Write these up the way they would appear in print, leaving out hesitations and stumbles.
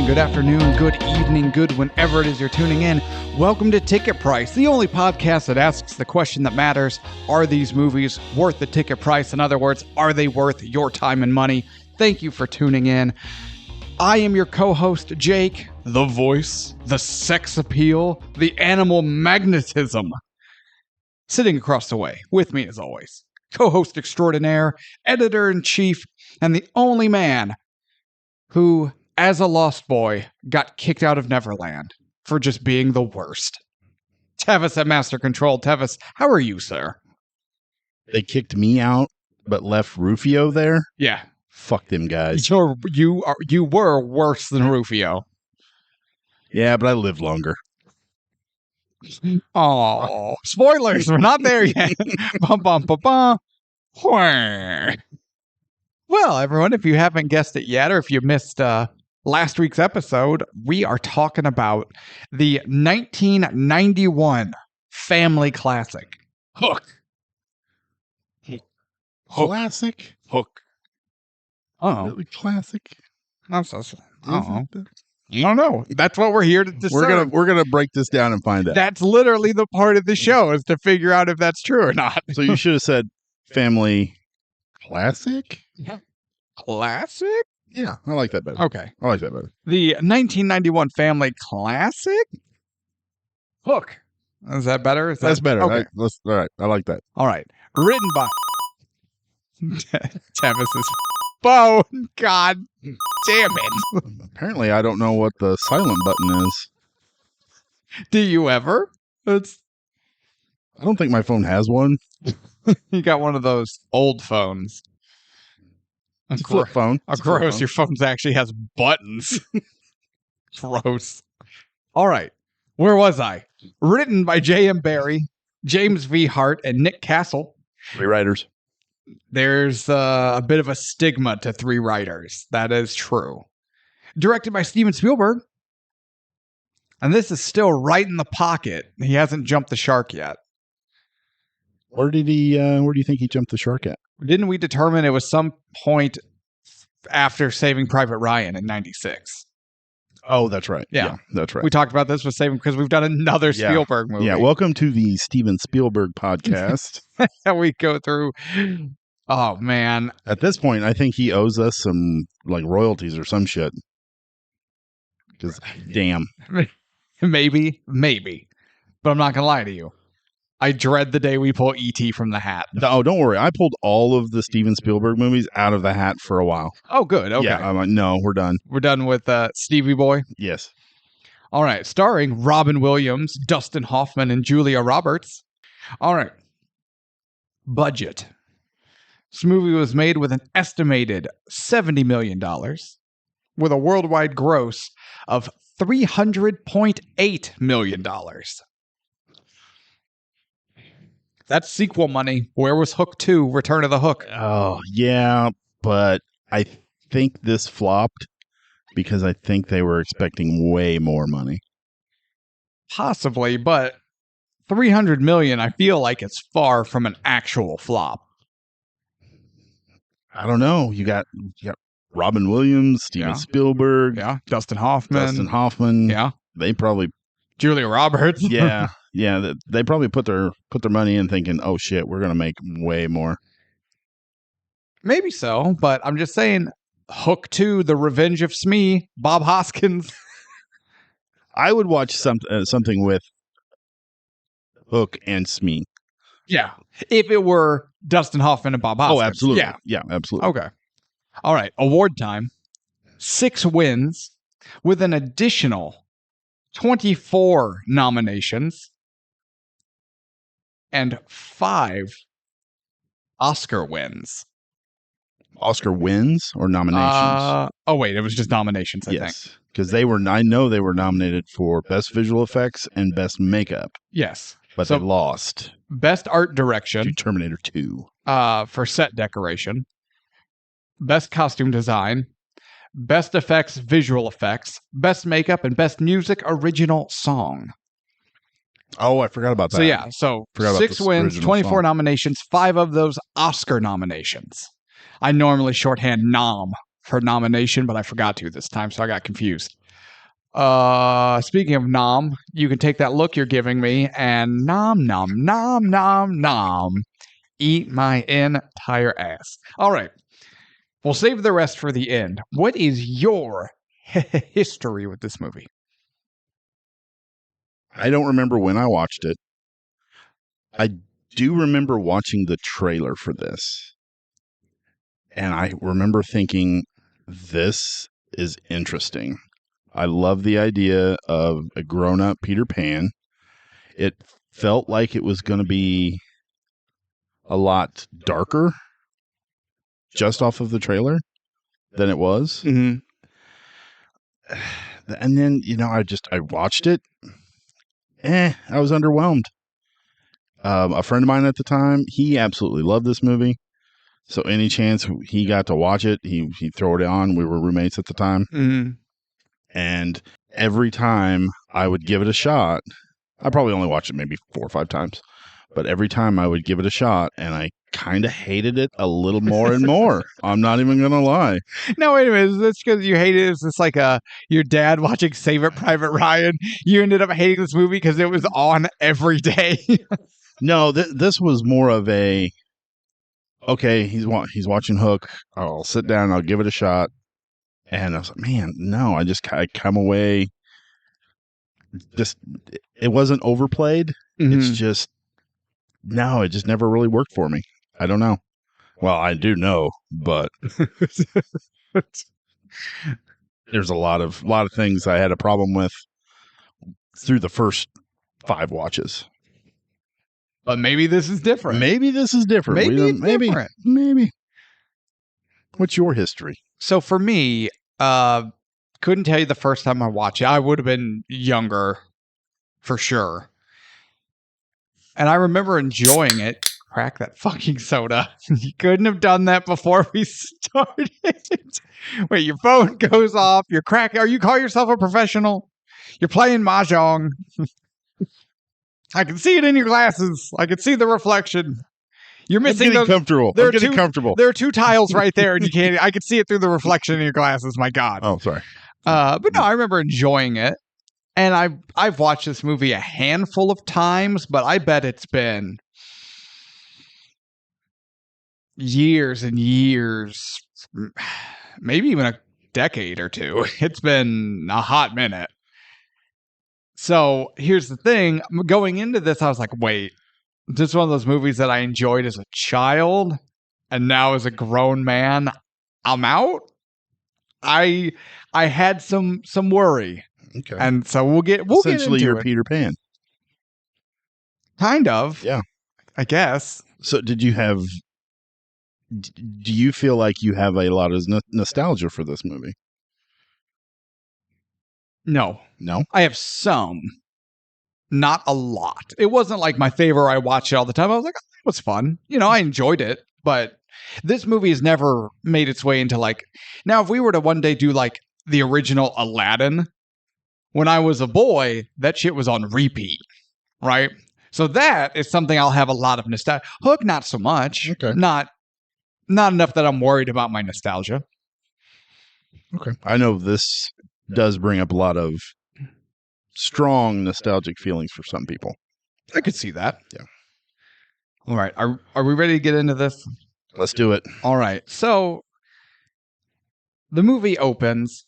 morning, good afternoon, good evening, good whenever it is you're tuning in. Welcome to Ticket Price, the only podcast that asks the question that matters. Are these movies worth the ticket price? In other words, are they worth your time and money? Thank you for tuning in. I am your co-host, Jake, the voice, the sex appeal, the animal magnetism. Sitting across the way, with me as always, co-host extraordinaire, editor-in-chief, and the only man who, as a lost boy, got kicked out of Neverland for just being the worst. Tevis at Master Control. Tevis, how are you, sir? They kicked me out, but left Rufio there? Yeah. Fuck them guys. You were worse than Rufio. Yeah, but I lived longer. Oh, spoilers. We're not there yet. Bum, bum, bum, bum. Well, everyone, if you haven't guessed it yet, or if you missed last week's episode, we are talking about the 1991 family classic, Hook. Classic? Hook. Oh, Really classic? I don't know. That's what we're here to discern. We're gonna break this down and find out. That's literally the part of the show, is to figure out if that's true or not. So you should have said family classic? Classic? Yeah, I like that better. Okay. I like that better. The 1991 family classic? Hook. Is that better? That's better. Okay. All right. I like that. All right. Written by Tevis's phone. God damn it. Apparently, I don't know what the silent button is. Do you ever? I don't think my phone has one. You got one of those old phones. It's a flip phone. Oh, gross. Your phone actually has buttons. Gross. All right. Where was I? Written by J.M. Barrie, James V. Hart, and Nick Castle. 3 writers. There's a bit of a stigma to 3 writers. That is true. Directed by Steven Spielberg. And this is still right in the pocket. He hasn't jumped the shark yet. Where do you think he jumped the shark at? Didn't we determine it was some point after Saving Private Ryan in 96? Oh, that's right. Yeah, that's right. We talked about this with Saving because we've done another Spielberg movie. Yeah, welcome to the Steven Spielberg Podcast. We go through. Oh, man. At this point, I think he owes us some like royalties or some shit. Because, damn. Maybe. But I'm not going to lie to you. I dread the day we pull E.T. from the hat. Oh, don't worry. I pulled all of the Steven Spielberg movies out of the hat for a while. Oh, good. Okay. Yeah, I'm like, no, we're done. We're done with Stevie Boy? Yes. All right. Starring Robin Williams, Dustin Hoffman, and Julia Roberts. All right. Budget. This movie was made with an estimated $70 million with a worldwide gross of $300.8 million. That's sequel money. Where was Hook 2, Return of the Hook? Oh, yeah, but I think this flopped because I think they were expecting way more money. Possibly, but $300 million, I feel like it's far from an actual flop. I don't know. You got Robin Williams, Steven Spielberg. Yeah, Dustin Hoffman. Yeah. They probably... Julia Roberts. Yeah. Yeah, they probably put their money in thinking, oh shit, we're going to make way more. Maybe so, but I'm just saying, Hook 2, The Revenge of Smee, Bob Hoskins. I would watch something with Hook and Smee. Yeah, if it were Dustin Hoffman and Bob Hoskins. Oh, absolutely. Yeah, absolutely. Okay. All right, award time. 6 wins with an additional 24 nominations. And 5 Oscar wins. Oscar wins or nominations? Oh, wait. It was just nominations, I think. Because I know they were nominated for Best Visual Effects and Best Makeup. Yes. But they lost. Best Art Direction. To Terminator 2. For set decoration. Best Costume Design. Best Effects, Visual Effects. Best Makeup, and Best Music Original Song. Oh, I forgot about that. So 6 wins, 24 nominations, 5 of those Oscar nominations. I normally shorthand nom for nomination, but I forgot to this time, so I got confused. Speaking of nom, you can take that look you're giving me and nom nom nom nom nom. Eat my entire ass. All right. We'll save the rest for the end. What is your history with this movie? I don't remember when I watched it. I do remember watching the trailer for this. And I remember thinking, this is interesting. I love the idea of a grown-up Peter Pan. It felt like it was going to be a lot darker just off of the trailer than it was. Mm-hmm. And then, I watched it. I was underwhelmed. A friend of mine at the time, he absolutely loved this movie. So any chance he got to watch it, he'd throw it on. We were roommates at the time. Mm-hmm. And every time I would give it a shot, I probably only watched it maybe 4 or 5 times, but every time I would give it a shot, and I kind of hated it a little more and more. I'm not even going to lie. No, wait a minute. Is this because you hated it? Is this like your dad watching Save It Private Ryan? You ended up hating this movie because it was on every day? No, this was more of a, okay, he's watching Hook. I'll sit down, I'll give it a shot. And I was like, man, no, I come away. Just, it wasn't overplayed. Mm-hmm. It's just, no, it just never really worked for me. I don't know. Well, I do know, but there's a lot of things I had a problem with through the first 5 watches. But maybe this is different. Maybe this is different. Maybe. What's your history? So for me, couldn't tell you the first time I watched it. I would have been younger, for sure. And I remember enjoying it. Crack that fucking soda. You couldn't have done that before we started. Wait, your phone goes off. You're cracking. Are you call yourself a professional? You're playing mahjong. I can see it in your glasses. I can see the reflection. You're missing I'm getting comfortable. I'm getting comfortable. There are 2 tiles right there, and you can't. I can see it through the reflection in your glasses. My God. Oh, sorry. But no, I remember enjoying it, and I've watched this movie a handful of times, but I bet it's been years and years, maybe even a decade or 2. It's been a hot minute. So here's the thing. Going into this, I was like, wait, this is one of those movies that I enjoyed as a child, and now as a grown man, I'm out. I had some worry. Okay. And so we'll get Essentially, into you're it. Peter Pan. Kind of. Yeah. I guess. So do you feel like you have a lot of nostalgia for this movie? No. No? I have some. Not a lot. It wasn't like my favorite. I watched it all the time. I was like, oh, it was fun. I enjoyed it. But this movie has never made its way into like... Now, if we were to one day do like the original Aladdin, when I was a boy, that shit was on repeat. Right? So that is something I'll have a lot of nostalgia. Hook, not so much. Okay. Not enough that I'm worried about my nostalgia. Okay. I know this does bring up a lot of strong nostalgic feelings for some people. I could see that. Yeah. All right. Are we ready to get into this? Let's do it. All right. So the movie opens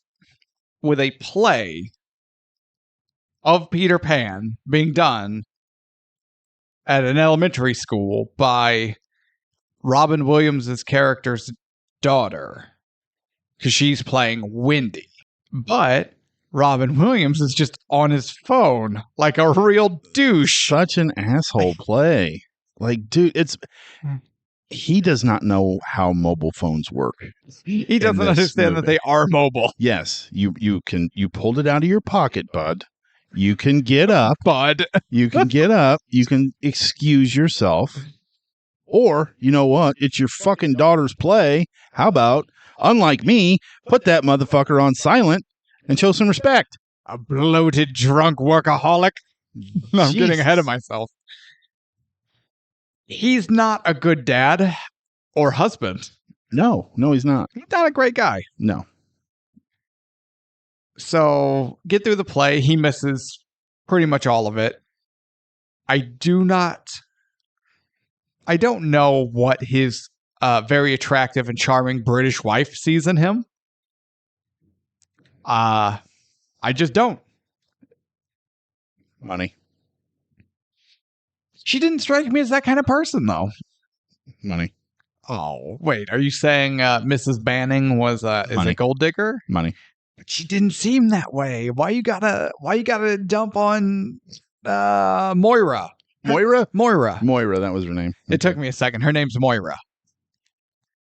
with a play of Peter Pan being done at an elementary school by Robin Williams' character's daughter, because she's playing Wendy. But Robin Williams is just on his phone like a real douche. Such an asshole play. Like, dude, he does not know how mobile phones work. He doesn't understand that they are mobile. Yes, you pulled it out of your pocket, bud. You can get up. Bud. You can get up. You can excuse yourself. Or, you know what? It's your fucking daughter's play. How about, unlike me, put that motherfucker on silent and show some respect. A bloated, drunk workaholic. I'm getting ahead of myself. He's not a good dad or husband. No, he's not. He's not a great guy. No. So get through the play. He misses pretty much all of it. I don't know what his very attractive and charming British wife sees in him. I just don't. Money. She didn't strike me as that kind of person, though. Money. Oh, wait. Are you saying Mrs. Banning is a gold digger? Money. But she didn't seem that way. Why you gotta dump on Moira? Moira? Moira. Moira, that was her name. It took me a second. Her name's Moira.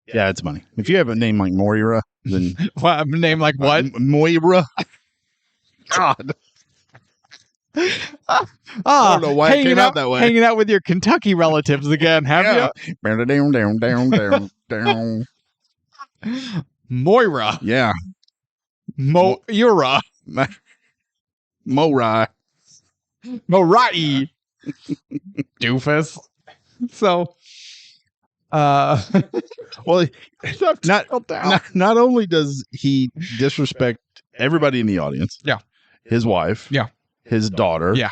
Yeah, it's money. If you have a name like Moira, then... What, a name like what? Moira? God. I don't know why it came out that way. Hanging out with your Kentucky relatives again, have you? Moira. Yeah. Moira. Morai. Morai. Doofus. So, well, not only does he disrespect everybody in the audience. Yeah. His wife. Yeah. His daughter. Yeah.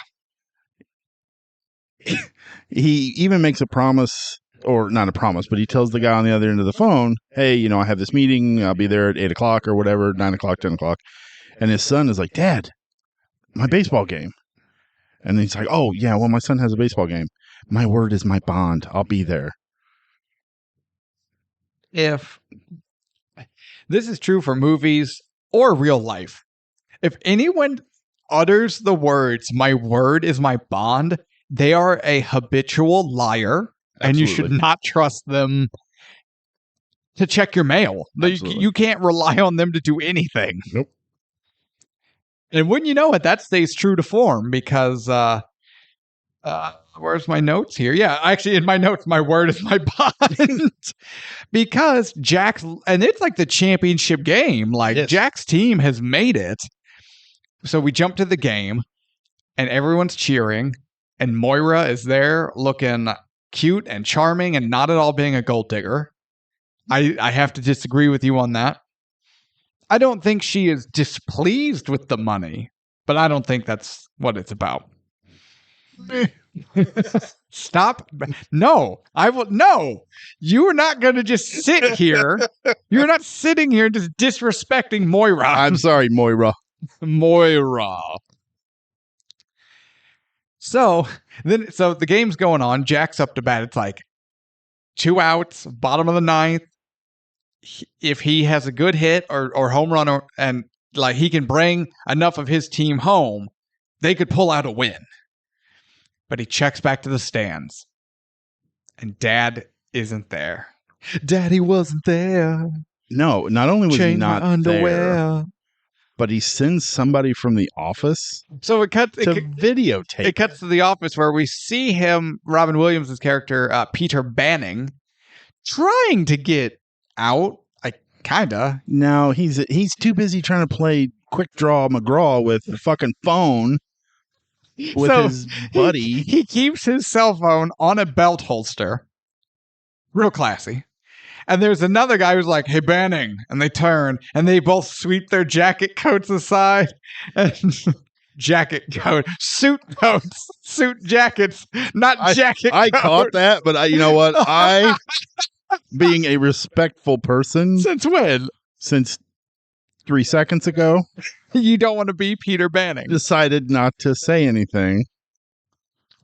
He even makes a promise, or not a promise, but he tells the guy on the other end of the phone, hey, I have this meeting. I'll be there at 8 o'clock or whatever, 9 o'clock, 10 o'clock. And his son is like, Dad, my baseball game. And he's like, oh, yeah, well, my son has a baseball game. My word is my bond. I'll be there. If this is true for movies or real life, if anyone utters the words, my word is my bond, they are a habitual liar. Absolutely. And you should not trust them to check your mail. You can't rely on them to do anything. Nope. And wouldn't you know it, that stays true to form because, where's my notes here? Yeah, actually in my notes, my word is my bond. Because Jack's, and it's like the championship game. Like yes. Jack's team has made it. So we jump to the game and everyone's cheering and Moira is there looking cute and charming and not at all being a gold digger. I have to disagree with you on that. I don't think she is displeased with the money, but I don't think that's what it's about. Stop. No, I will. No, you are not going to just sit here. You're not sitting here just disrespecting Moira. I'm sorry, Moira. Moira. So the game's going on. Jack's up to bat. It's like 2 outs, bottom of the ninth. If he has a good hit or home run and like he can bring enough of his team home, they could pull out a win. But he checks back to the stands. And Dad isn't there. Daddy wasn't there. No, not only was he not there, but he sends somebody from the office to videotape. It cuts to the office where we see him, Robin Williams' character, Peter Banning, trying to get out. Kinda. No, he's too busy trying to play Quick Draw McGraw with the fucking phone with his buddy. He keeps his cell phone on a belt holster. Real classy. And there's another guy who's like, hey, Banning. And they turn and they both sweep their jacket coats aside. And jacket coat. Suit coats. Suit jackets. Not jacket coats. I caught that, but you know what? Being a respectful person. Since when? Since 3 seconds ago. You don't want to be Peter Banning. Decided not to say anything.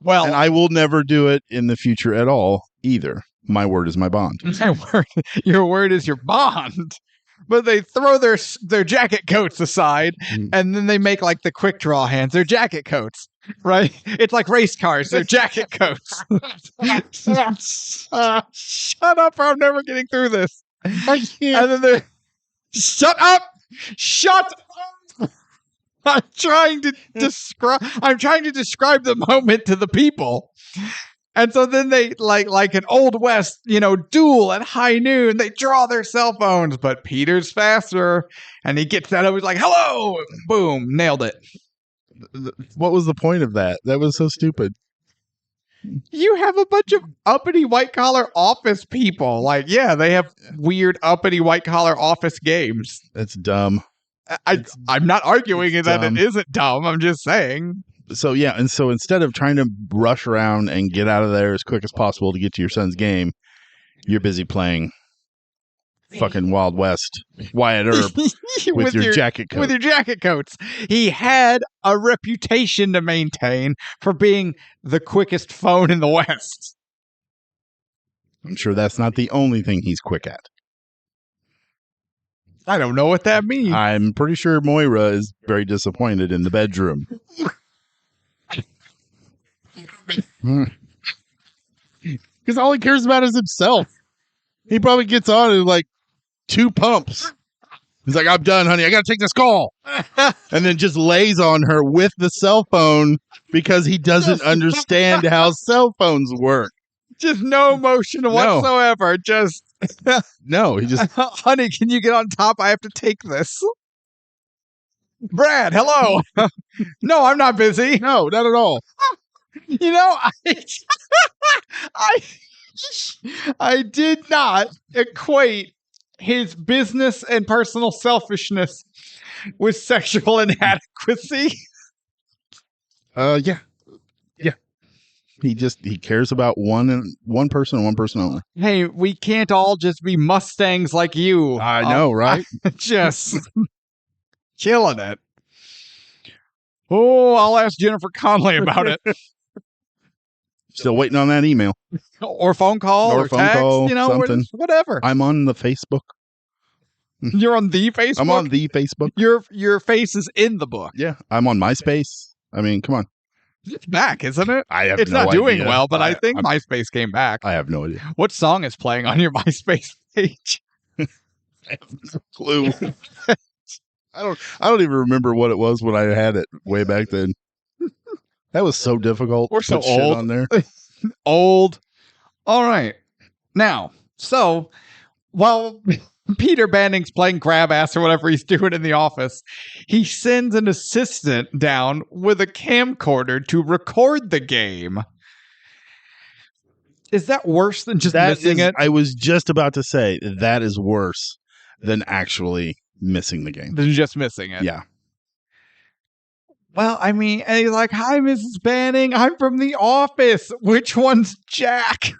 Well, and I will never do it in the future at all either. My word is my bond. Your word is your bond. But they throw their jacket coats aside, and then they make like the quick draw hands. They're jacket coats, right? It's like race cars. They're jacket coats. Shut up, or I'm never getting through this. I can't. And then they're shut up. I'm trying to describe the moment to the people. And so then they, like an Old West, duel at high noon, they draw their cell phones, but Peter's faster, and he gets that over, he's like, hello! Boom, nailed it. What was the point of that? That was so stupid. You have a bunch of uppity white-collar office people. Like, yeah, they have weird uppity white-collar office games. That's dumb. I'm not arguing that dumb. it isn't dumb. I'm just saying. So, yeah. And so instead of trying to rush around and get out of there as quick as possible to get to your son's game, you're busy playing fucking Wild West Wyatt Earp with your jacket coat. With your jacket coats. He had a reputation to maintain for being the quickest phone in the West. I'm sure that's not the only thing he's quick at. I don't know what that means. I'm pretty sure Moira is very disappointed in the bedroom. Because all he cares about is himself. He probably gets on in like 2 pumps. He's like, I'm done, honey. I got to take this call. And then just lays on her with the cell phone because he doesn't understand how cell phones work. Just no emotion whatsoever. Just no, he just honey, can you get on top? I have to take this. Brad, hello. No, I'm not busy. No, not at all. You know, I did not equate his business and personal selfishness with sexual inadequacy. Yeah. He cares about one person and one person only. Hey, we can't all just be Mustangs like you. I know, right? Just killing it. Oh, I'll ask Jennifer Connelly about it. Still waiting on that email. Or phone call or phone text, call, something. Whatever. I'm on the Facebook. You're on the Facebook? I'm on the Facebook. Your face is in the book. Yeah, I'm on MySpace. I mean, come on. It's back, isn't it? I have It's no not doing idea. well, but I think MySpace came back. I have no idea. What song is playing on your MySpace page? I have no clue. I don't even remember what it was when I had it way back then. That was so difficult. We're so to put shit old. on there. Old. All right. Now, so while Peter Banning's playing grab ass or whatever he's doing in the office, he sends an assistant down with a camcorder to record the game. Is that worse than just missing it? I was just about to say that is worse than actually missing the game. Than just missing it. Yeah. Well, I mean, and he's like, hi, Mrs. Banning. I'm from the office. Which one's Jack?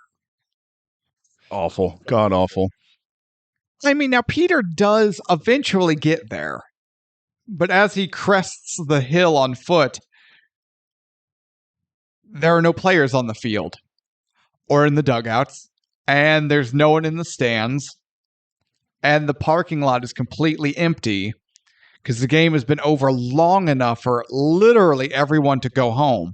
Awful. God awful. I mean, now Peter does eventually get there. But as he crests the hill on foot, there are no players on the field or in the dugouts. And there's no one in the stands. And the parking lot is completely empty because the game has been over long enough for literally everyone to go home.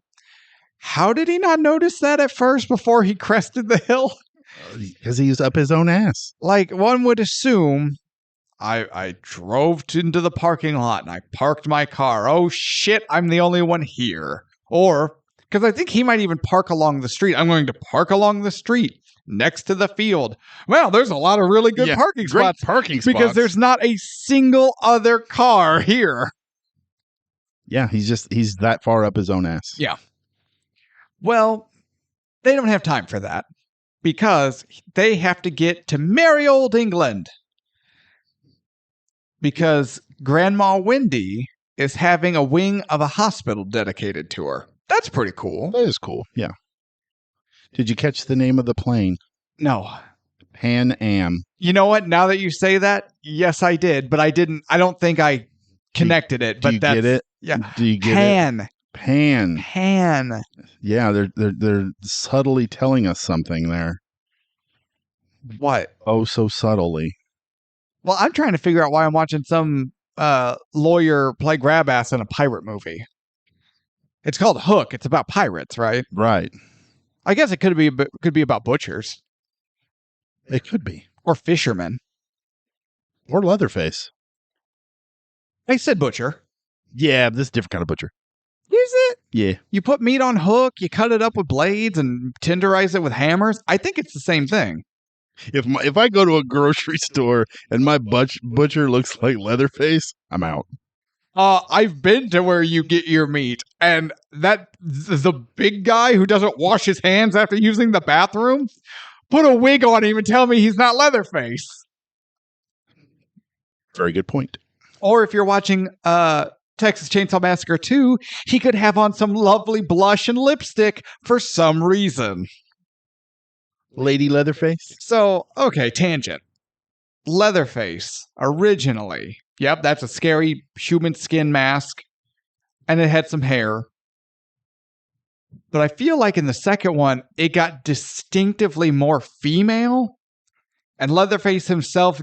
How did he not notice that at first before he crested the hill? Because he's up his own ass. Like, one would assume I drove into the parking lot and I parked my car. Oh, shit, I'm the only one here. Or, because I think he might even park along the street. I'm going to park along the street next to the field. Well, there's a lot of really good parking spots. Parking spots. Because there's not a single other car here. Yeah, he's that far up his own ass. Yeah. Well, they don't have time for that because they have to get to merry old England. Because Grandma Wendy is having a wing of a hospital dedicated to her. That's pretty cool. That is cool. Yeah. Did you catch the name of the plane? No. Pan Am. You know what? Now that you say that, yes, I did, but I don't think I connected it. But do you get it? Yeah. Do you get it? Pan. Yeah, they're subtly telling us something there. What? Oh, so subtly. Well, I'm trying to figure out why I'm watching some lawyer play grab ass in a pirate movie. It's called Hook. It's about pirates, right? Right. I guess it could be about butchers. It could be. Or fishermen. Or Leatherface. I said butcher. Yeah, this is a different kind of butcher. Is it? Yeah. You put meat on hook, you cut it up with blades and tenderize it with hammers. I think it's the same thing. If I go to a grocery store and my butcher looks like Leatherface, I'm out. I've been to where you get your meat, and the big guy who doesn't wash his hands after using the bathroom, put a wig on him and tell me he's not Leatherface. Very good point. Or if you're watching Texas Chainsaw Massacre 2, he could have on some lovely blush and lipstick for some reason. Lady Leatherface? So, okay, tangent. Leatherface, originally. Yep, that's a scary human skin mask. And it had some hair. But I feel like in the second one, it got distinctively more female. And Leatherface himself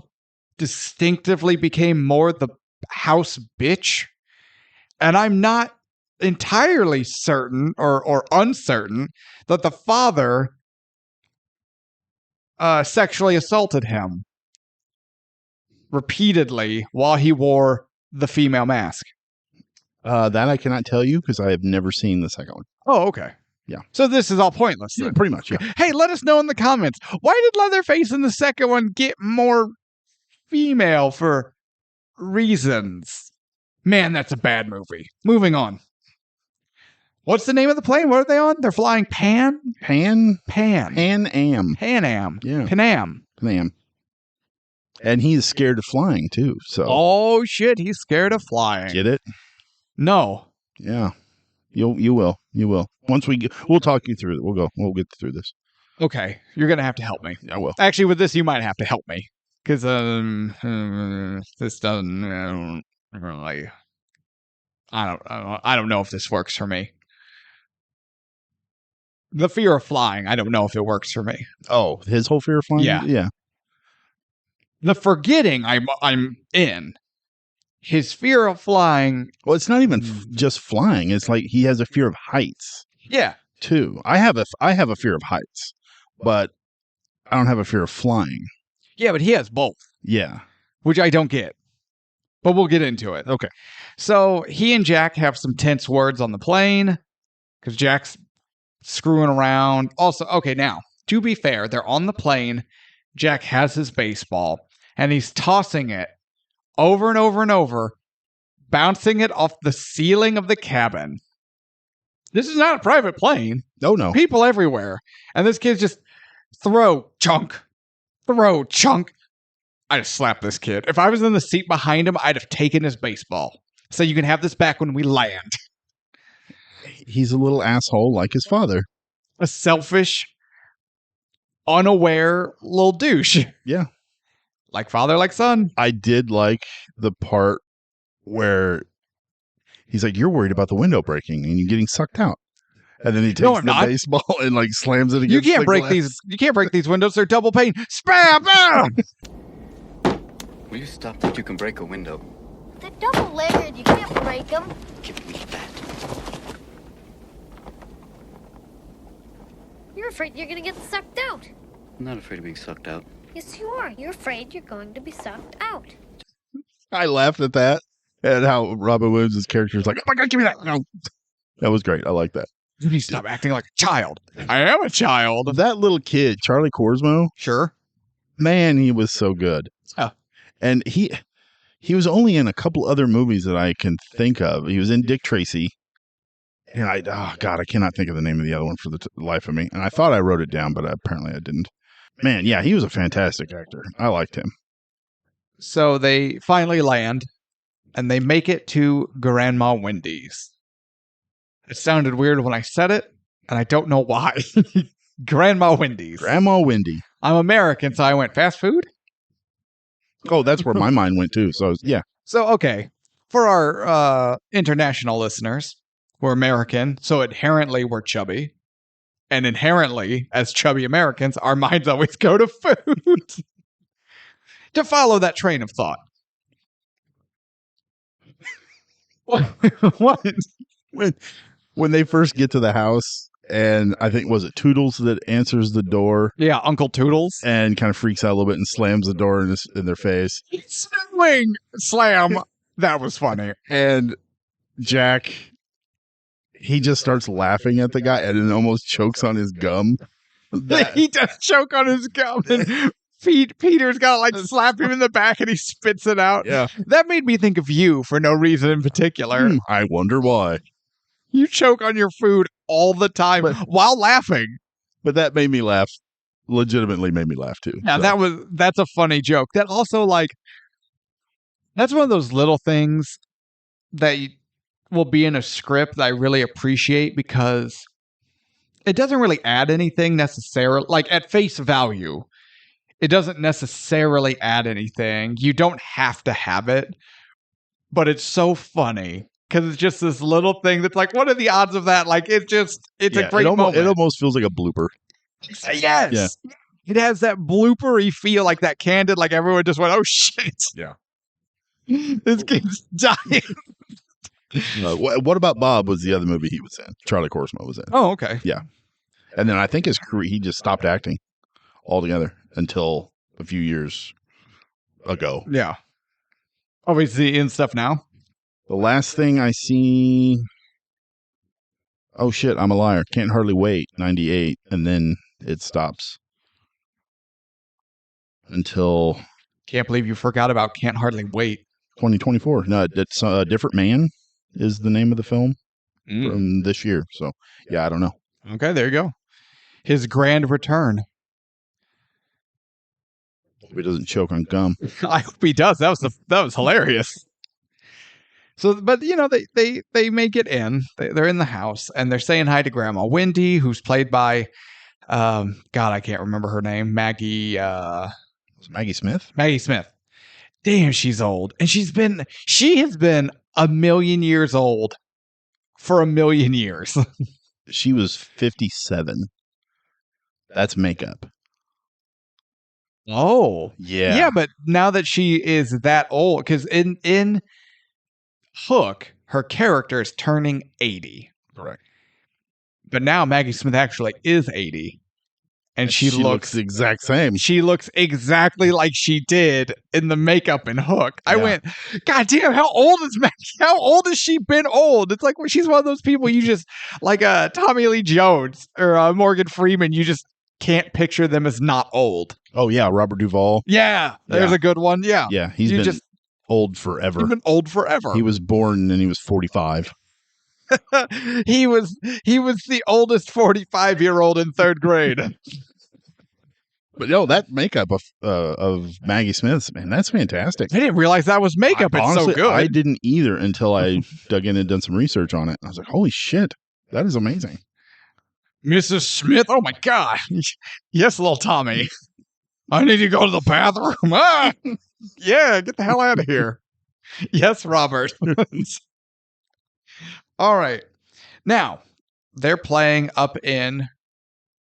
distinctively became more the house bitch. And I'm not entirely certain or uncertain that the father sexually assaulted him repeatedly while he wore the female mask. That I cannot tell you because I have never seen the second one. Oh, okay. Yeah. So this is all pointless then. Yeah, pretty much, yeah. Hey, let us know in the comments. Why did Leatherface in the second one get more female for reasons? Man, that's a bad movie. Moving on. What's the name of the plane? What are they on? They're flying Pan Am. Yeah. Pan Am. And he's scared of flying too. So Oh shit, he's scared of flying. get it? No. Yeah. You will. Once we'll talk you through it. We'll get through this. Okay, you're gonna have to help me. I will. Actually, with this, you might have to help me because this doesn't really. I don't know if this works for me. The fear of flying, I don't know if it works for me. Oh, his whole fear of flying? Yeah. Yeah. The forgetting, I'm in. His fear of flying. Well, it's not even just flying. It's like he has a fear of heights Yeah. too. I have a fear of heights, but I don't have a fear of flying. Yeah, but he has both, Yeah. which I don't get. But we'll get into it. Okay. So he and Jack have some tense words on the plane because Jack's screwing around. Also, okay, now, to be fair, they're on the plane. Jack has his baseball and he's tossing it over and over and over, bouncing it off the ceiling of the cabin. This is not a private plane. Oh, no. People everywhere. And this kid's just throw chunk. I just slapped this kid. If I was in the seat behind him, I'd have taken his baseball. So you can have this back when we land. He's a little asshole like his father. A selfish, unaware little douche. Yeah. Like father, like son. I did like the part where he's like, you're worried about the window breaking and you getting sucked out. And then he takes the baseball and like slams it against You can't the break glass. You can't break these windows. They're double pane. Spam! Bam! Will you stop that? You can break a window. They're double-layered. You can't break them. Give me that. You're afraid you're going to get sucked out. I'm not afraid of being sucked out. Yes, you are. You're afraid you're going to be sucked out. I laughed at that and how Robin Williams' character is like, oh my God, give me that. No. That was great. I like that. You need to stop acting like a child. I am a child. That little kid, Charlie Korsmo, Sure. man, he was so good. Oh. And he was only in a couple other movies that I can think of. He was in Dick Tracy. And I cannot think of the name of the other one for the life of me. And I thought I wrote it down, but apparently I didn't. Man, yeah, he was a fantastic actor. I liked him. So they finally land, and they make it to Grandma Wendy's. It sounded weird when I said it, and I don't know why. Grandma Wendy's. Grandma Wendy. I'm American, so I went fast food. Oh, that's where my mind went too. So, yeah. So, okay. For our international listeners, we're American, so inherently we're chubby. And inherently, as chubby Americans, our minds always go to food. To follow that train of thought. What? When they first get to the house, and I think, was it Toodles that answers the door? Yeah, Uncle Toodles. And kind of freaks out a little bit and slams the door in their face. It's snowing! Slam! That was funny. And Jack, he just starts laughing at the guy and then almost chokes on his gum. He does choke on his gum. And Peter's got to like slap him in the back and he spits it out. Yeah. That made me think of you for no reason in particular. I wonder why. You choke on your food all the time while laughing. But that made me laugh. Legitimately made me laugh too. Yeah, so. that's a funny joke. That also, like, That's one of those little things that will be in a script that I really appreciate because it doesn't really add anything necessarily. Like at face value, it doesn't necessarily add anything. You don't have to have it, but it's so funny because it's just this little thing that's like, what are the odds of that? Like, it's a great moment. It almost feels like a blooper. Yes. Yeah. It has that bloopery feel, like that candid, like everyone just went, oh shit. Yeah. This kid's dying. What About Bob was the other movie he was in. Charlie Korsmo was in. Oh, okay. Yeah. And then I think his career, he just stopped acting altogether until a few years ago. Yeah. Oh, is he in stuff now? The last thing I see, oh shit, I'm a liar. Can't Hardly Wait, 98, and then it stops until... Can't believe you forgot about Can't Hardly Wait. 2024. No, it's A Different Man is the name of the film from this year. So, yeah, I don't know. Okay, there you go. His grand return. Hope he doesn't choke on gum. I hope he does. That was hilarious. So, but you know, they make it in. They're in the house and they're saying hi to Grandma Wendy, who's played by, God, I can't remember her name. Maggie Smith. Maggie Smith. Damn, she's old, and she has been a million years old for a million years. She was 57. That's makeup. Oh, yeah, but now that she is that old, because in Hook, her character is turning 80. Correct. But now Maggie Smith actually is 80. And she looks the exact same. She looks exactly like she did in the makeup in Hook. I went, God damn, how old is Maggie? How old has she been old? It's like she's one of those people you just, like Tommy Lee Jones or Morgan Freeman, you just can't picture them as not old. Oh, yeah, Robert Duvall. Yeah, there's a good one. Yeah. Yeah, he's been old forever. He's been old forever. He was born and he was 45. he was the oldest 45-year-old in third grade. But no, that makeup of Maggie Smith's, man, that's fantastic. I didn't realize that was makeup. It's honestly, so good. I didn't either until I dug in and done some research on it. I was like, holy shit, that is amazing. Mrs. Smith, oh my God. Yes, little Tommy. I need to go to the bathroom. Ah! Yeah, get the hell out of here. Yes, Robert. All right. Now, they're playing up in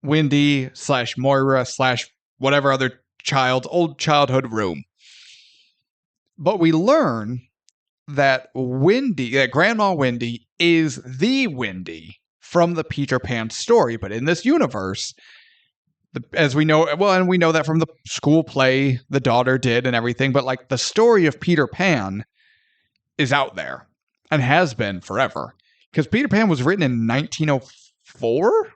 Wendy / Moira / whatever other old childhood room. But we learn that Grandma Wendy is the Wendy from the Peter Pan story. But in this universe, as we know, and we know that from the school play the daughter did and everything, but like the story of Peter Pan is out there and has been forever. Because Peter Pan was written in 1904?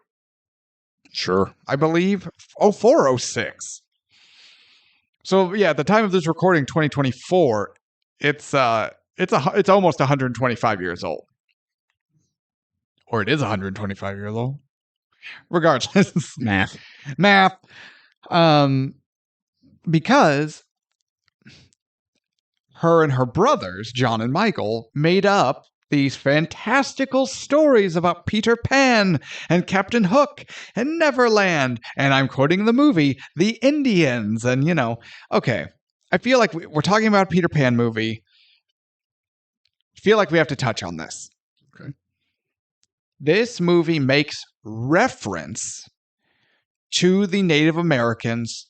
Sure. I believe. 04, 06. So yeah, at the time of this recording, 2024, it's almost 125 years old. Or it is 125 years old. Regardless. Math. Because her and her brothers, John and Michael, made up these fantastical stories about Peter Pan and Captain Hook and Neverland. And I'm quoting the movie, The Indians. And, okay. I feel like we're talking about a Peter Pan movie. I feel like we have to touch on this. Okay. This movie makes reference to the Native Americans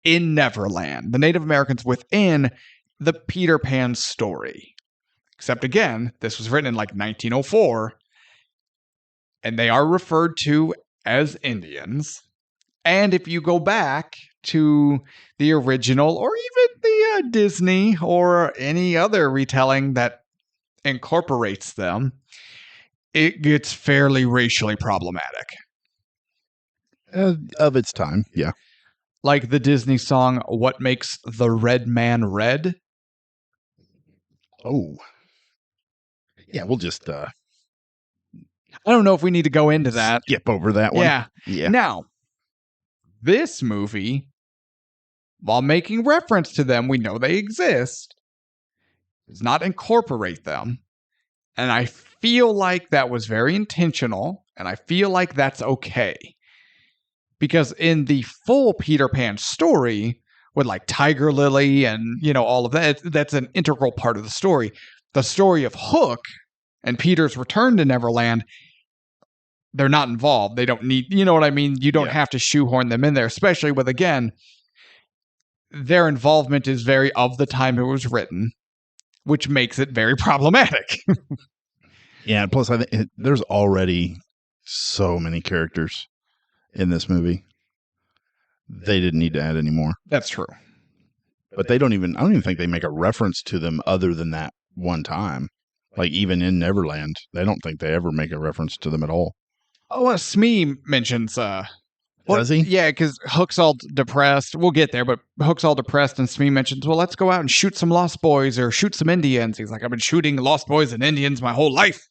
in Neverland. The Native Americans within the Peter Pan story. Except again, this was written in like 1904, and they are referred to as Indians. And if you go back to the original, or even the Disney or any other retelling that incorporates them, it gets fairly racially problematic. Of its time, yeah. Like the Disney song, What Makes the Red Man Red? Oh. Yeah, we'll just... I don't know if we need to go into that. Skip over that one. Yeah. Now, this movie, while making reference to them, we know they exist, does not incorporate them. And I feel like that was very intentional, and I feel like that's okay. Because in the full Peter Pan story, with like Tiger Lily and, all of that, that's an integral part of the story. The story of Hook and Peter's return to Neverland, they're not involved. They don't need, you know what I mean? You don't have to shoehorn them in there, especially with, again, their involvement is very of the time it was written, which makes it very problematic. Yeah, and plus I think there's already so many characters in this movie. They didn't need to add any more. That's true. But I don't even think they make a reference to them other than that one time. Like even in Neverland, I don't think they ever make a reference to them at all. Oh, Smee mentions does he? Yeah, because Hook's all depressed. We'll get there, but Hook's all depressed, and Smee mentions, well, let's go out and shoot some Lost Boys or shoot some Indians. He's like, I've been shooting Lost Boys and Indians my whole life.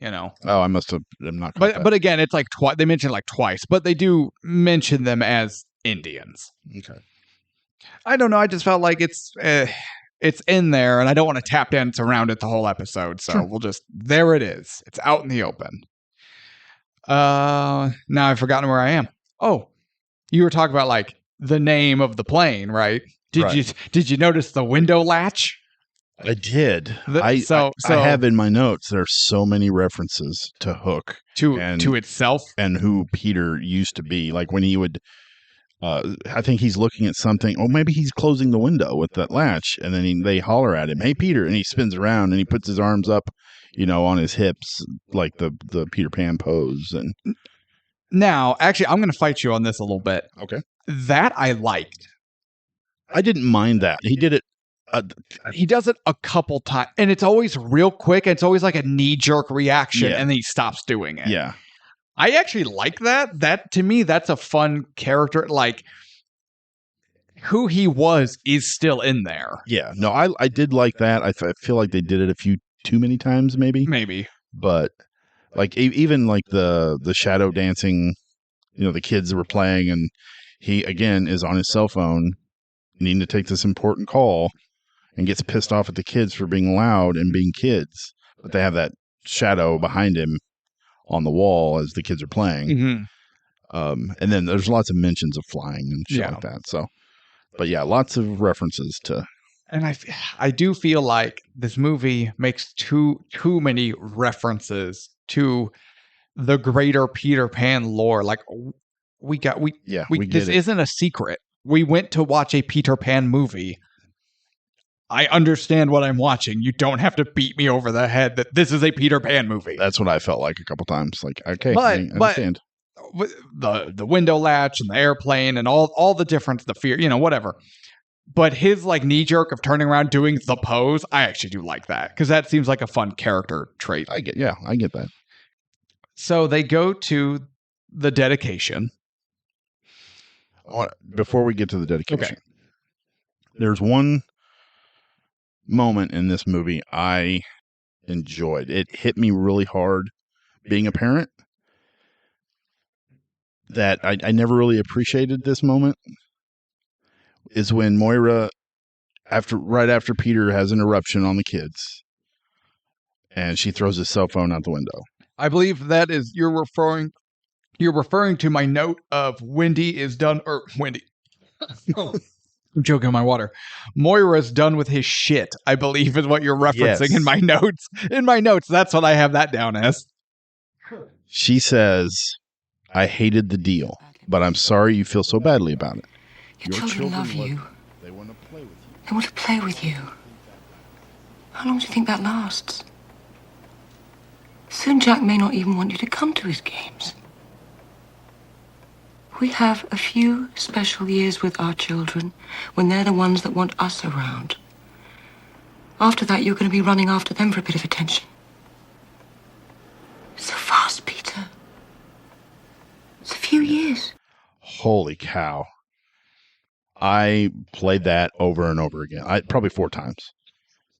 Oh, I must have. I'm not. But again, it's like they mention like twice, but they do mention them as Indians. Okay. I don't know. I just felt like it's in there, and I don't want to tap dance around it the whole episode. So we'll just there it is. It's out in the open. Now I've forgotten where I am. Oh, you were talking about like the name of the plane, right? Did you notice the window latch? I did. I have in my notes. There are so many references to Hook to itself and who Peter used to be. Like when he would, I think he's looking at something. Oh, maybe he's closing the window with that latch, and then they holler at him, "Hey, Peter!" And he spins around and he puts his arms up, on his hips, like the Peter Pan pose. And now, actually, I'm going to fight you on this a little bit. Okay, that I liked. I didn't mind that he did it. He does it a couple times, and it's always real quick. It's always like a knee-jerk reaction, and then he stops doing it. Yeah. I actually like that. That, to me, that's a fun character. Like, who he was is still in there. Yeah. No, I did like that. I feel like they did it a few too many times, maybe. But, like, even, like, the shadow dancing, the kids were playing, and he, again, is on his cell phone, needing to take this important call, and gets pissed off at the kids for being loud and being kids. But they have that shadow behind him on the wall as the kids are playing. Mm-hmm. And then there's lots of mentions of flying and shit like that. So, but yeah, lots of references to. And I do feel like this movie makes too many references to the greater Peter Pan lore. Like we this isn't a secret. We went to watch a Peter Pan movie. I understand what I'm watching. You don't have to beat me over the head that this is a Peter Pan movie. That's what I felt like a couple times. Like, okay, I understand. But the window latch and the airplane and all the difference, the fear, whatever. But his like knee jerk of turning around doing the pose, I actually do like that because that seems like a fun character trait. I get that. So they go to the dedication. Before we get to the dedication, there's one moment in this movie I enjoyed. It hit me really hard being a parent that I never really appreciated this moment is when Moira, right after Peter has an eruption on the kids and she throws his cell phone out the window. I believe that is you're referring to my note of Wendy is done or Wendy. I'm joking my water. Moira's done with his shit, I believe is what you're referencing in my notes. In my notes, that's what I have that down as. She says, I hated the deal, but I'm sorry you feel so badly about it. Your children love you. They want to play with you. They want to play with you. How long do you think that lasts? Soon Jack may not even want you to come to his games. We have a few special years with our children when they're the ones that want us around. After that, you're going to be running after them for a bit of attention. So fast, Peter. It's a few years. Holy cow. I played that over and over again. Probably 4 times.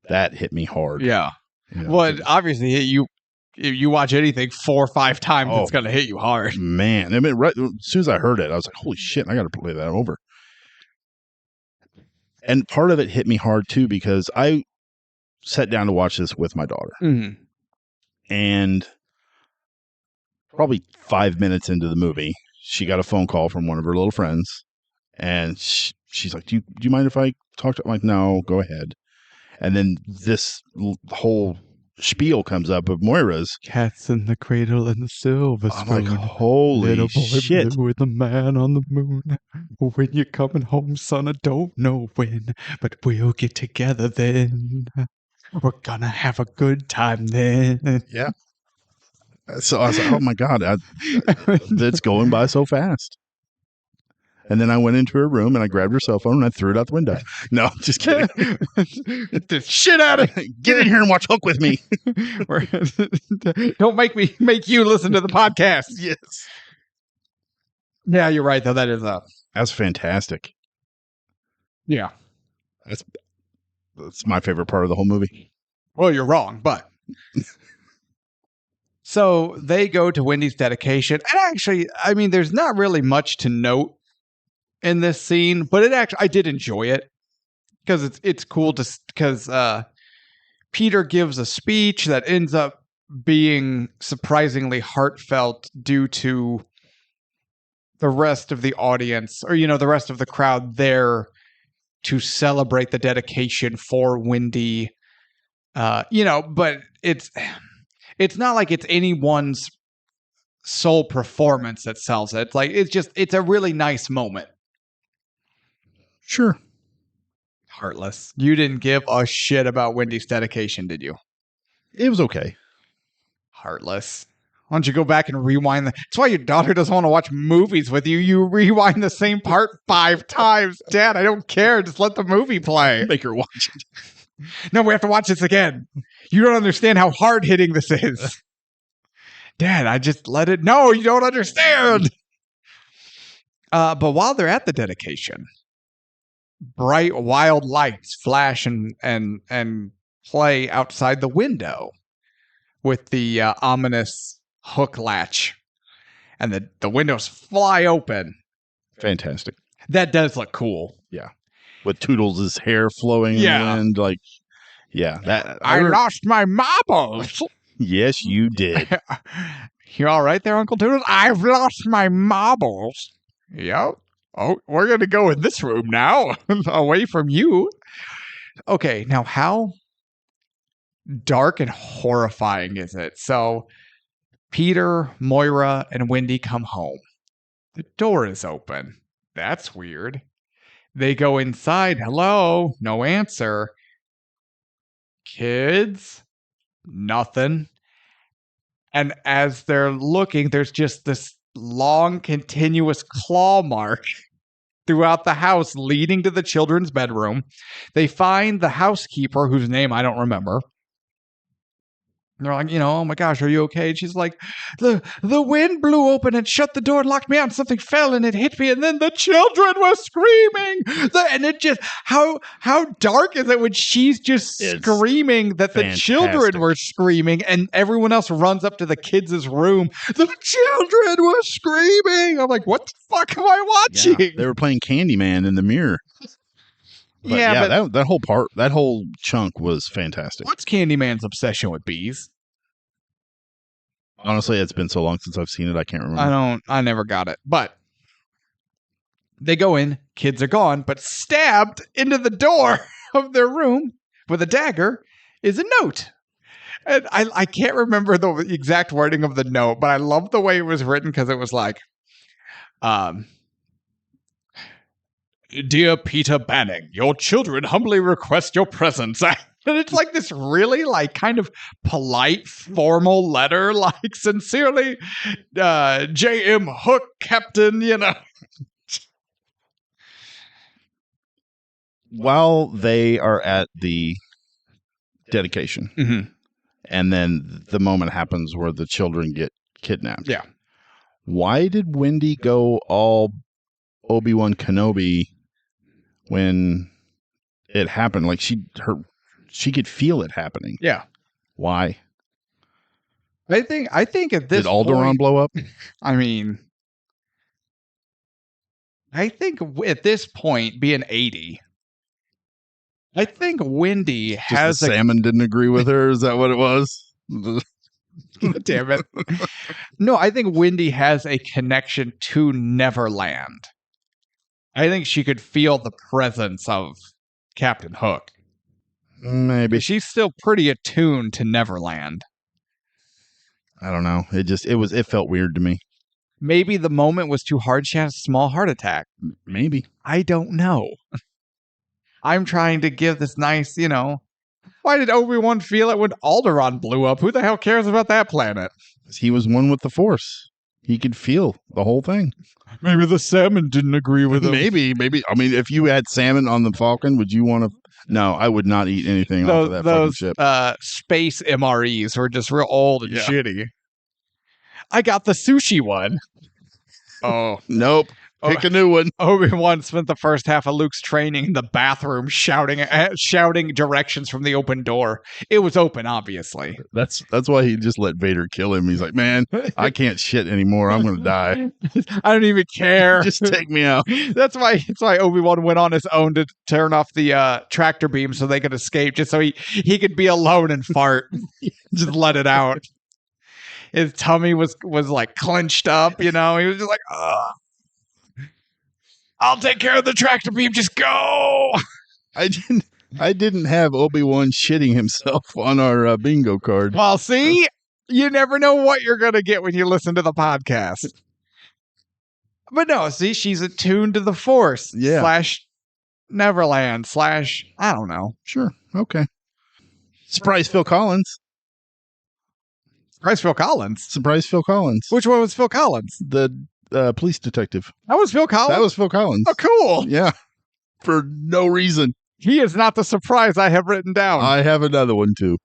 That hit me hard. Yeah. Well, obviously, if you watch anything 4 or 5 times, it's going to hit you hard. Man. I mean, right, as soon as I heard it, I was like, holy shit, I got to play that over. And part of it hit me hard, too, because I sat down to watch this with my daughter. Mm-hmm. And probably 5 minutes into the movie, she got a phone call from one of her little friends. And she's like, do you mind if I talk to... I'm like, no, go ahead. And then this whole spiel comes up of Moira's. Cats in the cradle and the silver spoon. I'm like, holy Little boy shit. blue with the man on the moon. When you're coming home, son, I don't know when, but we'll get together then. We're gonna have a good time then. Yeah. So I was like, oh my God, it's going by so fast. And then I went into her room and I grabbed her cell phone and I threw it out the window. No, I'm just kidding. Get the shit out of it. Get in here and watch Hook with me. Don't make you listen to the podcast. Yes. Yeah, you're right, though. That's fantastic. Yeah. That's my favorite part of the whole movie. Well, you're wrong, but... So they go to Wendy's dedication. And actually, I mean, there's not really much to note in this scene, but I did enjoy it because it's cool because Peter gives a speech that ends up being surprisingly heartfelt due to the rest of the audience, or the rest of the crowd there to celebrate the dedication for Wendy. But it's not like it's anyone's sole performance that sells it. Like it's a really nice moment. Sure. Heartless. You didn't give a shit about Wendy's dedication, did you? It was okay. Heartless. Why don't you go back and rewind that's why your daughter doesn't want to watch movies with you. You rewind the same part 5 times. Dad, I don't care. Just let the movie play. Make her watch it. No, we have to watch this again. You don't understand how hard-hitting this is. Dad, I just let it... No, you don't understand. But while they're at the dedication, bright, wild lights flash and play outside the window with the ominous hook latch. And the windows fly open. Fantastic. That does look cool. Yeah. With Toodles' hair flowing in the wind. Like, yeah. I lost my marbles. Yes, you did. You all right there, Uncle Toodles? I've lost my marbles. Yep. Oh, we're going to go in this room now, away from you. Okay, now how dark and horrifying is it? So, Peter, Moira, and Wendy come home. The door is open. That's weird. They go inside. Hello? No answer. Kids? Nothing. And as they're looking, there's just this long, continuous claw mark throughout the house leading to the children's bedroom. They find the housekeeper, whose name I don't remember. They're like, oh my gosh, are you okay? And she's like, the wind blew open and shut the door and locked me out. And something fell and it hit me. And then the children were screaming. And it just, how dark is it when she's just screaming that the children were screaming and everyone else runs up to the kids' room. The children were screaming. I'm like, what the fuck am I watching? Yeah, they were playing Candyman in the mirror. But that whole chunk was fantastic. What's Candyman's obsession with bees? Honestly, it's been so long since I've seen it, I can't remember. I never got it. But they go in, kids are gone, but stabbed into the door of their room with a dagger is a note. And I can't remember the exact wording of the note, but I love the way it was written because it was like, Dear Peter Banning, your children humbly request your presence. And it's like this really like kind of polite, formal letter, like sincerely, J.M. Hook, Captain, While they are at the dedication, mm-hmm. and then the moment happens where the children get kidnapped. Yeah. Why did Wendy go all Obi-Wan Kenobi when it happened? Like she could feel it happening. Yeah. Why? I think at this did Alderaan blow up? I mean, I think at this point, being 80, I think Wendy Just has the salmon didn't agree with her. Is that what it was? Damn it. No, I think Wendy has a connection to Neverland. I think she could feel the presence of Captain Hook. Maybe. She's still pretty attuned to Neverland. I don't know. It felt weird to me. Maybe the moment was too hard. She had a small heart attack. Maybe. I don't know. I'm trying to give this nice, why did Obi-Wan feel it when Alderaan blew up? Who the hell cares about that planet? He was one with the Force. He could feel the whole thing. Maybe the salmon didn't agree with him. Maybe. I mean, if you had salmon on the Falcon, would you want to? No, I would not eat anything off of that fucking ship. Space MREs were just real old and shitty. I got the sushi one. Oh. Nope. Pick a new one. Obi-Wan spent the first half of Luke's training in the bathroom shouting directions from the open door. It was open, obviously. That's why he just let Vader kill him. He's like, man, I can't shit anymore. I'm going to die. I don't even care. Just take me out. That's why Obi-Wan went on his own to turn off the tractor beam so they could escape, just so he could be alone and fart. Just let it out. His tummy was like clenched up, He was just like, ugh. I'll take care of the tractor beam. Just go. I didn't have Obi-Wan shitting himself on our bingo card. Well, see, you never know what you're going to get when you listen to the podcast. But no, see, she's attuned to the Force. Yeah. / Neverland / I don't know. Sure. Okay. Surprise Phil Collins. Surprise Phil Collins? Surprise Phil Collins. Which one was Phil Collins? The police detective. That was Phil Collins? That was Phil Collins. Oh, cool. Yeah. For no reason. He is not the surprise I have written down. I have another one, too.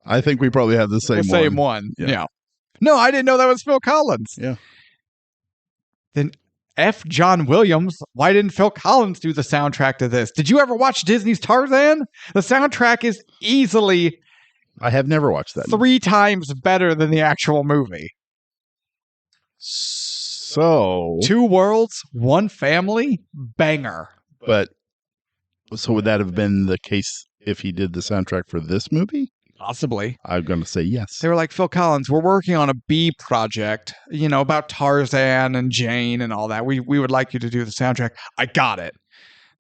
I think we probably have the same one. Yeah. Yeah. No, I didn't know that was Phil Collins. Yeah. Then F. John Williams. Why didn't Phil Collins do the soundtrack to this? Did you ever watch Disney's Tarzan? The soundtrack is easily... I have never watched that. 3 times better than the actual movie. So... 2 worlds, 1 family, banger. But, so would that have been the case if he did the soundtrack for this movie? Possibly. I'm going to say yes. They were like, Phil Collins, we're working on a B project, about Tarzan and Jane and all that. We would like you to do the soundtrack. I got it.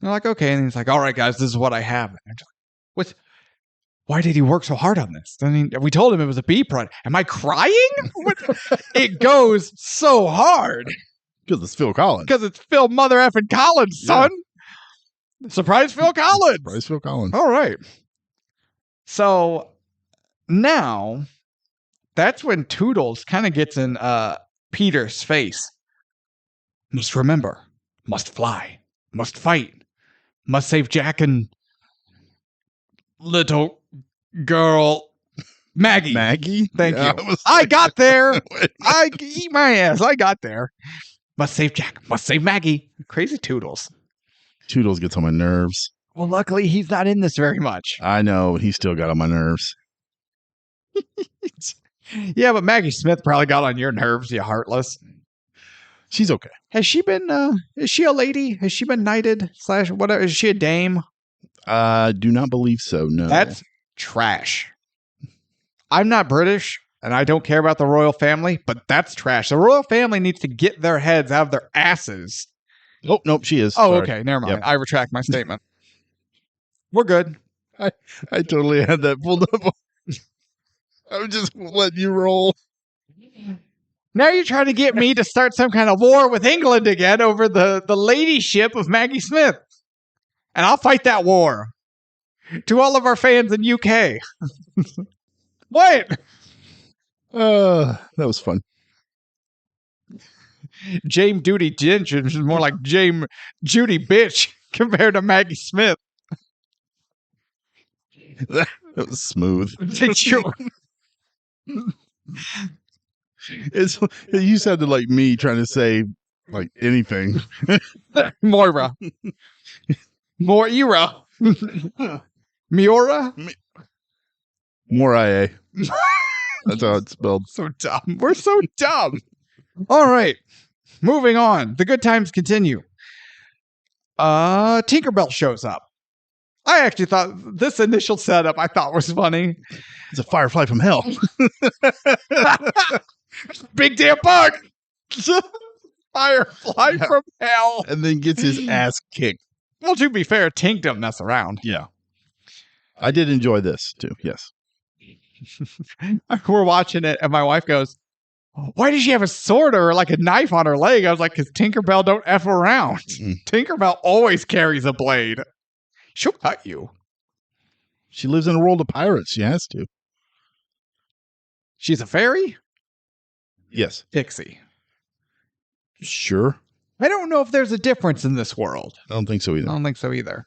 And they're like, okay. And he's like, all right, guys, this is what I have. And they're just like, why did he work so hard on this? I mean, we told him it was a B project. Am I crying? It goes so hard. Because it's Phil Collins. Because it's Phil mother effing Collins, son. Yeah. Surprise Phil Collins. Surprise Phil Collins. All right. So now that's when Toodles kind of gets in Peter's face. Must remember, must fly, must fight, must save Jack and little girl Maggie. Maggie? Thank you. I got there. I eat my ass. I got there. Must save Jack. Must save Maggie. Crazy Toodles. Toodles gets on my nerves. Well, luckily he's not in this very much. I know. He still got on my nerves. Yeah, but Maggie Smith probably got on your nerves, you heartless. She's okay. Has she been, is she a lady? Has she been knighted / whatever? Is she a dame? Do not believe so, no. That's trash. I'm not British, and I don't care about the royal family, but that's trash. The royal family needs to get their heads out of their asses. Oh, nope, she is. Oh, Sorry. okay, never mind. Yep. I retract my statement. We're good. I totally had that pulled up. I was just letting you roll. Now you're trying to get me to start some kind of war with England again over the ladyship of Maggie Smith. And I'll fight that war. To all of our fans in UK. What? That was fun. Jame Duty Ginger is more like Jame Judy Bitch compared to Maggie Smith. That was smooth. You sounded like me trying to say like anything. Moira. Moira. Miura? Moria. That's how it's spelled. So dumb. We're so dumb. All right. Moving on. The good times continue. Tinkerbell shows up. I actually thought this initial setup I thought was funny. It's a firefly from hell. Big damn bug. Firefly from hell. And then gets his ass kicked. Well, to be fair, Tink don't mess around. Yeah. I did enjoy this too. Yes. We're watching it, and my wife goes, "Why does she have a sword or like a knife on her leg?" I was like, "Because Tinkerbell don't F around. Tinkerbell always carries a blade. She'll cut you." She lives in a world of pirates. She has to. She's a fairy? Yes. Pixie. Sure. I don't know if there's a difference in this world. I don't think so either. I don't think so either.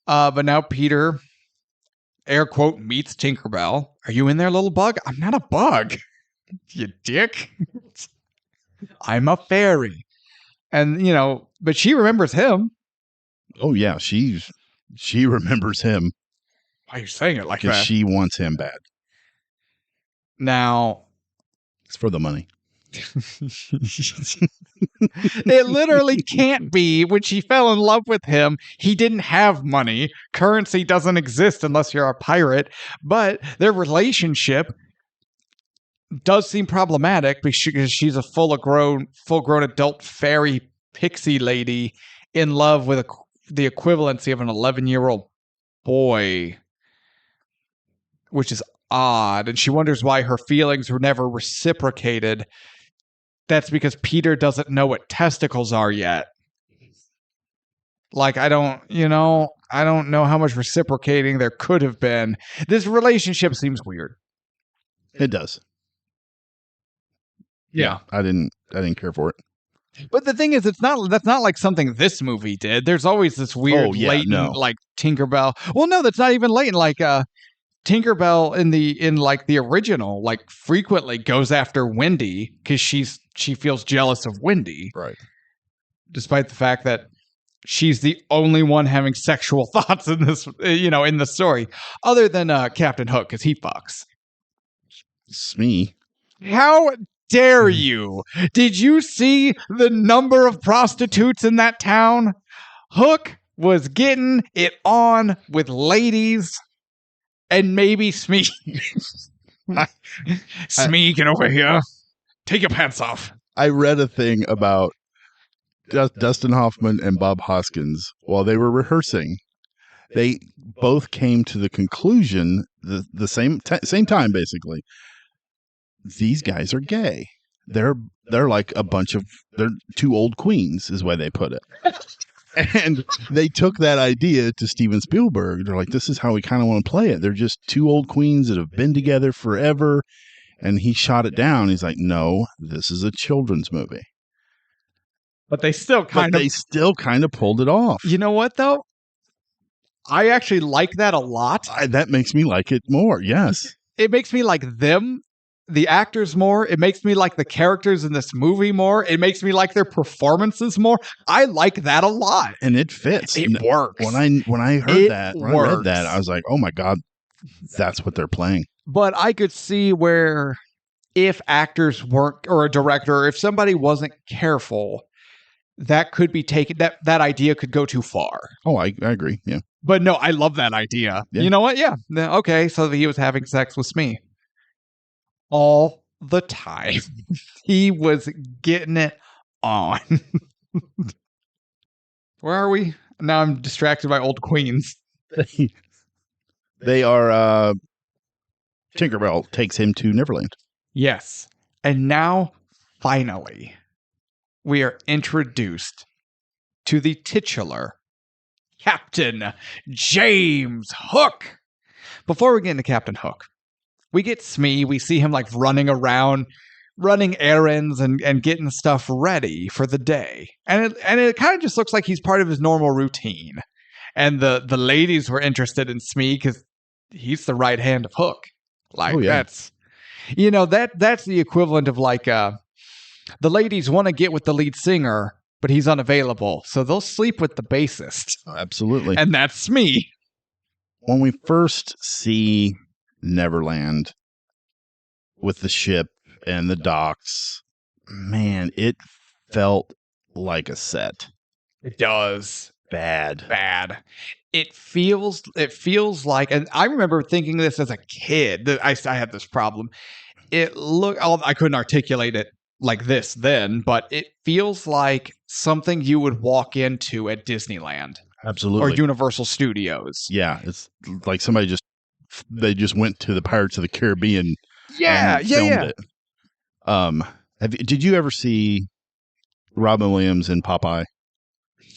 But now Peter, air quote, meets Tinkerbell. "Are you in there, little bug?" "I'm not a bug, you dick. I'm a fairy." And, but she remembers him. Oh, yeah. She remembers him Why are you saying it like because that? she wants him bad. Now, It's for the money. it literally can't be. When she fell in love with him, he didn't have money. Currency doesn't exist unless you're a pirate. But their relationship does seem problematic because she's a full-grown adult fairy pixie lady in love with the equivalency of an 11-year-old boy, which is odd. And she wonders why her feelings were never reciprocated. That's because Peter doesn't know what testicles are yet. Like, I don't know how much reciprocating there could have been. This relationship seems weird. It does. Yeah. I didn't care for it. But the thing is, that's not like something this movie did. There's always this weird latent like Tinkerbell. Well, no, that's not even latent. Like Tinkerbell in the original, like frequently goes after Wendy because she feels jealous of Wendy. Right. Despite the fact that she's the only one having sexual thoughts in this, in the story, other than Captain Hook, because he fucks. Smee. How dare you? Did you see the number of prostitutes in that town? Hook was getting it on with ladies and maybe Smee. Smee, get over here. Take your pants off. I read a thing about Dustin Hoffman and Bob Hoskins while they were rehearsing. They both came to the conclusion the same time, basically. These guys are gay. They're like they're two old queens, is the way they put it. And they took that idea to Steven Spielberg. They're like, this is how we kind of want to play it. They're just two old queens that have been together forever. And he shot it down. He's like, no, this is a children's movie. But they still kind of pulled it off. You know what, though? I actually like that a lot. That makes me like it more. Yes. It makes me like them, the actors, more. It makes me like the characters in this movie more. It makes me like their performances more. I like that a lot. And it fits. It works. When I read that, I was like, oh my God, that's what they're playing. But I could see where if actors weren't, or a director, or if somebody wasn't careful, that could be taken, that idea could go too far. Oh, I agree. Yeah. But no, I love that idea. Yeah. You know what? Yeah. Okay. So he was having sex with Smee all the time. He was getting it on. Where are we? Now I'm distracted by old queens. They are, Tinkerbell takes him to Neverland. Yes. And now, finally, we are introduced to the titular Captain James Hook. Before we get into Captain Hook, we get Smee. We see him like running around, running errands and getting stuff ready for the day. And it kind of just looks like he's part of his normal routine. And the ladies were interested in Smee because he's the right hand of Hook. Like, that's the equivalent of like the ladies want to get with the lead singer, but he's unavailable. So they'll sleep with the bassist. Oh, absolutely. And that's Smee. When we first see Neverland with the ship and the docks, man, it felt like a set. It does. Bad. it feels like, and I remember thinking this as a kid, that I had this problem. I couldn't articulate it like this then, but it feels like something you would walk into at Disneyland Absolutely. or Universal Studios. Yeah, it's like somebody they just went to the Pirates of the Caribbean Yeah, filmed it. Did you ever see Robin Williams in Popeye?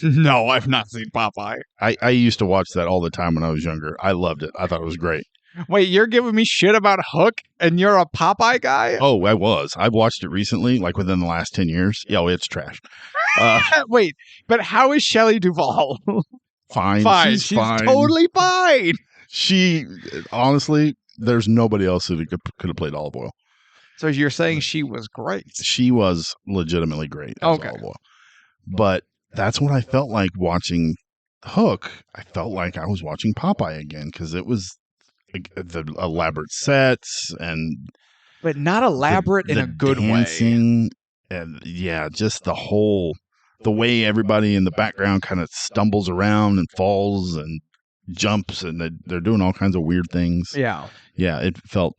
No, I've not seen Popeye. I used to watch that all the time when I was younger. I loved it. I thought it was great. Wait, you're giving me shit about Hook and you're a Popeye guy? Oh, I was. I watched it recently, like within the last 10 years. Yeah, it's trash. Wait, but how is Shelley Duvall? Fine. She's fine. totally fine. She, honestly, there's nobody else who could have played Olive Oil. So you're saying she was great? She was legitimately great as Olive Oil. But that's what I felt like watching Hook. I felt like I was watching Popeye again because it was the elaborate sets but not elaborate in a good dancing, way. And yeah, just the way everybody in the background kind of stumbles around and falls and jumps and they're doing all kinds of weird things. Yeah. Yeah, it felt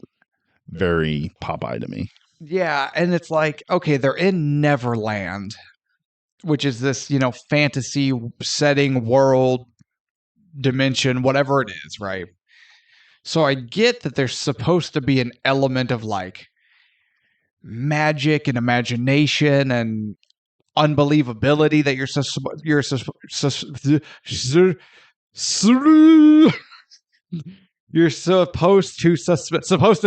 very Popeye to me. Yeah, and it's like, okay, they're in Neverland, which is this, fantasy setting, world, dimension, whatever it is, right? So I get that there's supposed to be an element of like magic and imagination and unbelievability that you're supposed to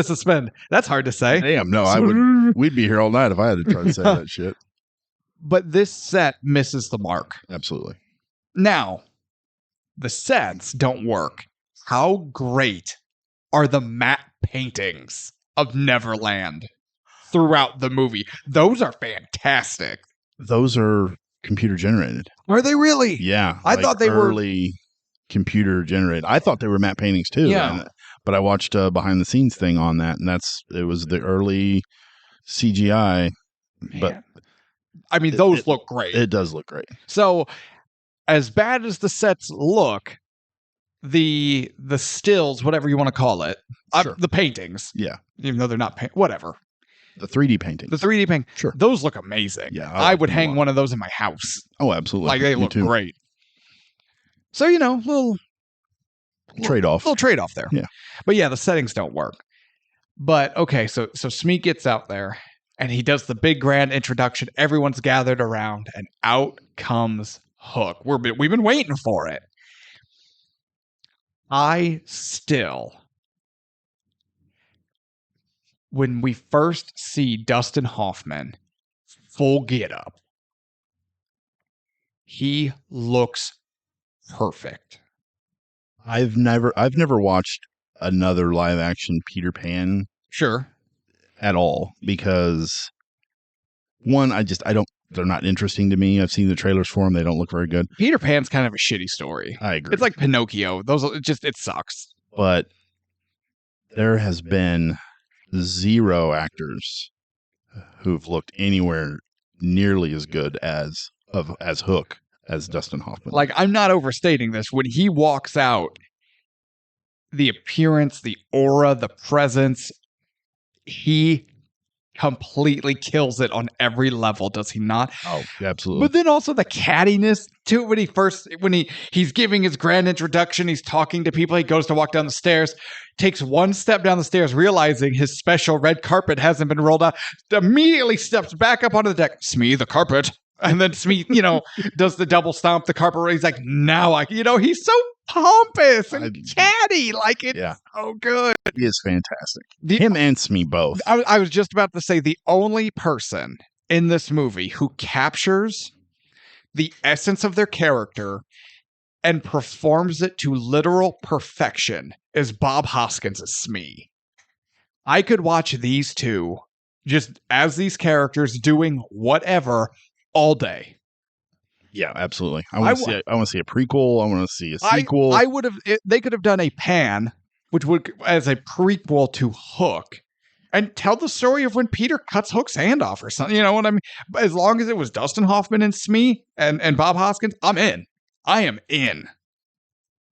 suspend. That's hard to say. Damn, no, we'd be here all night if I had to try to say that shit. But this set misses the mark. Absolutely. Now, the sets don't work. How great are the matte paintings of Neverland throughout the movie? Those are fantastic. Those are computer generated. Are they really? Yeah. I thought they were early computer generated. I thought they were matte paintings too. Yeah. But I watched a behind the scenes thing on that, and it was the early CGI. Man. But I mean, those look great. It does look great. So, as bad as the sets look, the stills, whatever you want to call it, Sure. the paintings, Yeah. even though they're not whatever. The 3D paintings. The 3D painting, Sure. those look amazing. Yeah, I would hang one of those in my house. Oh, absolutely. Like they Me look too. great. So little Trade-off. Little trade-off there. Yeah. But yeah, the settings don't work. But okay, so Smee gets out there and he does the big grand introduction. Everyone's gathered around and out comes Hook. We've been waiting for it. When we first see Dustin Hoffman full get up, he looks perfect. I've never watched another live action Peter Pan Sure. at all because one, they're not interesting to me. I've seen the trailers for them. They don't look very good. Peter Pan's kind of a shitty story. I agree. It's like Pinocchio. It sucks. But there has been 0 actors who've looked anywhere nearly as good as Hook as Dustin Hoffman. Like, I'm not overstating this. When he walks out, the appearance, the aura, the presence, he completely kills it on every level, does he not? Oh, absolutely. But then also the cattiness too, when he's giving his grand introduction, he's talking to people, he goes to walk down the stairs, takes one step down the stairs, realizing his special red carpet hasn't been rolled out, immediately steps back up onto the deck. Smee, the carpet. And then Smee, does the double stomp, the carpet. He's like, now he's so pompous and catty. Like, it's so good. He is fantastic. Him and Smee both. I was just about to say the only person in this movie who captures the essence of their character and performs it to literal perfection is Bob Hoskins as Smee. I could watch these two just as these characters doing whatever all day. Yeah, absolutely. I want to see a prequel. I want to see a sequel. They could have done a Pan, which would as a prequel to Hook, and tell the story of when Peter cuts Hook's hand off or something. You know what I mean? But as long as it was Dustin Hoffman and Smee and Bob Hoskins, I'm in. I am in.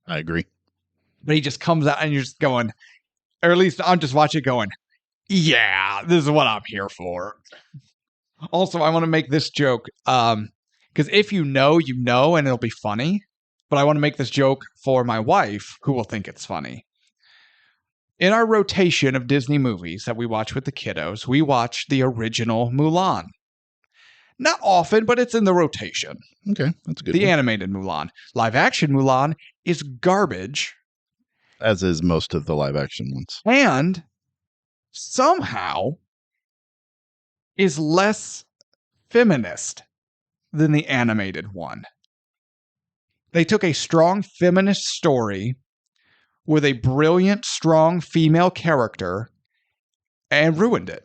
I agree. But he just comes out and you're just going, or at least I'm just watching it going, yeah, this is what I'm here for. Also, I want to make this joke, because if you know, and it'll be funny. But I want to make this joke for my wife, who will think it's funny. In our rotation of Disney movies that we watch with the kiddos, we watch the original Mulan. Not often, but it's in the rotation. Okay, that's a good. The one. animated Mulan. Live action Mulan is garbage. As is most of the live action ones. And somehow is less feminist than the animated one. They took a strong feminist story with a brilliant, strong female character and ruined it.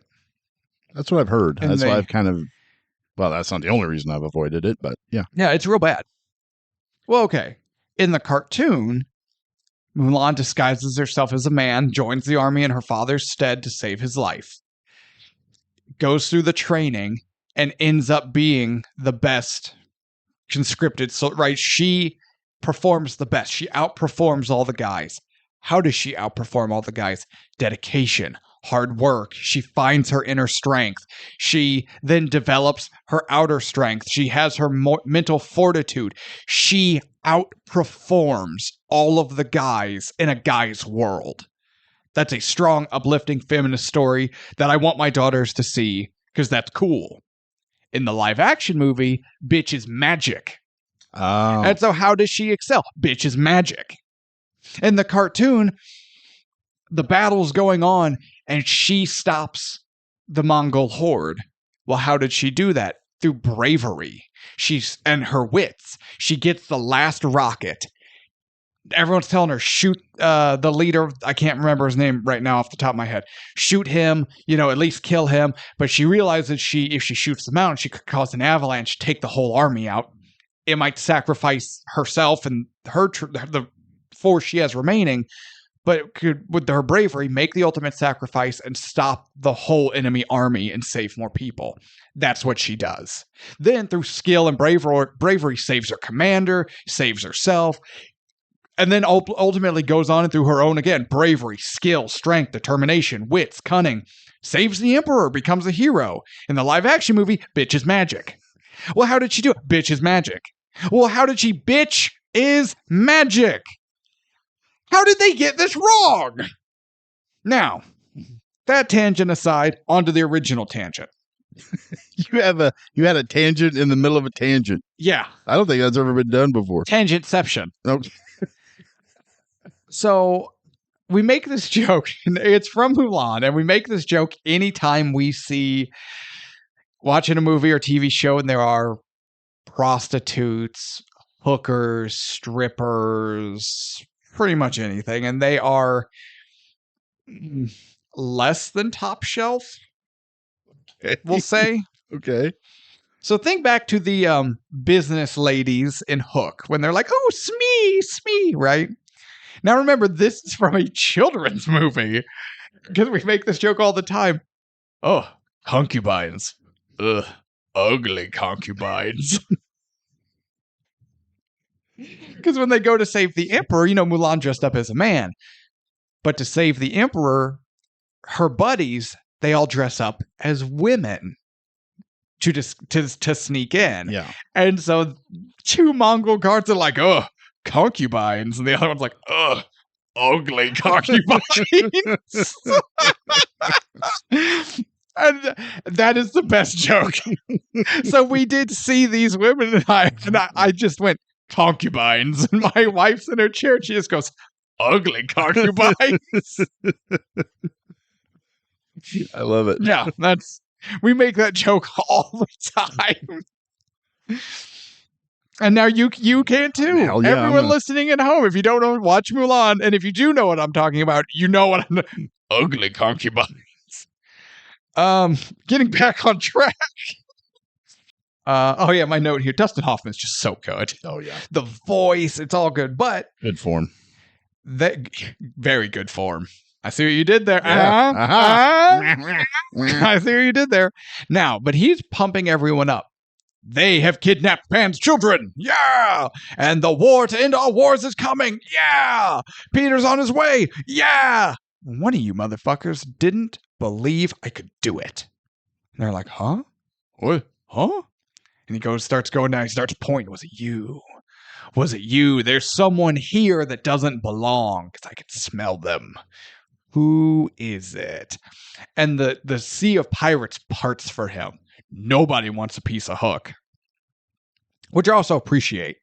That's what I've heard. And That's why I've kind of, well, that's not the only reason I've avoided it, but yeah. Yeah, it's real bad. Well, okay. In the cartoon, Mulan disguises herself as a man, joins the army in her father's stead to save his life, goes through the training, and ends up being the best conscripted. So, right, she performs the best. She outperforms all the guys. How does she outperform all the guys? Dedication, hard work. She finds her inner strength. She then develops her outer strength. She has her mental fortitude. She outperforms all of the guys in a guy's world. That's a strong, uplifting feminist story that I want my daughters to see because that's cool. In the live action movie, bitch is magic. Oh. And so how does she excel? Bitch is magic. In the cartoon, the battle's going on and she stops the Mongol horde. Well, how did she do that? Through bravery. And her wits. She gets the last rocket. Everyone's telling her, shoot the leader. I can't remember his name right now off the top of my head. Shoot him, at least kill him. But she realizes if she shoots them out, she could cause an avalanche, take the whole army out. It might sacrifice herself and the force she has remaining, but could, with her bravery, make the ultimate sacrifice and stop the whole enemy army and save more people. That's what she does. Then, through skill and bravery saves her commander, saves herself, and then ultimately goes on and through her own, again, bravery, skill, strength, determination, wits, cunning, saves the emperor, becomes a hero. In the live-action movie, bitch is magic. Well, how did she do it? Bitch is magic. Well, how did she? Bitch is magic. How did they get this wrong? Now, that tangent aside, onto the original tangent. You had a tangent in the middle of a tangent. Yeah. I don't think that's ever been done before. Tangentception. Okay. So we make this joke, and it's from Mulan, and we make this joke anytime we see watching a movie or TV show and there are prostitutes, hookers, strippers, pretty much anything, and they are less than top shelf, we'll say. Okay. So think back to the business ladies in Hook when they're like, oh, Smee, right? Now remember, this is from a children's movie because we make this joke all the time. Oh, concubines. Ugh, ugly concubines. Because when they go to save the emperor, Mulan dressed up as a man. But to save the emperor, her buddies, they all dress up as women to sneak in. Yeah. And so two Mongol guards are like, oh, concubines. And the other one's like, ugh, ugly concubines. And that is the best joke. So we did see these women, and I just went, concubines. And my wife's in her chair. She just goes, ugly concubines. I love it. Yeah, we make that joke all the time. And now you can too. Hell yeah, everyone listening at home, if you don't know, watch Mulan. And if you do know what I'm talking about, you know what I'm ugly concubines. Getting back on track. Oh yeah, my note here. Dustin Hoffman's just so good. Oh yeah. The voice, it's all good, but good form. Very good form. I see what you did there. Yeah. I see what you did there. Now, but he's pumping everyone up. They have kidnapped Pan's children. Yeah. And the war to end all wars is coming. Yeah. Peter's on his way. Yeah. One of you motherfuckers didn't believe I could do it. And they're like, huh? What? Huh? And he starts going down. He starts pointing. Was it you? Was it you? There's someone here that doesn't belong because I can smell them. Who is it? And the sea of pirates parts for him. Nobody wants a piece of Hook, which I also appreciate.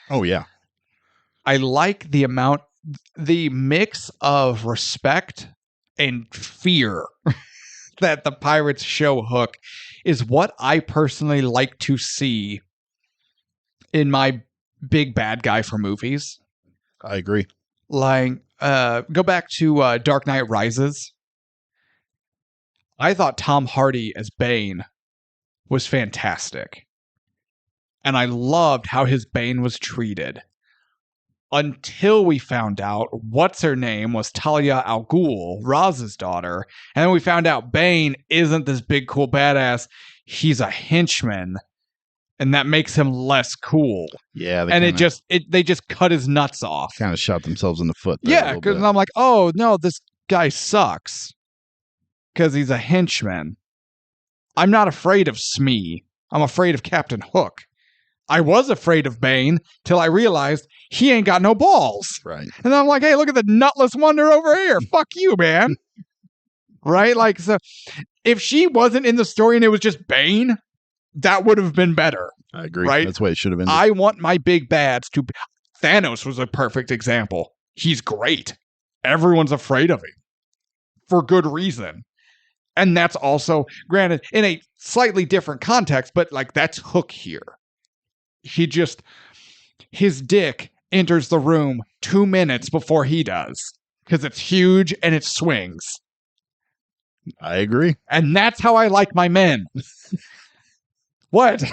Oh, yeah. I like the mix of respect and fear that the pirates show Hook is what I personally like to see in my big bad guy for movies. I agree. Like, go back to Dark Knight Rises. I thought Tom Hardy as Bane was fantastic. And I loved how his Bane was treated. Until we found out what's her name was Talia al Ghul, Raz's daughter. And then we found out Bane isn't this big cool badass. He's a henchman. And that makes him less cool. Yeah. They just cut his nuts off. Kind of shot themselves in the foot. There Yeah, because I'm like, oh, no, this guy sucks. Because he's a henchman. I'm not afraid of Smee. I'm afraid of Captain Hook. I was afraid of Bane till I realized he ain't got no balls. Right. And I'm like, hey, look at the nutless wonder over here. Fuck you, man. Right? Like, so if she wasn't in the story and it was just Bane, that would have been better. I agree. Right? That's the way it should have been. I want my big bads to be. Thanos was a perfect example. He's great. Everyone's afraid of him for good reason. And that's also, granted, in a slightly different context, but like that's Hook here. His dick enters the room 2 minutes before he does because it's huge and it swings. I agree. And that's how I like my men. What? I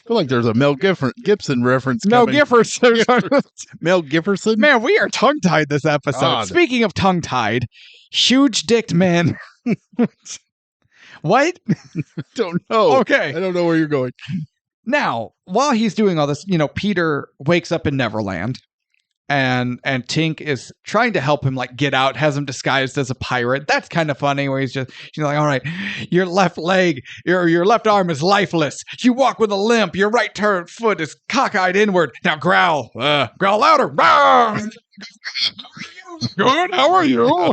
feel like there's a Mel Gibson reference. Mel coming. Gibson. Mel Gibson? Man, we are tongue-tied this episode. God. Speaking of tongue-tied, huge-dicked men. What? Don't know. Okay. I don't know where you're going. Now, while he's doing all this, Peter wakes up in Neverland, and Tink is trying to help him like get out, has him disguised as a pirate. That's kind of funny where she's like, all right, your left leg, your left arm is lifeless. You walk with a limp. Your right foot is cockeyed inward. Now growl louder. Good. How are you?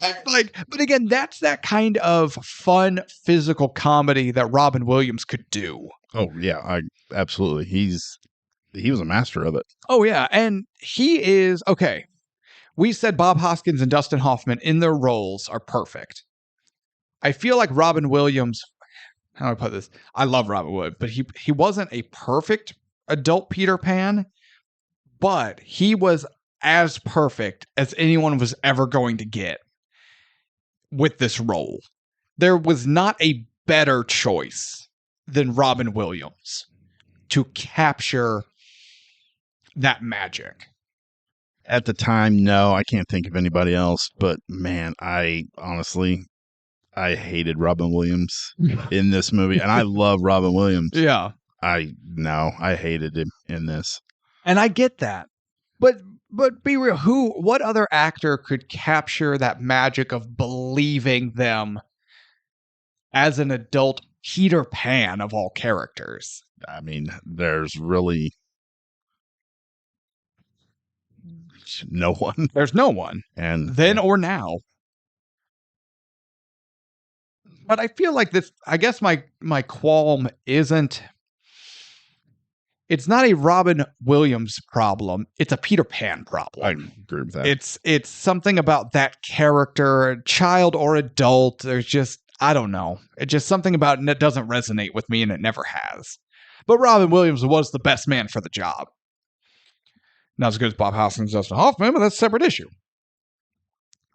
But again, that's that kind of fun physical comedy that Robin Williams could do. Oh yeah, absolutely. He was a master of it. Oh yeah, and he is okay. We said Bob Hoskins and Dustin Hoffman in their roles are perfect. I feel like Robin Williams. How do I put this? I love Robin Williams, but he wasn't a perfect adult Peter Pan, but he was as perfect as anyone was ever going to get with this role. There was not a better choice than Robin Williams to capture that magic. At the time, no, I can't think of anybody else, but man, I hated Robin Williams in this movie, and I love Robin Williams. Yeah. I hated him in this. And I get that. But be real, what other actor could capture that magic of believing them as an adult Peter Pan of all characters? I mean, there's really no one. There's no one. And then or now. But I feel like this, I guess my qualm isn't, it's not a Robin Williams problem. It's a Peter Pan problem. I agree with that. It's something about that character, child or adult. There's just, I don't know. It's just something about it that doesn't resonate with me, and it never has. But Robin Williams was the best man for the job. Not as good as Bob Hoskins and Dustin Hoffman, but that's a separate issue.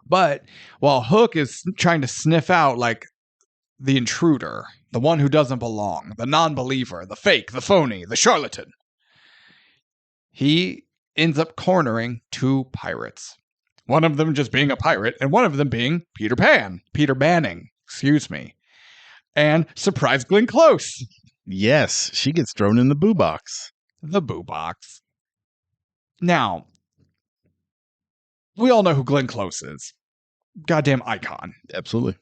But while Hook is trying to sniff out like the intruder, the one who doesn't belong, the non-believer, the fake, the phony, the charlatan, he ends up cornering 2 pirates. One of them just being a pirate, and one of them being Peter Banning, excuse me. And surprise Glenn Close. Yes, she gets thrown in the boo box. The boo box. Now, we all know who Glenn Close is. Goddamn icon. Absolutely.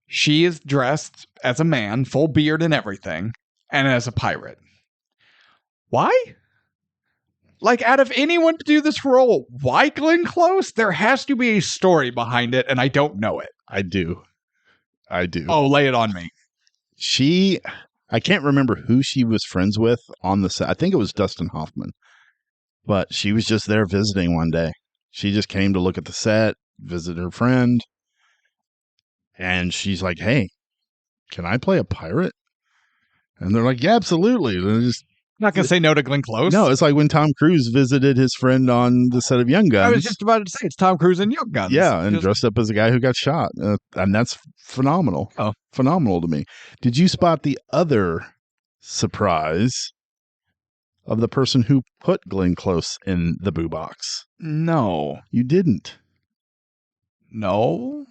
She is dressed as a man, full beard and everything, and as a pirate. Why? Like, out of anyone to do this role, why Glenn Close? There has to be a story behind it, and I don't know it. I do. Oh, lay it on me. I can't remember who she was friends with on the set. I think it was Dustin Hoffman. But she was just there visiting one day. She just came to look at the set, visit her friend. And she's like, hey, can I play a pirate? And they're like, yeah, absolutely. And they're just Not going to say no to Glenn Close. No, it's like when Tom Cruise visited his friend on the set of Young Guns. I was just about to say, it's Tom Cruise and Young Guns. Yeah, and dressed up as a guy who got shot. And that's phenomenal. Oh. Phenomenal to me. Did you spot the other surprise of the person who put Glenn Close in the boo box? No. You didn't. No?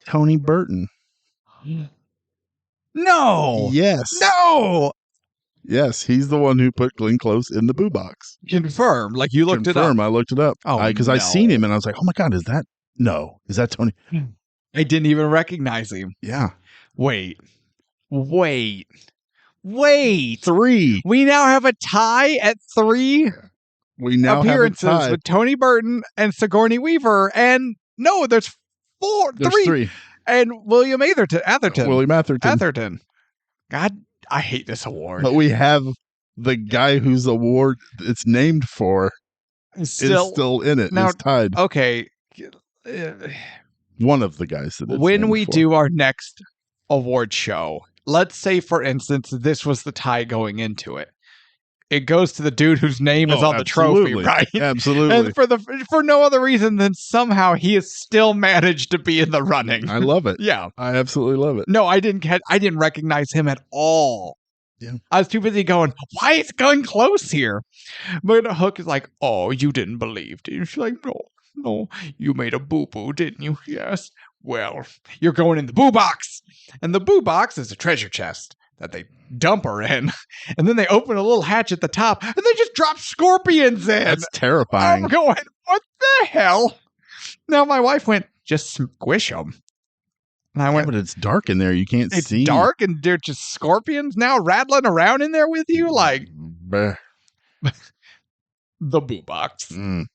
Tony Burton. No! Yes. No! Yes, he's the one who put Glenn Close in the boo box. Confirm. Like, you looked it up. I looked it up. Oh, because no. I seen him and I was like, oh my God, is that Tony? I didn't even recognize him. Yeah. Wait. 3. We now have a tie at 3 We now appearances have a tie. with Tony Burton and Sigourney Weaver. And no, there's 4. There's 3. 3. And William Atherton. William Atherton. Atherton. God, I hate this award. But we have the guy whose award it's named for is still in it. Now- It's tied. Okay. One of the guys that it's When named we for. do our next award show, let's say, for instance, this was the tie going into it. It goes to the dude whose name is on the trophy, absolutely. right? Absolutely. And for no other reason than somehow he has still managed to be in the running. I love it. Yeah. I absolutely love it. No, I didn't recognize him at all. Yeah. I was too busy going, why is Glenn Close here? But Hook is like, oh, you didn't believe, did you? She's like, no, you made a boo-boo, didn't you? Yes. Well, you're going in the boo box. And the boo box is a treasure chest that they dump her in. And then they open a little hatch at the top and they just drop scorpions in. That's terrifying. I'm going, what the hell? Now my wife went, just squish them. And I Yeah, went, but it's dark in there. You can't it's see. dark and they're just scorpions now rattling around in there with you? Like, Bleh. the boo box. Mm.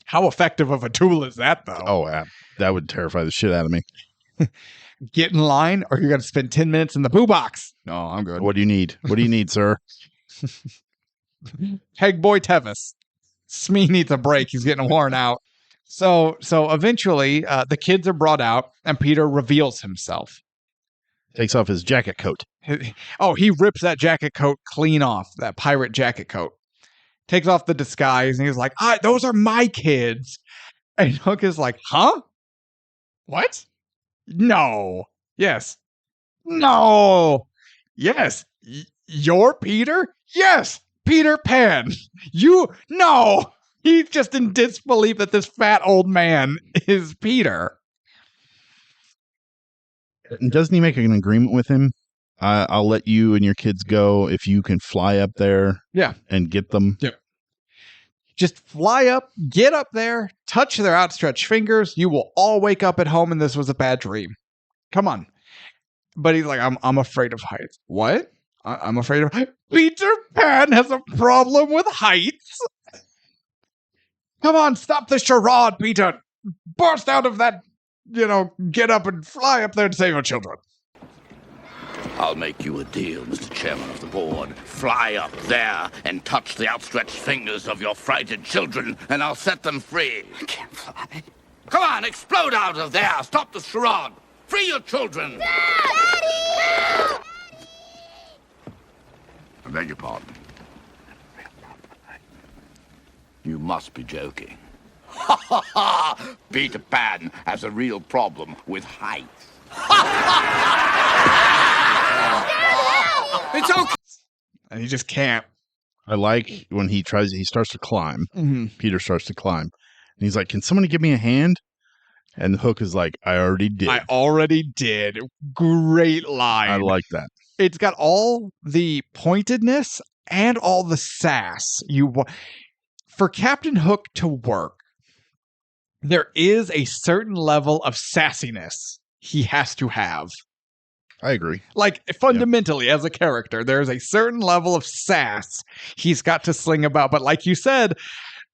How effective of a tool is that, though? Oh, that would terrify the shit out of me. Get in line or you're going to spend 10 minutes in the boo box. No, I'm good. What do you need? What do you need, sir? Peg boy Tevis. Smee needs a break. He's getting worn out. So eventually, the kids are brought out, and Peter reveals himself. Takes off his jacket coat. Oh, he rips that jacket coat clean off, that pirate jacket coat. Takes off the disguise, and he's like, those are my kids. And Hook is like, huh? What? No. Yes. No. Yes. You're Peter? Yes. Peter Pan. No. He's just in disbelief that this fat old man is Peter. And doesn't he make an agreement with him? I'll let you and your kids go if you can fly up there and get them. Yeah. Just fly up, get up there, touch their outstretched fingers. You will all wake up at home and this was a bad dream. Come on. But he's like, I'm afraid of heights. What? I'm afraid of heights. Peter Pan has a problem with heights. Come on, stop the charade, Peter. Burst out of that, get up and fly up there and save your children. I'll make you a deal, Mr. Chairman of the Board. Fly up there and touch the outstretched fingers of your frightened children, and I'll set them free. I can't fly. Come on, explode out of there. Stop the charade. Free your children. Daddy! I beg your pardon. You must be joking. Ha ha ha! Peter Pan has a real problem with heights. It's okay. And he just can't. I like when he starts to climb. Mm-hmm. Peter starts to climb. And he's like, can somebody give me a hand? And Hook is like, I already did. I already did. Great line. I like that. It's got all the pointedness and all the sass. For Captain Hook to work, there is a certain level of sassiness he has to have. I agree. Like, fundamentally, as a character, there's a certain level of sass he's got to sling about. But like you said,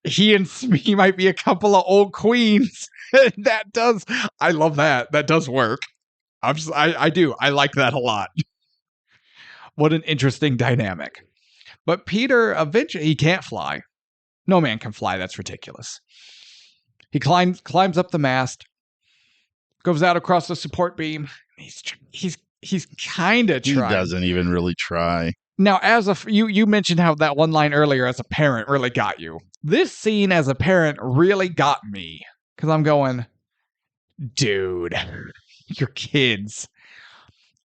he and Smee might be a couple of old queens. I love that. That does work. I do. I like that a lot. What an interesting dynamic. But Peter, eventually, he can't fly. No man can fly. That's ridiculous. He climbs up the mast, goes out across the support beam. He's kind of trying. He doesn't even really try. Now, you mentioned how that one line earlier as a parent really got you. This scene as a parent really got me because I'm going, dude, your kids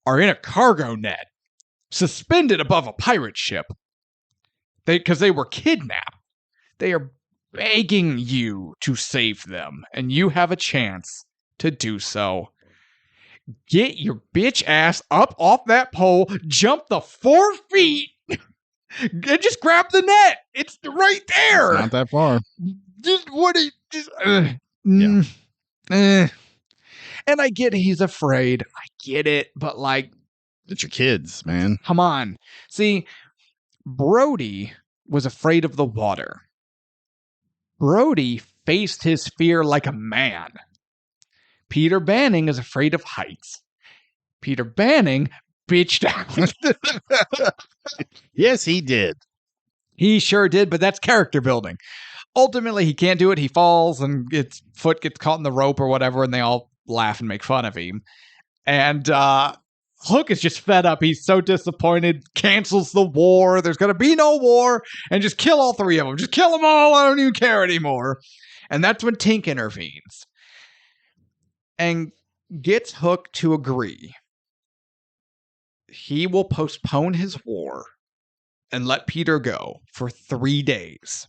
are in a cargo net, suspended above a pirate ship. Because they were kidnapped. They are begging you to save them, and you have a chance to do so. Get your bitch ass up off that pole, jump the 4 feet, and just grab the net. It's right there. It's not that far. And I get he's afraid. I get it, but like, it's your kids, man. Come on. See, Brody was afraid of the water. Brody faced his fear like a man. Peter Banning is afraid of heights. Peter Banning bitched out. Yes, he did. He sure did, but that's character building. Ultimately, he can't do it. He falls and his foot gets caught in the rope or whatever, and they all laugh and make fun of him. And Hook is just fed up. He's so disappointed, cancels the war. There's going to be no war, and just kill all 3 of them. Just kill them all. I don't even care anymore. And that's when Tink intervenes and gets Hook to agree. He will postpone his war and let Peter go for 3 days.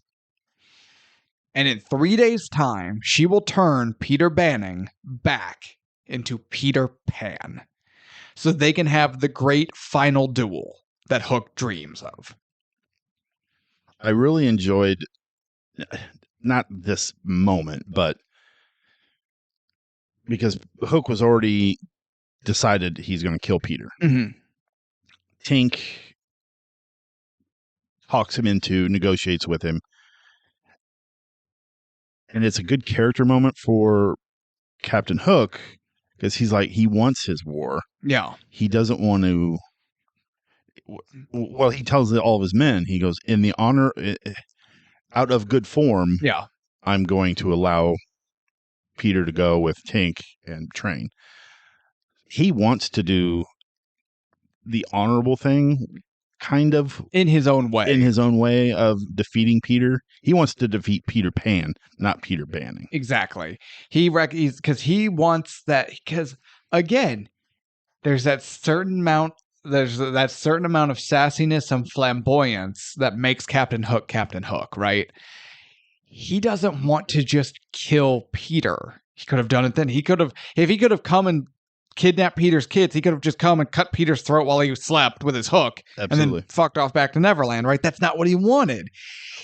And in 3 days' time, she will turn Peter Banning back into Peter Pan, so they can have the great final duel that Hook dreams of. I really enjoyed, not this moment, but because Hook was already decided he's going to kill Peter. Mm-hmm. Tink talks him into, negotiates with him. And it's a good character moment for Captain Hook, because he's like, he wants his war. Yeah. He doesn't want to. Well, he tells all of his men, he goes, in the honor, out of good form, Yeah. I'm going to allow Peter to go with Tink and train. He wants to do the honorable thing, kind of. In his own way. In his own way of defeating Peter. He wants to defeat Peter Pan, not Peter Banning. Exactly. Because he wants that, because again, there's that certain amount of sassiness and flamboyance that makes Captain Hook, right? He doesn't want to just kill Peter. He could have done it then. If he could have come and kidnapped Peter's kids, he could have just come and cut Peter's throat while he slept with his hook. Absolutely. And then fucked off back to Neverland, right? That's not what he wanted.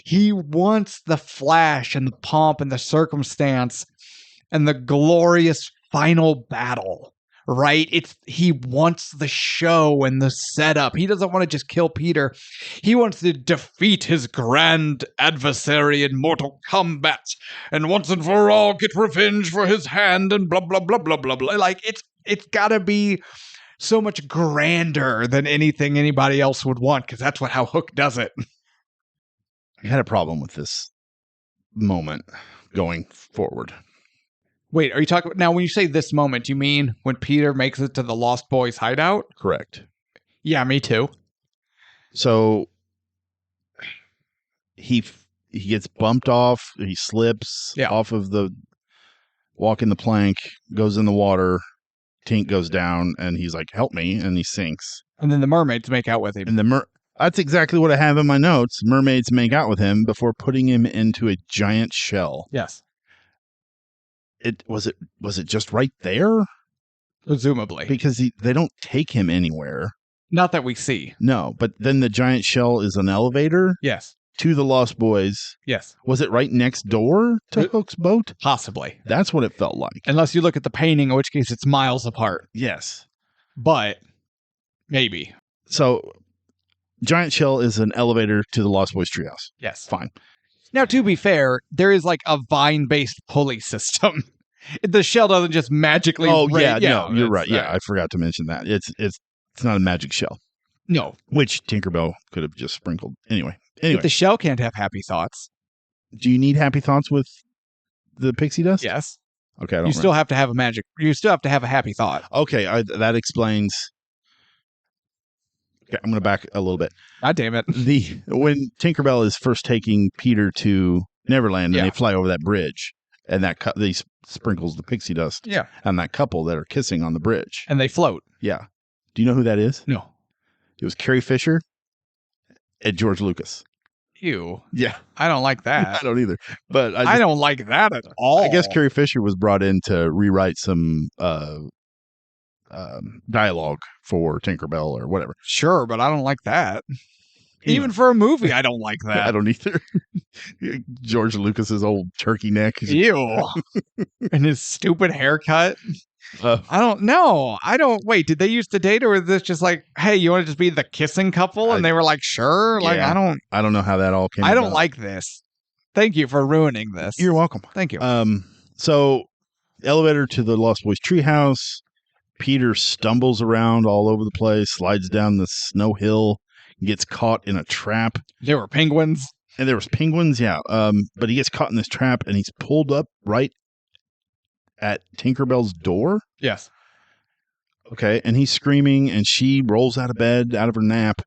He wants the flash and the pomp and the circumstance and the glorious final battle, right? He wants the show and the setup. He doesn't want to just kill Peter. He wants to defeat his grand adversary in mortal combat and once and for all get revenge for his hand and blah, blah, blah, blah, blah, blah. Like, it's got to be so much grander than anything anybody else would want, because that's how Hook does it. I had a problem with this moment going forward. Wait, are you talking now when you say this moment, you mean when Peter makes it to the Lost Boys hideout? Correct. Yeah, me too. So he gets bumped off, he slips off of the walking the plank, goes in the water, Tink goes down, and he's like, help me, and he sinks. And then the mermaids make out with him. And that's exactly what I have in my notes. Mermaids make out with him before putting him into a giant shell. Yes. Was it just right there? Presumably. Because they don't take him anywhere. Not that we see. No, but then the giant shell is an elevator Yes. to the Lost Boys. Yes. Was it right next door to Hook's boat? Possibly. That's what it felt like. Unless you look at the painting, in which case it's miles apart. Yes. But maybe. So giant shell is an elevator to the Lost Boys treehouse. Yes. Fine. Now, to be fair, there is like a vine-based pulley system. The shell doesn't just magically... No, you're right. it's, Yeah, I forgot to mention that. It's not a magic shell, No. which Tinkerbell could have just sprinkled. Anyway, But the shell can't have happy thoughts. do you need happy thoughts with the pixie dust? Yes. Okay, I don't You still have to have you still have to have a happy thought. Okay, that explains. Okay, I'm going to back a little bit. God damn it. When Tinkerbell is first taking Peter to Neverland and they fly over that bridge, and they sprinkles the pixie dust Yeah. on that couple that are kissing on the bridge. And they float. Yeah. Do you know who that is? No. It was Carrie Fisher and George Lucas. Ew. Yeah. I don't like I that. don't either. But I don't like that at all. I guess Carrie Fisher was brought in to rewrite some dialogue for Tinkerbell or whatever. Sure, but I don't like that. Anyway. Even for a movie, I don't like that. I don't either. George Lucas's old turkey neck. Ew. And his stupid haircut. I don't know. Wait, did they used to date, or was this just like, hey, you want to just be the kissing couple? And they were like, sure. Like, Yeah. I don't know how that all came I don't about. like this. Thank you for ruining this. You're welcome. Thank you. So elevator to the Lost Boys treehouse. Peter stumbles around all over the place, slides down the snow hill, gets caught in a trap. There were penguins. And there was penguins, yeah. But he gets caught in this trap and he's pulled up right at Tinkerbell's door. Yes. Okay. And he's screaming and she rolls out of bed, out of her nap,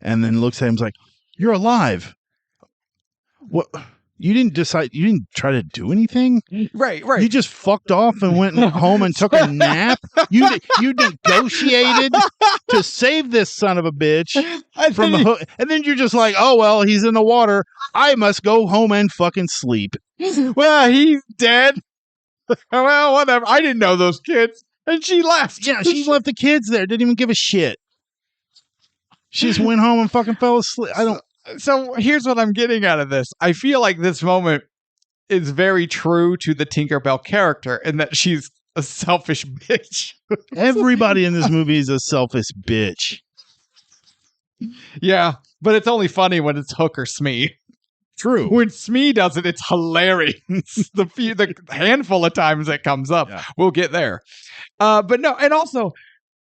and then looks at him and is like, "You're alive. What? You didn't try to do anything? Right. You just fucked off and went home and took a nap? You negotiated to save this son of a bitch from the hook. And then you're just like, oh, well, he's in the water. I must go home and fucking sleep." Well, he's dead. Well, whatever. I didn't know those kids. And she left. Yeah, she left the kids there. Didn't even give a shit. She just went home and fucking fell asleep. So here's what I'm getting out of this. I feel like this moment is very true to the Tinkerbell character in that she's a selfish bitch. Everybody in this movie is a selfish bitch. Yeah, but it's only funny when it's Hook or Smee. True. When Smee does it, it's hilarious. the handful of times it comes up. Yeah. We'll get there. But no, and also,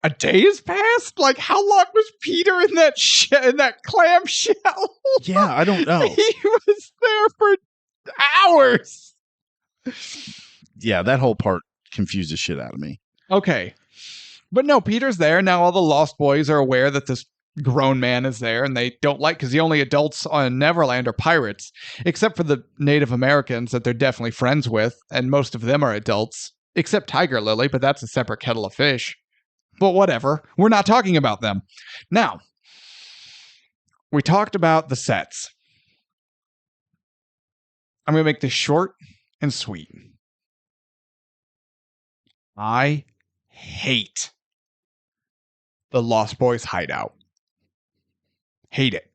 a day has passed? Like, how long was Peter in that clam shell? Yeah, I don't know. He was there for hours. Yeah, that whole part confused the shit out of me. Okay. But no, Peter's there. Now all the Lost Boys are aware that this grown man is there, and they don't like, because the only adults on Neverland are pirates, except for the Native Americans that they're definitely friends with, and most of them are adults, except Tiger Lily, but that's a separate kettle of fish. But whatever. We're not talking about them. Now, we talked about the sets. I'm going to make this short and sweet. I hate the Lost Boys hideout. Hate it.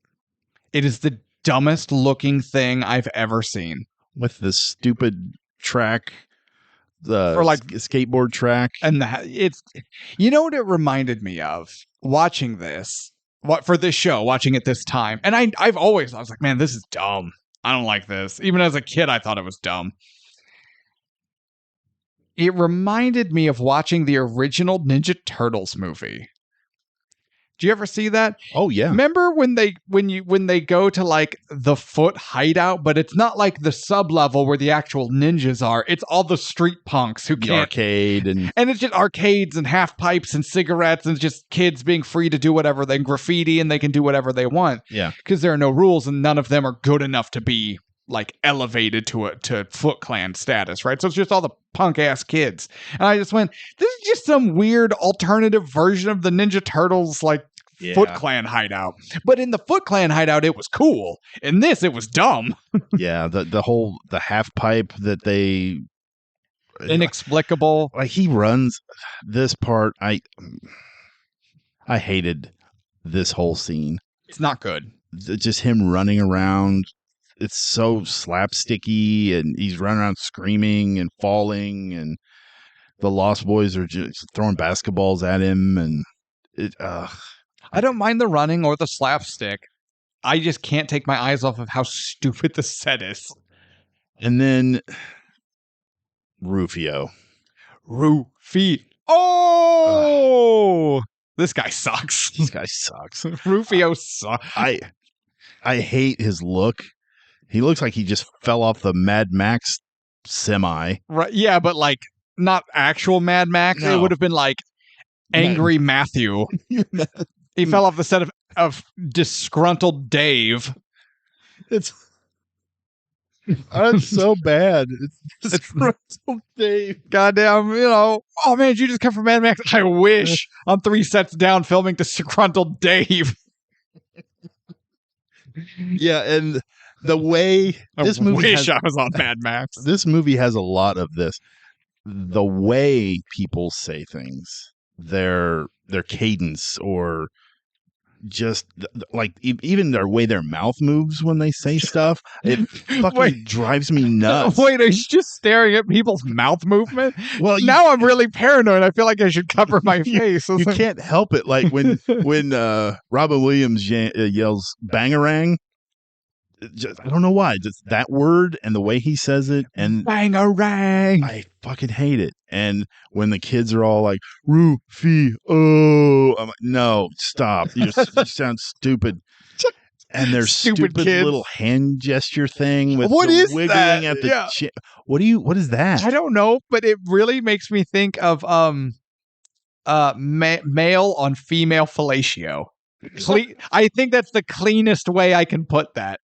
It is the dumbest looking thing I've ever seen. With the stupid track, the For like skateboard track. And it's, you know what it reminded me of watching this, for this show, watching it this time. And I was like, man, this is dumb. I don't like this. Even as a kid, I thought it was dumb. It reminded me of watching the original Ninja Turtles movie. Do you ever see that? Oh yeah. Remember when they go to like the foot hideout, but it's not like the sub level where the actual ninjas are. It's all the street punks who The can't. arcade and And it's just arcades and half pipes and cigarettes and just kids being free to do whatever they graffiti, and they can do whatever they want. yeah. Because there are no rules and none of them are good enough to be like elevated to Foot Clan status, right? So it's just all the punk ass kids. And I just went, this is just some weird alternative version of the Ninja Turtles like Foot Clan hideout. But in the Foot Clan hideout, it was cool. In this, it was dumb. Yeah, the half pipe that they inexplicable. Like he runs this part. I hated this whole scene. It's not good. Just him running around. It's so slapsticky, and he's running around screaming and falling, and the Lost Boys are just throwing basketballs at him, and I don't mind the running or the slapstick. I just can't take my eyes off of how stupid the set is. And then Rufio. Oh! This guy sucks. This guy sucks. Rufio sucks. I hate his look. He looks like he just fell off the Mad Max semi. Right? Yeah, but like not actual Mad Max. No. It would have been like Angry Matthew. He fell off the set of Disgruntled Dave. It's so bad. It's Disgruntled Dave. Goddamn, oh man, did you just come from Mad Max? I wish. I'm 3 sets down filming Disgruntled Dave. Yeah, and the way this movie I was on Mad Max. This movie has a lot of this. The way people say things, their cadence, or just like even their way their mouth moves when they say stuff, it fucking drives me nuts. Wait, are you just staring at people's mouth movement? Well, now I'm really paranoid. I feel like I should cover my face. You can't help it. Like when Robin Williams yells "bangarang," I don't know why. Just that word and the way he says it, and bangarang. I fucking hate it. And when the kids are all like "Rufio," I'm like, no, stop! You sound stupid. And their stupid little hand gesture thing with what the is wiggling that? at the what is that? I don't know, but it really makes me think of male on female fellatio. I think that's the cleanest way I can put that.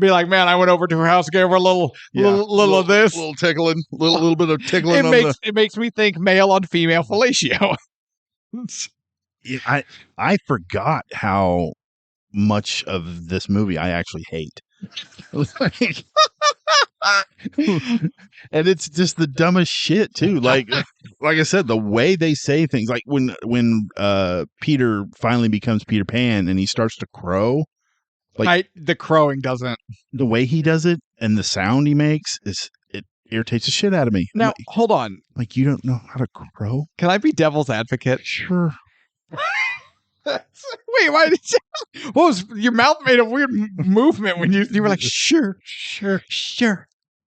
Be like, man, I went over to her house, gave her a little of this, little tickling, little bit of tickling. It makes me think male on female fellatio. I forgot how much of this movie I actually hate. And it's just the dumbest shit too. Like I said, the way they say things, like when Peter finally becomes Peter Pan and he starts to crow. Like the crowing doesn't. The way he does it and the sound he makes it irritates the shit out of me. Now, hold on. Like, you don't know how to crow? Can I be devil's advocate? Sure. Wait, why did you? What was your mouth made a weird movement when you were like, sure.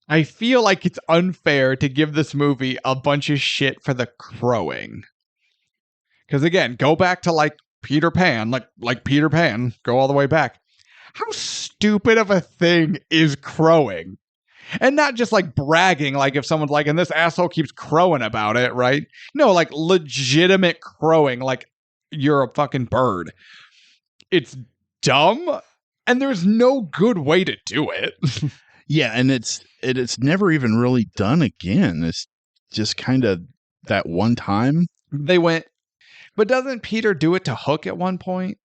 I feel like it's unfair to give this movie a bunch of shit for the crowing. Because again, go back to like Peter Pan, like Peter Pan, go all the way back. How stupid of a thing is crowing? And not just like bragging, like if someone's like, and this asshole keeps crowing about it, right? No, like legitimate crowing, like you're a fucking bird. It's dumb, and there's no good way to do it. Yeah, and it's never even really done again. It's just kind of that one time. They went, but doesn't Peter do it to Hook at one point?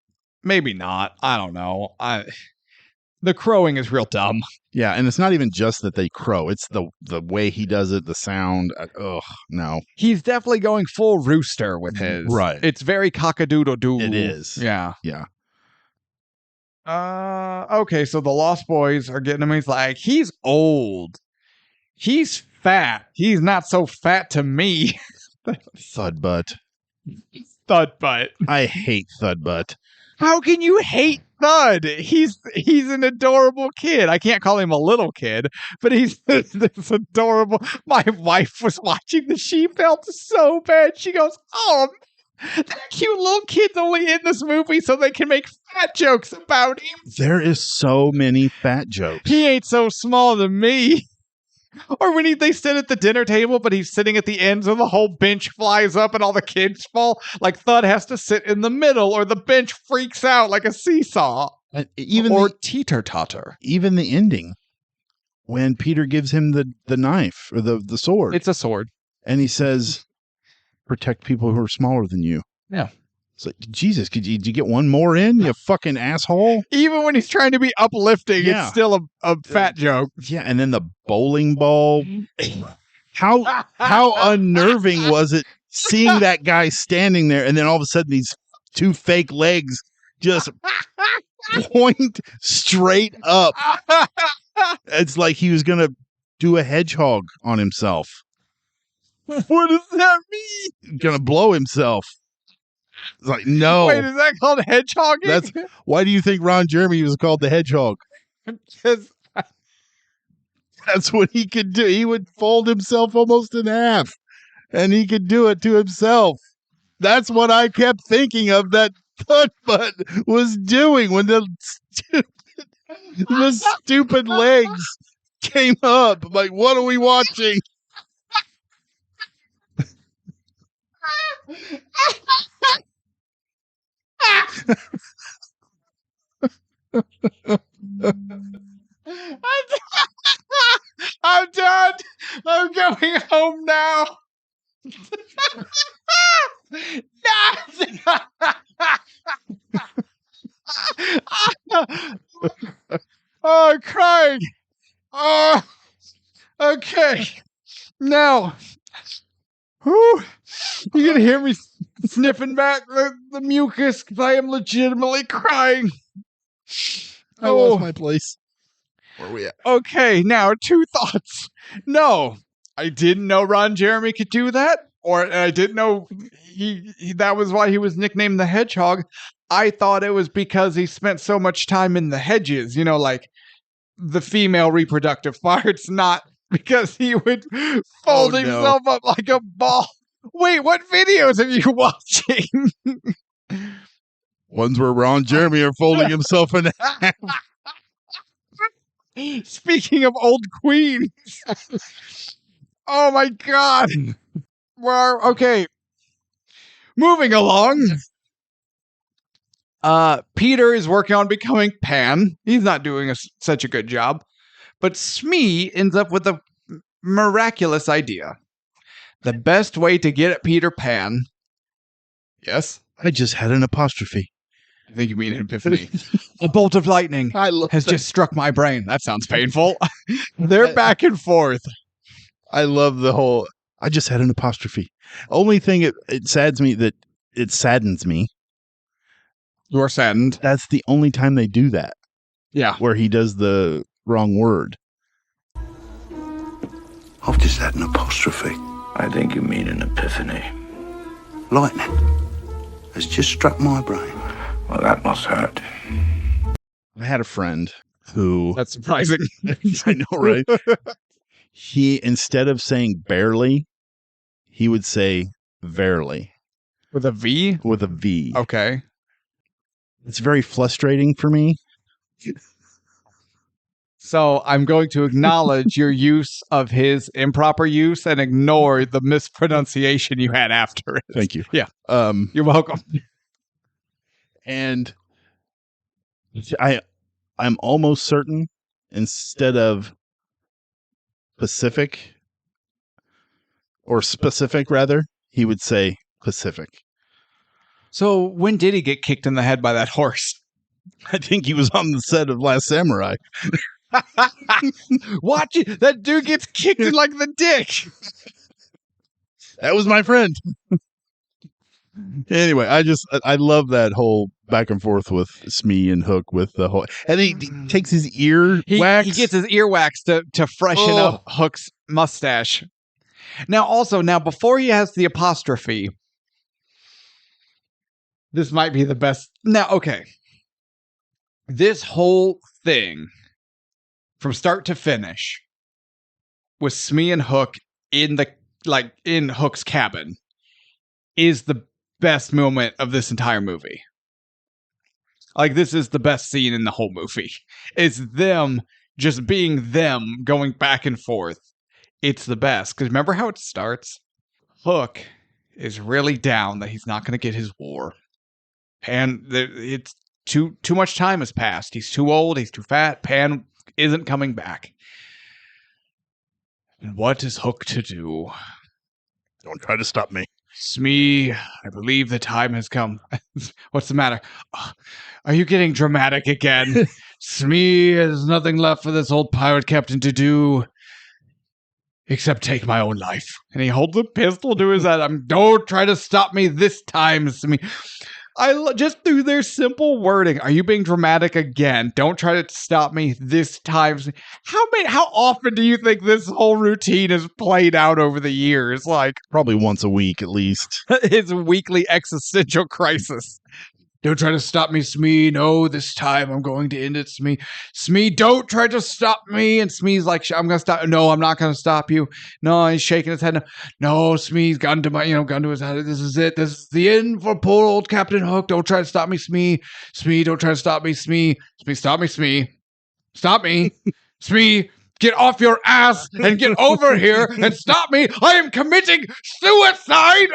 Maybe not. I don't know. The crowing is real dumb. Yeah, and it's not even just that they crow. It's the way he does it, the sound. No. He's definitely going full rooster with his. Right. It's very cock-a-doodle-doo. It is. Yeah. Yeah. Okay, so the Lost Boys are getting him. He's like, he's old. He's fat. He's not so fat to me. Thud butt. Thud butt. I hate Thud butt. How can you hate Thud? He's an adorable kid. I can't call him a little kid, but he's this adorable. My wife was watching this. She felt so bad. She goes, "Oh, that cute little kid's only in this movie so they can make fat jokes about him." There is so many fat jokes. He ain't so small to me. Or when they sit at the dinner table, but he's sitting at the ends and the whole bench flies up and all the kids fall. Like Thud has to sit in the middle or the bench freaks out like a seesaw. Or teeter-totter. Even the ending, when Peter gives him the knife or the sword. It's a sword. And he says, protect people who are smaller than you. Yeah. It's like, Jesus, did you get one more in, you fucking asshole? Even when he's trying to be uplifting, it's still a fat joke. Yeah, and then the bowling ball How unnerving was it seeing that guy standing there, and then all of a sudden these two fake legs just point straight up. It's like he was gonna do a hedgehog on himself. What does that mean? Gonna blow himself. It's like, no. Wait, is that called hedgehogging? That's why do you think Ron Jeremy was called the hedgehog? Because That's what he could do. He would fold himself almost in half, and he could do it to himself. That's what I kept thinking of that Butt was doing when the stupid legs came up. I'm like, what are we watching? I'm done. I'm going home now. Oh, I'm crying. Oh, okay. Now, whew, you can hear me sniffing back the mucus because I am legitimately crying. I lost my place. Where are we at? Okay, now 2 thoughts. No, I didn't know Ron Jeremy could do that, or I didn't know he that was why he was nicknamed the Hedgehog. I thought it was because he spent so much time in the hedges, like the female reproductive parts, not because he would fold himself up like a ball. Wait, what videos are you watching? Ones where Ron Jeremy are folding himself in half. Speaking of old queens. Oh my God. Well, okay. Moving along. Peter is working on becoming Pan. He's not doing such a good job. But Smee ends up with a miraculous idea. The best way to get at Peter Pan. Yes? I just had an apostrophe. I think you mean an epiphany. A bolt of lightning has just struck my brain. That sounds painful. They're back and forth. I love the whole, I just had an apostrophe. Only thing it saddens me. You're saddened. That's the only time they do that. Yeah. Where he does the wrong word. I've just had an apostrophe. I think you mean an epiphany. Lightning has just struck my brain. Well, that must hurt. I had a friend who... That's surprising. I know, right? He, instead of saying barely, he would say verily. With a V? With a V. Okay. It's very frustrating for me. So I'm going to acknowledge your use of his improper use and ignore the mispronunciation you had after it. Thank you. Yeah. You're welcome. And I'm almost certain instead of Pacific or specific rather, he would say Pacific. So when did he get kicked in the head by that horse? I think he was on the set of Last Samurai. Watch it. That dude gets kicked in like the dick. That was my friend. Anyway, I love that whole back and forth with Smee and Hook with the whole, and he takes his ear wax. He gets his ear wax to freshen up Hook's mustache. Now before he has the apostrophe, this might be the best. Now, okay. This whole thing, from start to finish, with Smee and Hook in Hook's cabin, is the best moment of this entire movie. Like, this is the best scene in the whole movie. It's them just being them, going back and forth. It's the best. Because remember how it starts? Hook is really down that he's not going to get his war. And it's too much time has passed. He's too old. He's too fat. Pan isn't coming back. And what is Hook to do? Don't try to stop me. Smee, I believe the time has come. What's the matter? Are you getting dramatic again? Smee, there's nothing left for this old pirate captain to do. except take my own life. And he holds a pistol to his head. Don't try to stop me this time, Smee. Just through their simple wording. Are you being dramatic again? Don't try to stop me this time. How often do you think this whole routine is played out over the years? Like, Probably once a week at least. his weekly existential crisis. Don't try to stop me, Smee. No, this time I'm going to end it, Smee. Smee, don't try to stop me. And Smee's like, I'm going to stop. No, I'm not going to stop you. No, he's shaking his head. No, Smee's gun to his head. This is it. This is the end for poor old Captain Hook. Don't try to stop me, Smee. Smee, don't try to stop me, Smee. Smee, stop me, Smee. Stop me. Smee, get off your ass and get over here and stop me. I am committing suicide.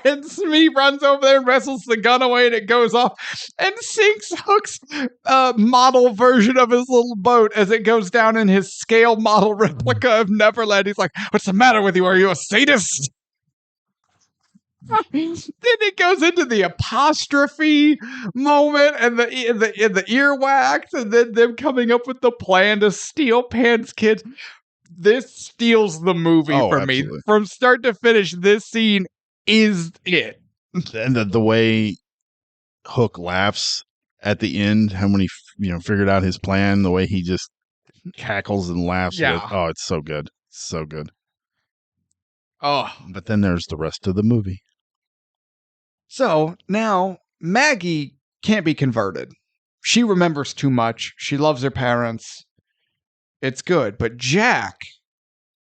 And Smee runs over there and wrestles the gun away, and it goes off and sinks Hook's model version of his little boat as it goes down in his scale model replica of Neverland. He's like, what's the matter with you? Are you a sadist? Then it goes into the apostrophe moment and the earwax, and then them coming up with the plan to steal Pan's kids. This steals the movie for me from start to finish. This scene is it, And the way Hook laughs at the end, how when he figured out his plan, the way he just cackles and laughs. Yeah. It's so good, so good. Oh, But then there's the rest of the movie. so now Maggie can't be converted. She remembers too much. She loves her parents. It's good. But Jack,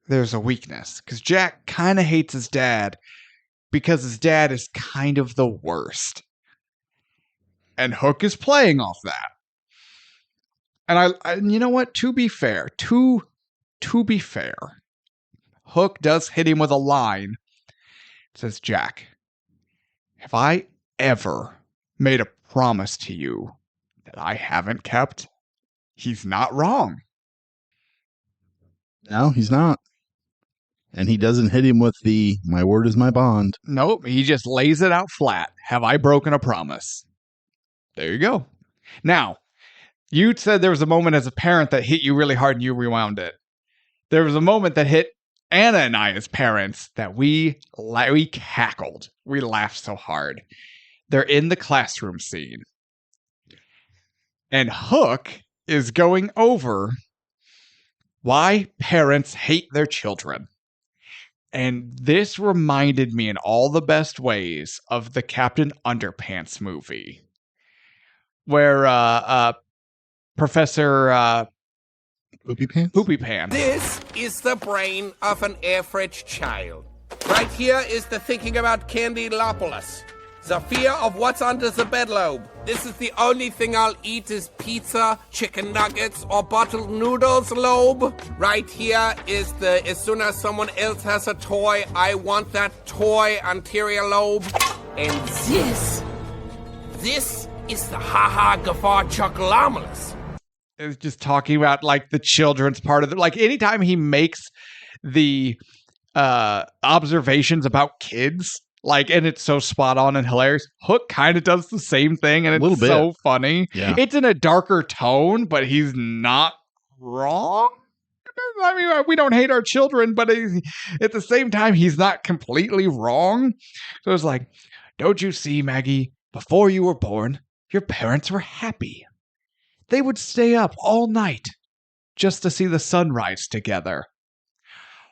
there's a weakness. Because Jack kind of hates his dad because his dad is kind of the worst. And Hook is playing off that. And you know what? To be fair, Hook does hit him with a line. It says, Jack, have I ever made a promise to you that I haven't kept? He's not wrong. No, he's not. And he doesn't hit him with the "my word is my bond." Nope, he just lays it out flat. Have I broken a promise? There you go. Now, you said there was a moment as a parent that hit you really hard and you rewound it. There was a moment that hit Anna and I as parents that we cackled. We laughed so hard. They're in the classroom scene. And Hook is going over why parents hate their children. And this reminded me in all the best ways of the Captain Underpants movie. Where Professor Poopy Pants. This is the brain of an average child. Right here is the thinking about Candylopolis. The fear of what's under the bedlobe. This is the only thing I'll eat is pizza, chicken nuggets, or bottled noodles lobe. Right here is the as soon as someone else has a toy, I want that toy anterior lobe. And this is the ha-ha guffaw chuckleomalus. It's just talking about like the children's part of it. Like anytime he makes the observations about kids, like, and it's so spot on and hilarious. Hook kind of does the same thing, and it's so funny. Yeah. It's in a darker tone, but he's not wrong. I mean, we don't hate our children, but at the same time, he's not completely wrong. So it's like, don't you see, Maggie? Before you were born, your parents were happy. They would stay up all night just to see the sunrise together.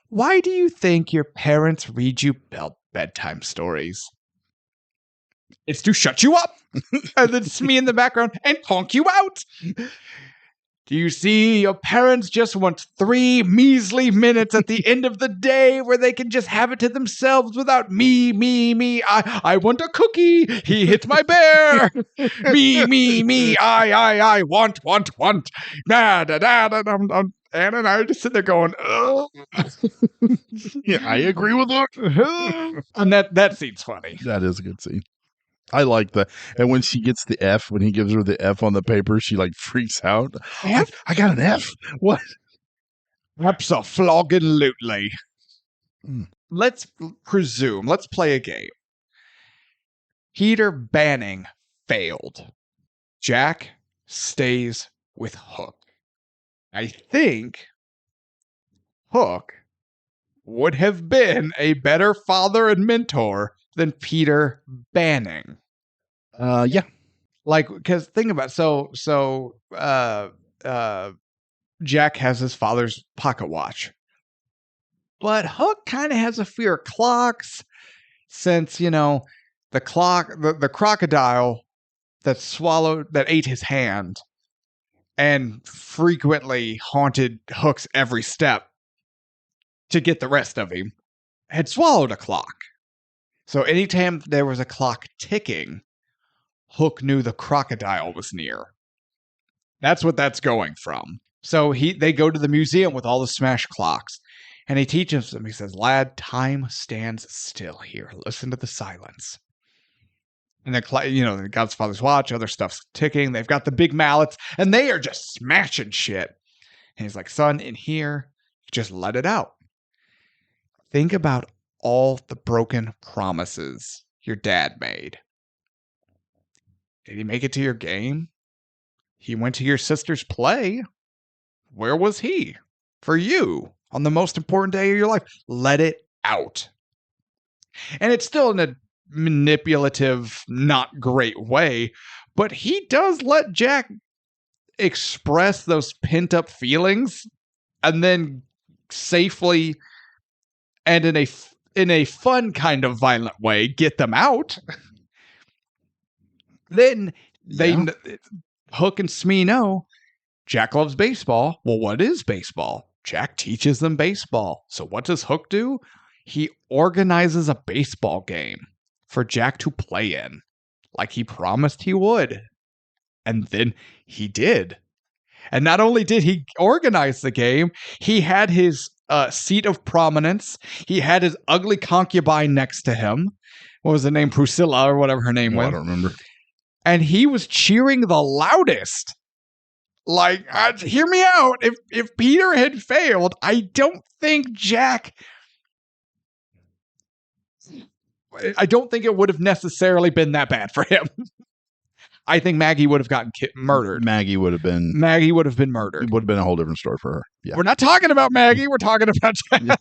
Why do you think your parents read you bedtime stories? It's to shut you up. And then Smee in the background and honk you out. Do you see your parents just want 3 measly minutes at the end of the day where they can just have it to themselves without me. I want a cookie. He hit my bear. Me. I want. Da. Anna and I are just sitting there going, ugh. Yeah, I agree with Hook. And that scene's funny. That is a good scene. I like that. And when she gets the F, when he gives her the F on the paper, she like freaks out. F? I got an F. What? Abso-flogging-lutely. Let's presume. Let's play a game. Peter Banning failed. Jack stays with Hook. I think Hook would have been a better father and mentor than Peter Banning. Yeah. Like, because think about Jack has his father's pocket watch, but Hook kind of has a fear of clocks, since the crocodile that ate his hand and frequently haunted Hook's every step to get the rest of him, had swallowed a clock. So anytime there was a clock ticking, Hook knew the crocodile was near. That's what that's going from. So they go to the museum with all the smashed clocks, and he teaches them. He says, "Lad, time stands still here. Listen to the silence." And they got his father's watch, other stuff's ticking. They've got the big mallets, and they are just smashing shit. And he's like, "Son, in here, just let it out. Think about all the broken promises your dad made. Did he make it to your game? He went to your sister's play. Where was he for you on the most important day of your life? Let it out." And it's still in a manipulative, not great way, but he does let Jack express those pent-up feelings and then safely and in a fun kind of violent way get them out. Then Hook and Smee know Jack loves baseball. Well, what is baseball? Jack teaches them baseball. So what does Hook do? He organizes a baseball game for Jack to play in, like he promised he would. And then he did. And not only did he organize the game, he had his seat of prominence. He had his ugly concubine next to him. What was the name? Priscilla or whatever her name was. I don't remember. And he was cheering the loudest. Like, hear me out. If Peter had failed, I don't think it would have necessarily been that bad for him. I think Maggie would have gotten murdered. Maggie would have been murdered. It would have been a whole different story for her. Yeah. We're not talking about Maggie. We're talking about Jack. Yeah.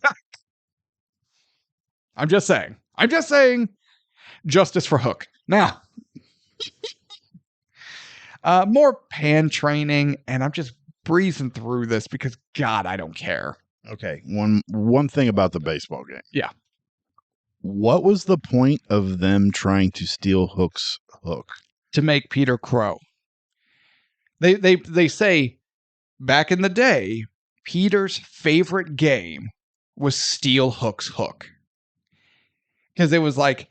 I'm just saying justice for Hook. Now, more pan training, and I'm just breezing through this because, God, I don't care. Okay. One thing about the baseball game. Yeah. What was the point of them trying to steal Hook's hook? To make Peter crow. They say back in the day, Peter's favorite game was steal Hook's hook. Because it was like,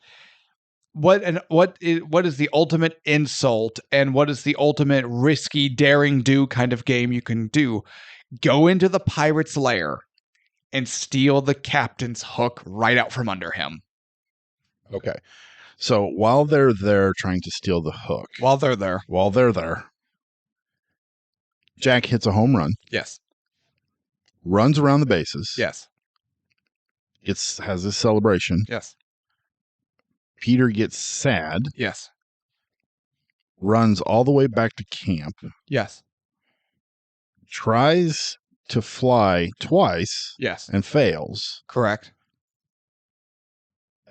what is the ultimate insult and what is the ultimate risky daring do kind of game you can do? Go into the pirate's lair and steal the captain's hook right out from under him. Okay. So while they're there trying to steal the hook. While they're there. Jack hits a home run. Yes. Runs around the bases. Yes. Has a celebration. Yes. Peter gets sad. Yes. Runs all the way back to camp. Yes. Tries to fly twice. Yes. And fails. Correct.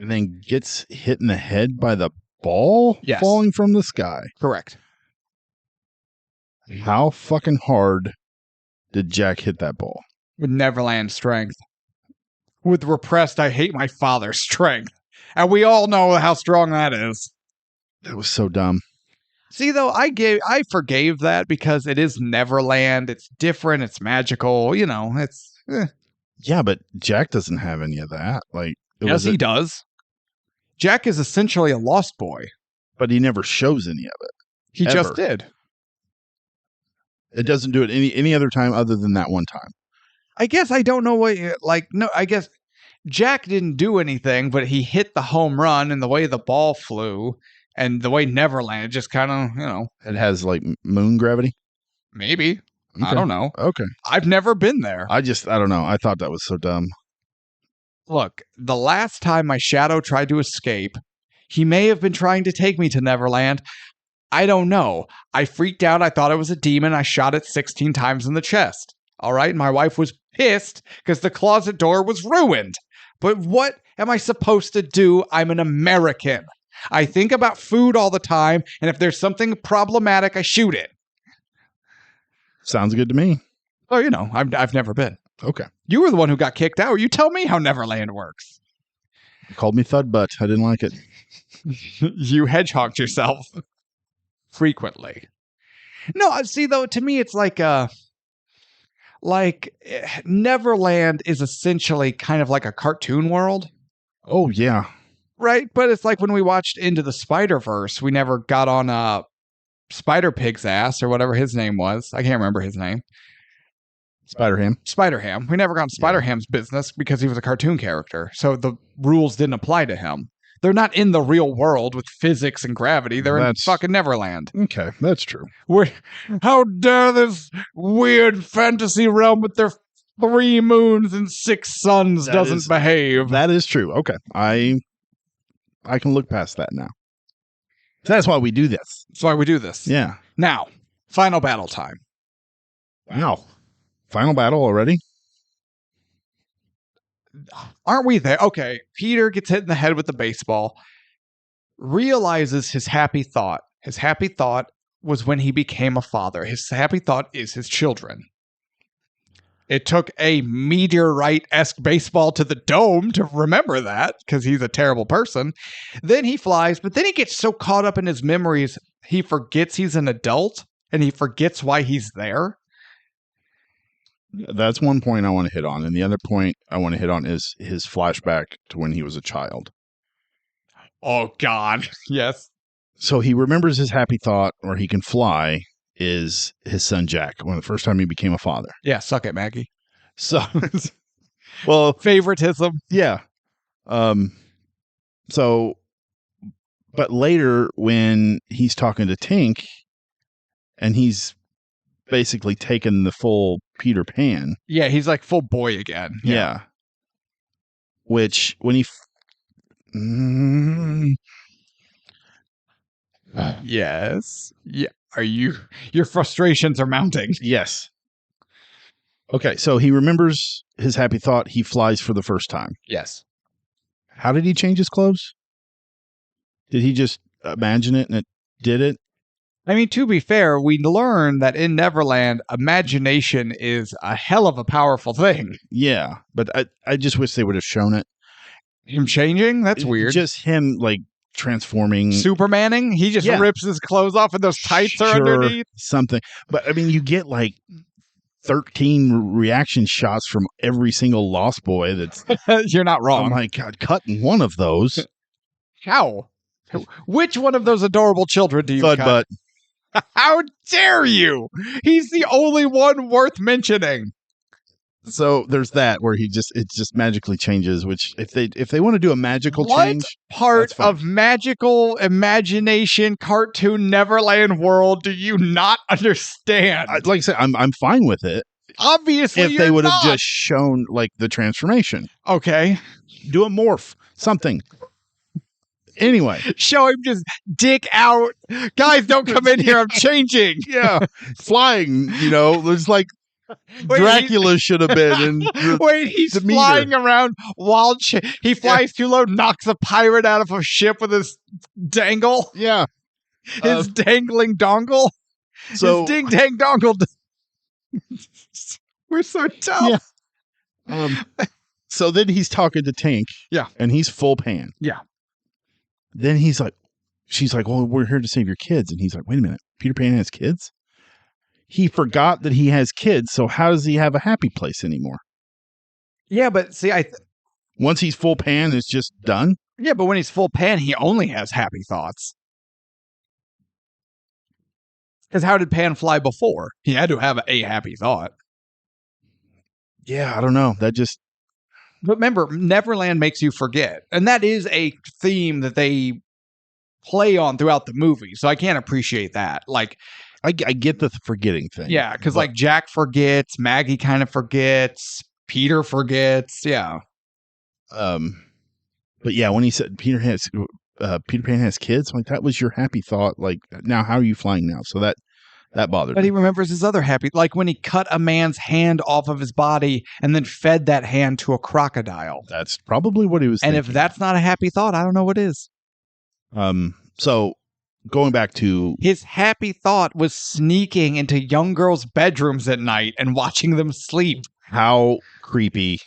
And then gets hit in the head by the ball falling from the sky. Correct. How fucking hard did Jack hit that ball? With Neverland strength. With repressed, I hate my father strength. And we all know how strong that is. That was so dumb. See, though, I forgave that because it is Neverland. It's different. It's magical. It's... Yeah, but Jack doesn't have any of that. Like, yes, he does. Jack is essentially a lost boy. But he never shows any of it. He just did. It doesn't do it any other time other than that one time. I guess I don't know what... I guess Jack didn't do anything, but he hit the home run and the way the ball flew and the way Neverland just kind of, It has, like, moon gravity? Maybe. Okay. I don't know. Okay. I've never been there. I don't know. I thought that was so dumb. Look, the last time my shadow tried to escape, he may have been trying to take me to Neverland. I don't know. I freaked out. I thought it was a demon. I shot it 16 times in the chest. All right. My wife was pissed because the closet door was ruined. But what am I supposed to do? I'm an American. I think about food all the time. And if there's something problematic, I shoot it. Sounds good to me. Oh, you know, I've never been. Okay. You were the one who got kicked out. You tell me how Neverland works. You called me thud butt. I didn't like it. You hedgehogged yourself frequently. No, see, though, to me, it's like Neverland is essentially kind of like a cartoon world. Oh, yeah. Right? But it's like when we watched Into the Spider-Verse, we never got on Spider-Pig's ass or whatever his name was. I can't remember his name. Spider-Ham. We never got on Spider-Ham's business because he was a cartoon character. So the rules didn't apply to him. They're not in the real world with physics and gravity. They're in fucking Neverland. Okay, that's true. How dare this weird fantasy realm with their 3 moons and 6 suns doesn't behave. That is true. Okay. I can look past that now. That's why we do this. That's why we do this. Yeah. Now, final battle time. Wow. Final battle already? Aren't we there? Okay. Peter gets hit in the head with the baseball, realizes his happy thought. His happy thought was when he became a father. His happy thought is his children. It took a meteorite-esque baseball to the dome to remember that because he's a terrible person. Then he flies, but then he gets so caught up in his memories, he forgets he's an adult and he forgets why he's there. That's one point I want to hit on. And the other point I want to hit on is his flashback to when he was a child. Oh, God. Yes. So he remembers his happy thought, or he can fly, is his son Jack, when the first time he became a father. Yeah, suck it, Maggie. So, well, favoritism. Yeah. So, but later when he's talking to Tink and he's basically taken the full Peter Pan. Yeah, he's like full boy again. Yeah. Which when he yes. Yeah. Your frustrations are mounting. Yes. Okay, so he remembers his happy thought. He flies for the first time. Yes. How did he change his clothes? Did he just imagine it and it did it? I mean, to be fair, we learn that in Neverland, imagination is a hell of a powerful thing. Yeah, but I just wish they would have shown it. Him changing? That's weird. Just him, like, transforming. Supermaning? He just rips his clothes off and those tights are underneath? Something. But, I mean, you get, like, 13 reaction shots from every single Lost Boy that's... You're not wrong. Oh, my God. Cutting one of those. How? Which one of those adorable children do you cut? Butt. How dare you? He's the only one worth mentioning. So there's that where it just magically changes, which if they want to do a magical change, part of magical imagination cartoon Neverland world do you not understand? Like I said, I'm fine with it. Obviously, if they would have just shown like the transformation. Okay. Do a morph, something. Anyway, show him just dick out. Guys, don't come in here. I'm changing. Yeah, flying. There's like Dracula should have been. Wait, he's flying around while he flies too low, knocks a pirate out of a ship with his dangle. Yeah, his dangling dongle. So his ding dang dongle. We're so tough. Yeah. So then he's talking to Tink. Yeah, and he's full pan. Yeah. Then she's like, well, we're here to save your kids. And he's like, wait a minute, Peter Pan has kids? He forgot that he has kids. So how does he have a happy place anymore? Yeah, but see, once he's full pan, it's just done? Yeah, but when he's full pan, he only has happy thoughts. Because how did Pan fly before? He had to have a happy thought. Yeah, I don't know. But remember, Neverland makes you forget. And that is a theme that they play on throughout the movie. So I can't appreciate that. Like, I get the forgetting thing. Yeah, because like Jack forgets, Maggie kind of forgets, Peter forgets. Yeah. But yeah, when he said Peter Pan has kids, like that was your happy thought. Like, now how are you flying now? So That bothered But me. he remembers his other happy, like when he cut a man's hand off of his body and then fed that hand to a crocodile. That's probably what he was And thinking. if that's not a happy thought, I don't know what is. So going back to His happy thought was sneaking into young girls' bedrooms at night and watching them sleep. how creepy.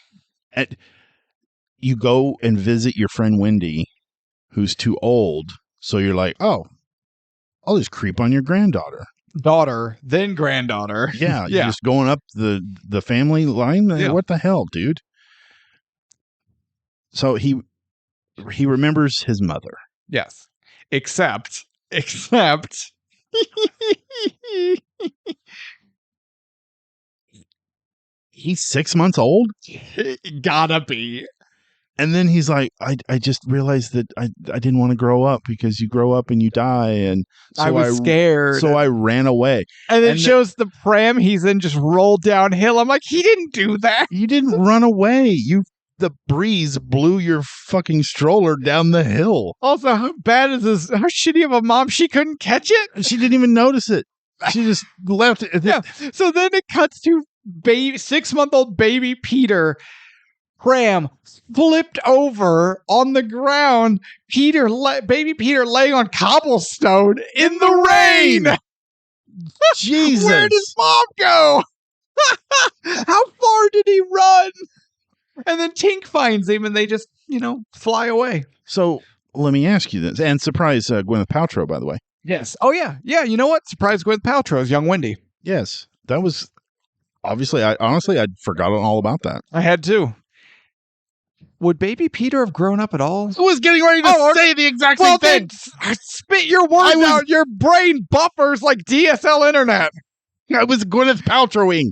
You go and visit your friend Wendy, who's too old. So you're like, oh, I'll just creep on your granddaughter. Daughter, then granddaughter. Yeah, Yeah. You're just going up the family line. Yeah. What the hell, dude? So he remembers his mother. Yes. Except He's 6 months old. gotta be. And then he's like, I just realized that I didn't want to grow up because you grow up and you die. And so I was scared. So I ran away. And it and shows the pram he's in just rolled downhill. I'm like, he didn't do that. You didn't run away. The breeze blew your fucking stroller down the hill. Also, how bad is this? How shitty of a mom she couldn't catch it? She didn't even notice it. She just left it. Yeah. So then it cuts to 6-month-old baby Peter. Pram flipped over on the ground. Baby Peter laying on cobblestone in the rain. Jesus. Where does mom go? How far did he run? And then Tink finds him and they just, fly away. So let me ask you this. And surprise Gwyneth Paltrow, by the way. Yes. Oh, yeah. Yeah. You know what? Surprise Gwyneth Paltrow's young Wendy. Yes. That was obviously, I'd forgotten all about that. I had to. Would baby Peter have grown up at all? I was getting ready to say the exact same thing. Then spit your words out. Your brain buffers like DSL internet. I was Gwyneth Paltrowing.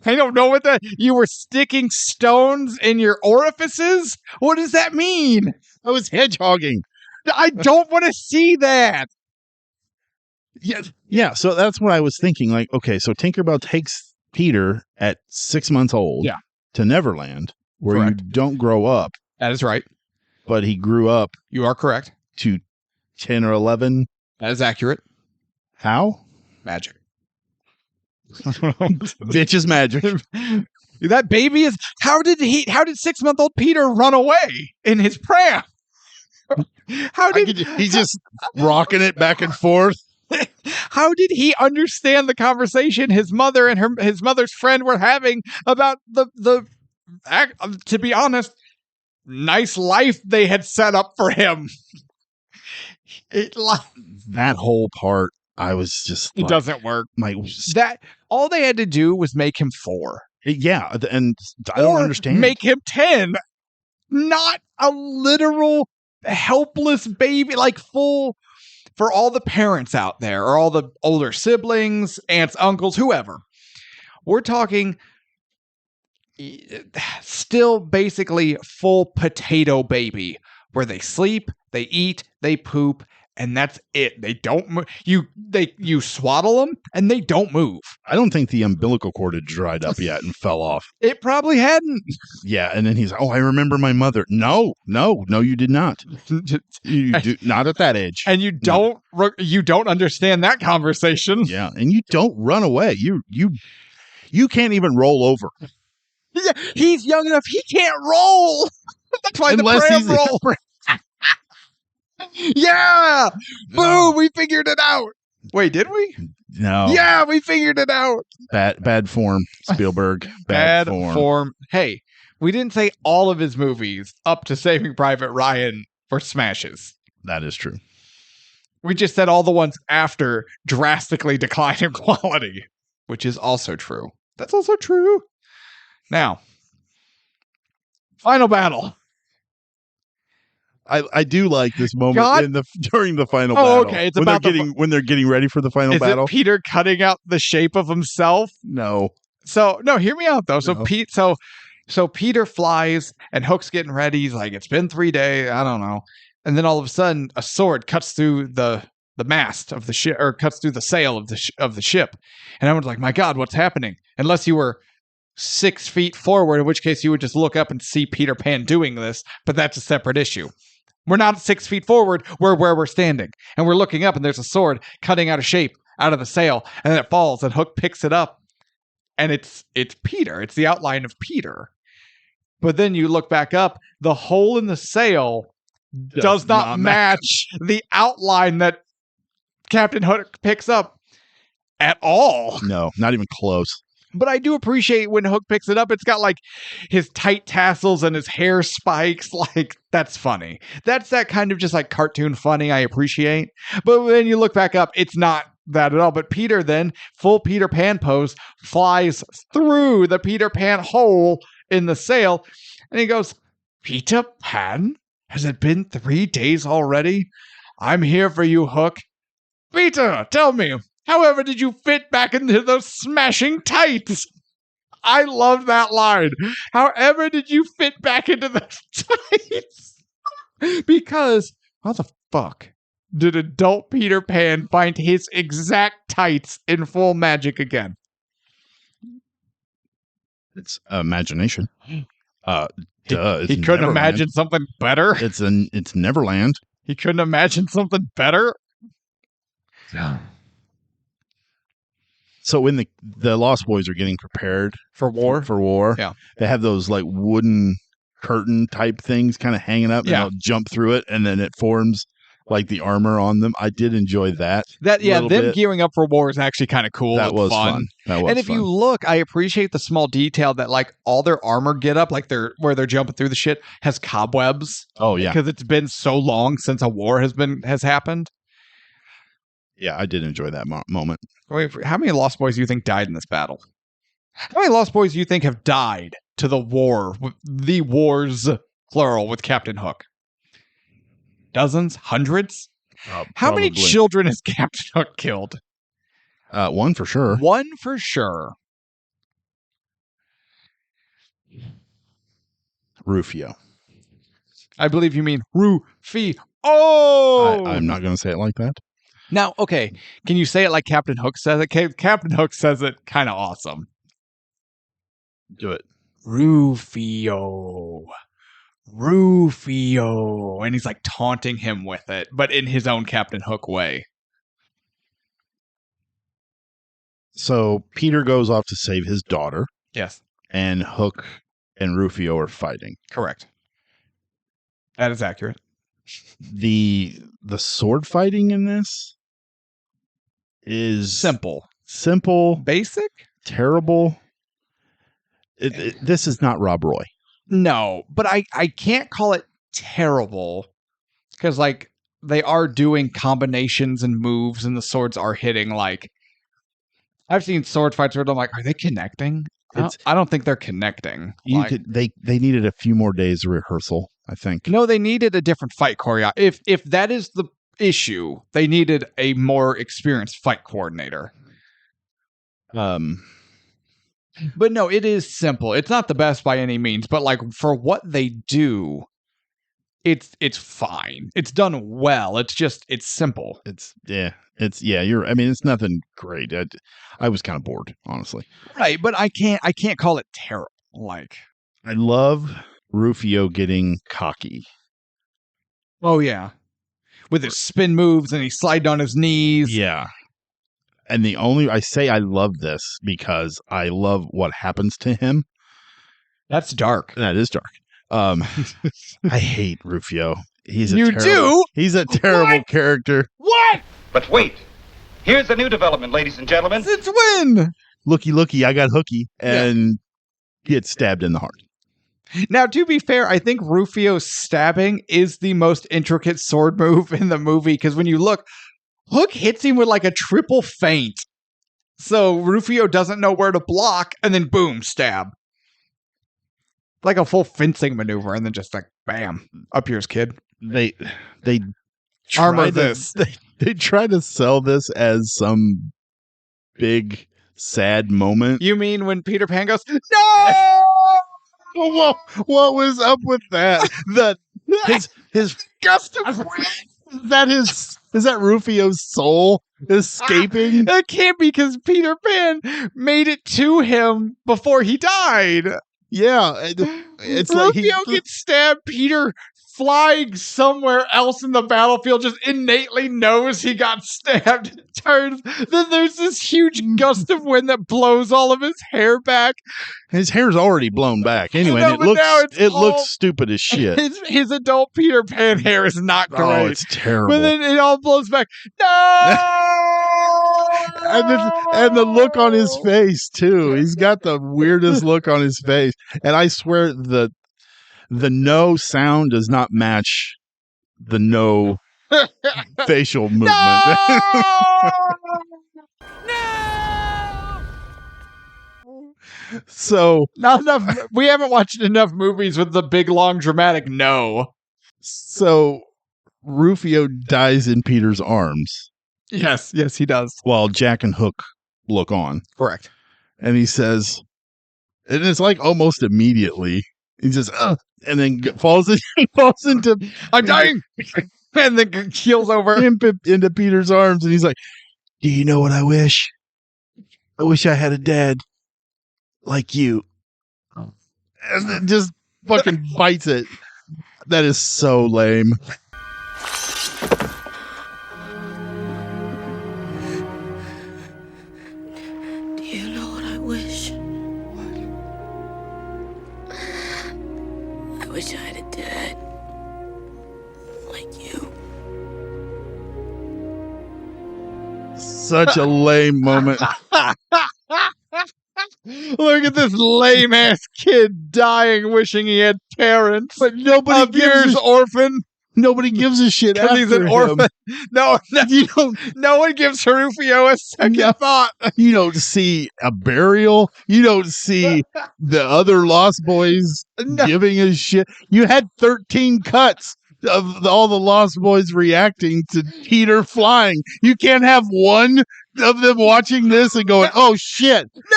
I don't know what that. You were sticking stones in your orifices? What does that mean? I was hedgehogging. I don't want to see that. Yeah. So that's what I was thinking. Like, okay, so Tinkerbell takes Peter at 6 months old to Neverland, where Correct. you don't grow up. That is right. But he grew up You are correct. to 10 or 11. That is accurate. How? Magic. Bitch is magic. That baby is. How did 6-month-old Peter run away in his pram? He's just rocking it back and forth. How did he understand the conversation his mother and his mother's friend were having about the to be honest, nice life they had set up for him? That whole part, I was just It like, doesn't work. that All they had to do was make him 4. yeah, and I don't understand. Make him 10. Not a literal helpless baby, like full for all the parents out there or all the older siblings, aunts, uncles, whoever. We're talking still basically full potato baby where they sleep, they eat, they poop, and that's it. They don't move. You swaddle them and they don't move. I don't think the umbilical cord had dried up yet and fell off. It probably hadn't. Yeah, and then he's like, "Oh, I remember my mother." No, you did not. You do not at that age. And you don't understand that conversation. Yeah, and you don't run away. You can't even roll over. Yeah, he's young enough. He can't roll. That's why Unless the pram he's roll. Yeah. Boom. We figured it out. Wait, did we? No. Yeah, we figured it out. Bad form, Spielberg. Bad form. Hey, we didn't say all of his movies up to Saving Private Ryan were smashes. That is true. We just said all the ones after drastically decline in quality, which is also true. That's also true. Now, final battle. I do like this moment during the final battle. Okay, it's when about when they're getting ready for the final Is battle. it Peter cutting out the shape of himself? No. So no, hear me out though. So No. So Peter flies and Hook's getting ready. He's like, it's been 3 days. I don't know. And then all of a sudden, a sword cuts through the mast of the ship, or cuts through the sail of the ship. And everyone's like, my God, what's happening? Unless you were 6 feet forward, in which case you would just look up and see Peter Pan doing this. But that's a separate issue. We're not 6 feet forward. We're where we're standing. And we're looking up and there's a sword cutting out a shape out of the sail, and then it falls, and Hook picks it up, and it's Peter. It's the outline of Peter. But then you look back up, the hole in the sail does not match the outline that Captain Hook picks up at all. No, not even close. But I do appreciate when Hook picks it up, it's got like his tight tassels and his hair spikes. Like, that's funny. That's that kind of just like cartoon funny I appreciate. But when you look back up, it's not that at all. But Peter then, full Peter Pan pose, flies through the Peter Pan hole in the sail. And he goes, Peter Pan? Has it been 3 days already? I'm here for you, Hook. Peter, tell me, however did you fit back into those smashing tights? I love that line. However did you fit back into those tights? Because how the fuck did adult Peter Pan find his exact tights in full magic again? It's imagination. He couldn't imagine something better. It's Neverland. He couldn't imagine something better. So when the Lost Boys are getting prepared for war, yeah, they have those like wooden curtain type things kind of hanging up, and they'll jump through it, and then it forms like the armor on them. I did enjoy that. Them gearing up for war is actually kind of cool. That was fun. And if you look, I appreciate the small detail that like all their armor get up, like where they're jumping through the shit, has cobwebs. Oh yeah, because it's been so long since a war has happened. Yeah, I did enjoy that moment. Wait, how many Lost Boys do you think died in this battle? How many Lost Boys do you think have died to the wars, plural, with Captain Hook? Dozens? Hundreds? How many children has Captain Hook killed? One for sure. One for sure. Rufio. I believe you mean Rufio. Oh! I'm not going to say it like that. Now, okay, can you say it like Captain Hook says it? Captain Hook says it kind of awesome. Do it. Rufio. And he's like taunting him with it, but in his own Captain Hook way. So Peter goes off to save his daughter. Yes. And Hook and Rufio are fighting. Correct. That is accurate. The sword fighting in this is simple, basic, terrible. This is not Rob Roy. No, but I can't call it terrible because like they are doing combinations and moves and the swords are hitting. Like I've seen sword fights where I'm like, are they connecting? I don't think they're connecting. They needed a few more days of rehearsal, I think. No, they needed a different fight choreo. If that is the issue, they needed a more experienced fight coordinator. But no, it is simple. It's not the best by any means, but like for what they do, it's fine. It's done well. It's simple. It's nothing great. I was kind of bored, honestly. Right, but I can't call it terrible. Like I love Rufio getting cocky. Oh yeah. With his spin moves and he slid on his knees. Yeah. And I say I love this because I love what happens to him. That's dark. That is dark. I hate Rufio. He's a terrible character. What? But wait. Here's the new development, ladies and gentlemen. Since when? Looky, I got hooky and gets stabbed in the heart. Now, to be fair, I think Rufio's stabbing is the most intricate sword move in the movie because when you look, Hook hits him with like a triple feint. So Rufio doesn't know where to block and then boom, stab. Like a full fencing maneuver and then just like, bam, up yours, kid. They armor this. They try to sell this as some big sad moment. You mean when Peter Pan goes, no! Whoa, what was up with that? His gust of is that Rufio's soul escaping? It can't be because Peter Pan made it to him before he died. Yeah, it's Rufio gets stabbed. Peter flying somewhere else in the battlefield, just innately knows he got stabbed. Turns. Then there's this huge gust of wind that blows all of his hair back. His hair's already blown back. Anyway, know, it looks stupid as shit. His adult Peter Pan hair is not great. Oh, it's terrible. But then it all blows back. No! and the look on his face too. He's got the weirdest look on his face. And I swear the no sound does not match the no facial movement. No! So not enough. We haven't watched enough movies with the big, long, dramatic no. So Rufio dies in Peter's arms. Yes, he does. While Jack and Hook look on. Correct. And he says, and it's like almost immediately, he says, and then falls into, I'm dying, and then keels over into Peter's arms, and he's like, do you know what I wish? I wish I had a dad like you. And then just fucking bites it. That is so lame. Do you know what I wish? I wish I had a dad like you. Such a lame moment. Look at this lame ass kid dying, wishing he had parents. But nobody gives orphan. Nobody gives a shit after he's an him. orphan. No, no one gives Rufio a second thought. You don't see a burial. You don't see the other Lost Boys giving a shit. You had 13 cuts of all the Lost Boys reacting to Peter flying. You can't have one of them watching this and going, "Oh shit!" No!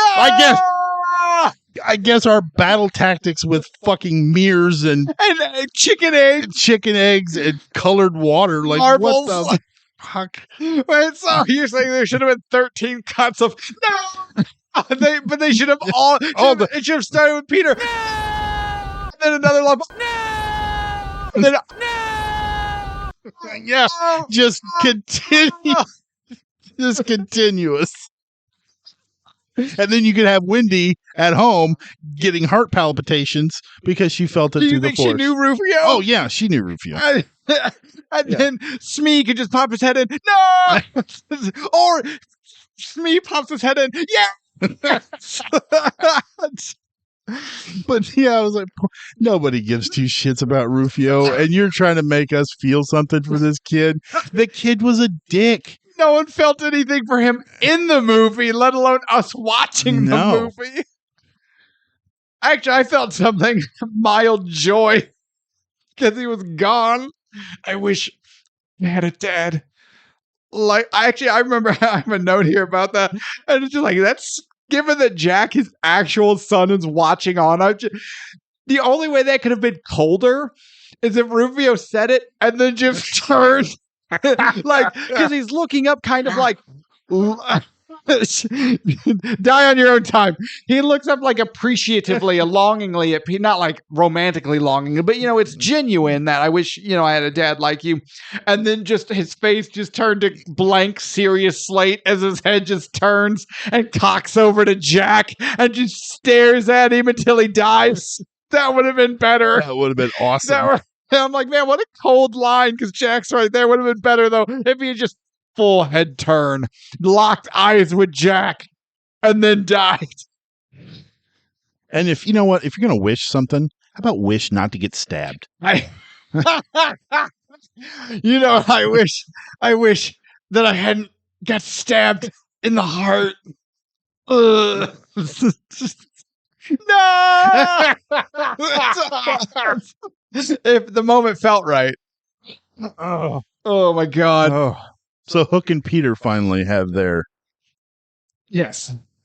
I guess our battle tactics with fucking mirrors and chicken eggs and colored water, like marbles. What the fuck? Wait, so you're saying there should have been 13 cuts of no? But they should have all. It should have started with Peter. No! And then another lump. No! And then no! Yeah, just continue. Just continuous. And then you could have Wendy at home getting heart palpitations because she felt it through the force. She knew Rufio? Oh, yeah, she knew Rufio. And then Smee could just pop his head in. No! Or Smee pops his head in. Yeah! But yeah, I was like, nobody gives two shits about Rufio, and you're trying to make us feel something for this kid. The kid was a dick. No one felt anything for him in the movie, let alone us watching the movie. Actually, I felt something, mild joy, because he was gone. I wish I had a dad. Like, I remember I have a note here about that, and it's just like, that's, given that Jack, his actual son, is watching on, the only way that could have been colder is if Rufio said it, and then just turned. Like, because he's looking up kind of like die on your own time. He looks up like appreciatively, longingly at Pete, not like romantically longing, but it's genuine that I wish, I had a dad like you. And then just his face just turned to blank, serious slate as his head just turns and cocks over to Jack and just stares at him until he dies. That would have been better. That would have been awesome. I'm like, man, what a cold line, because Jack's right there. Would have been better, though, if he had just full head turn, locked eyes with Jack, and then died. And if, you know what, if you're going to wish something, how about wish not to get stabbed? I wish that I hadn't got stabbed in the heart. No! If the moment felt right. Oh my God. Oh. So Hook and Peter finally have their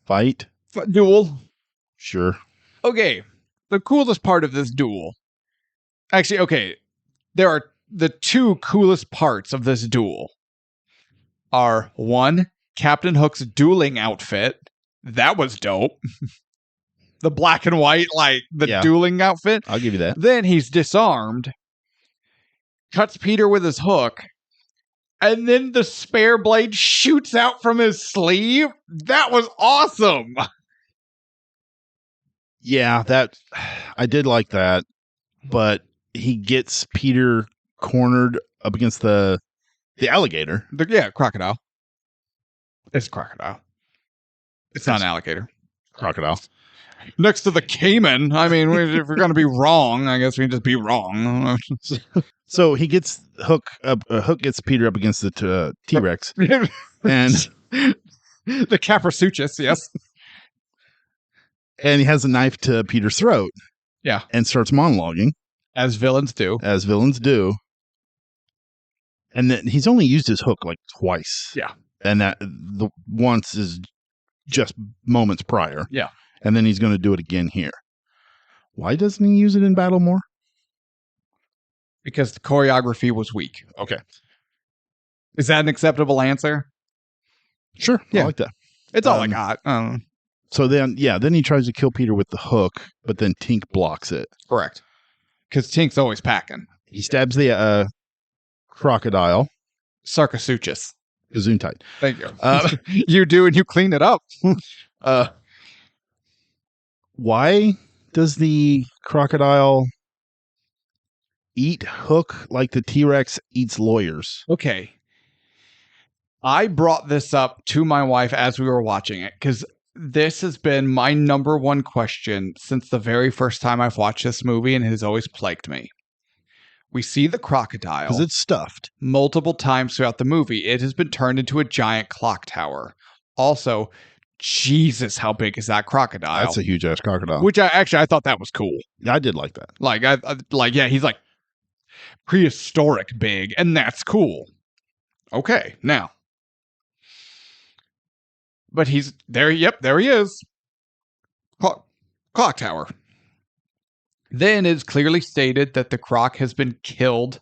fight. Duel. Sure. Okay. The coolest part of this duel. Actually, okay. There are the two coolest parts of this duel are, one, Captain Hook's dueling outfit. That was dope. The black and white, like the dueling outfit. I'll give you that. Then he's disarmed. cuts Peter with his hook, and then the spare blade shoots out from his sleeve. That was awesome. Yeah, that I did like that, but he gets Peter cornered up against the alligator. Crocodile. It's crocodile. It's not an alligator. Crocodile. Next to the caiman. I mean, if we're going to be wrong, I guess we can just be wrong. So he gets Hook gets Peter up against the T-Rex. And the Caprasuchus, yes. And he has a knife to Peter's throat. Yeah. And starts monologuing. As villains do. And then he's only used his hook like twice. Yeah. And that the once is just moments prior. Yeah. And then he's going to do it again here. Why doesn't he use it in battle more? Because the choreography was weak. Okay. Is that an acceptable answer? Sure. Yeah. I like that. It's all I got. So then he tries to kill Peter with the hook, but then Tink blocks it. Correct. Because Tink's always packing. He stabs the crocodile. Sarcosuchus. Gesundheit. Thank you. You do, and you clean it up. Why does the crocodile eat Hook like the T-Rex eats lawyers? Okay. I brought this up to my wife as we were watching it, because this has been my number one question since the very first time I've watched this movie, and it has always plagued me. We see the crocodile. Because it's stuffed. Multiple times throughout the movie. It has been turned into a giant clock tower. Also, Jesus, how big is that crocodile? That's a huge ass crocodile. Which I thought that was cool. I did like that. He's like prehistoric big, and that's cool. Okay, now. But he's there. Yep, there he is. Clock tower. Then it's clearly stated that the croc has been killed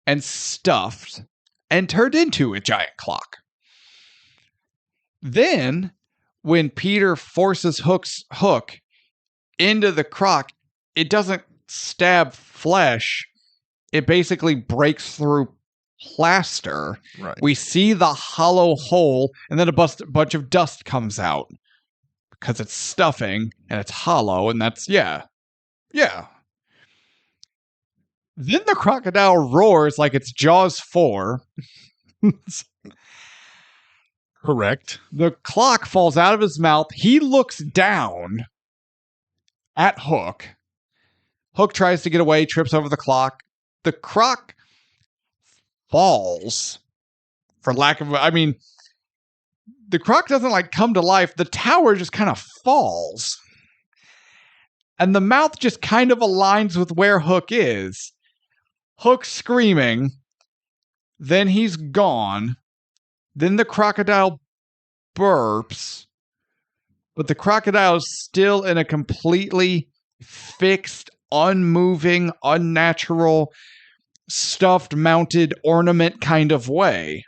and stuffed and turned into a giant clock. Then, when Peter forces Hook into the croc, it doesn't stab flesh. It basically breaks through plaster. Right. We see the hollow hole, and then a bunch of dust comes out because it's stuffing and it's hollow, and that's yeah. Then the crocodile roars like it's Jaws 4. Correct. The clock falls out of his mouth. He looks down at Hook. Hook tries to get away, trips over the clock. The croc falls. For lack of... the croc doesn't come to life. The tower just kind of falls. And the mouth just kind of aligns with where Hook is. Hook's screaming. Then he's gone. Then the crocodile burps. But the crocodile is still in a completely fixed, unmoving, unnatural, stuffed, mounted ornament kind of way.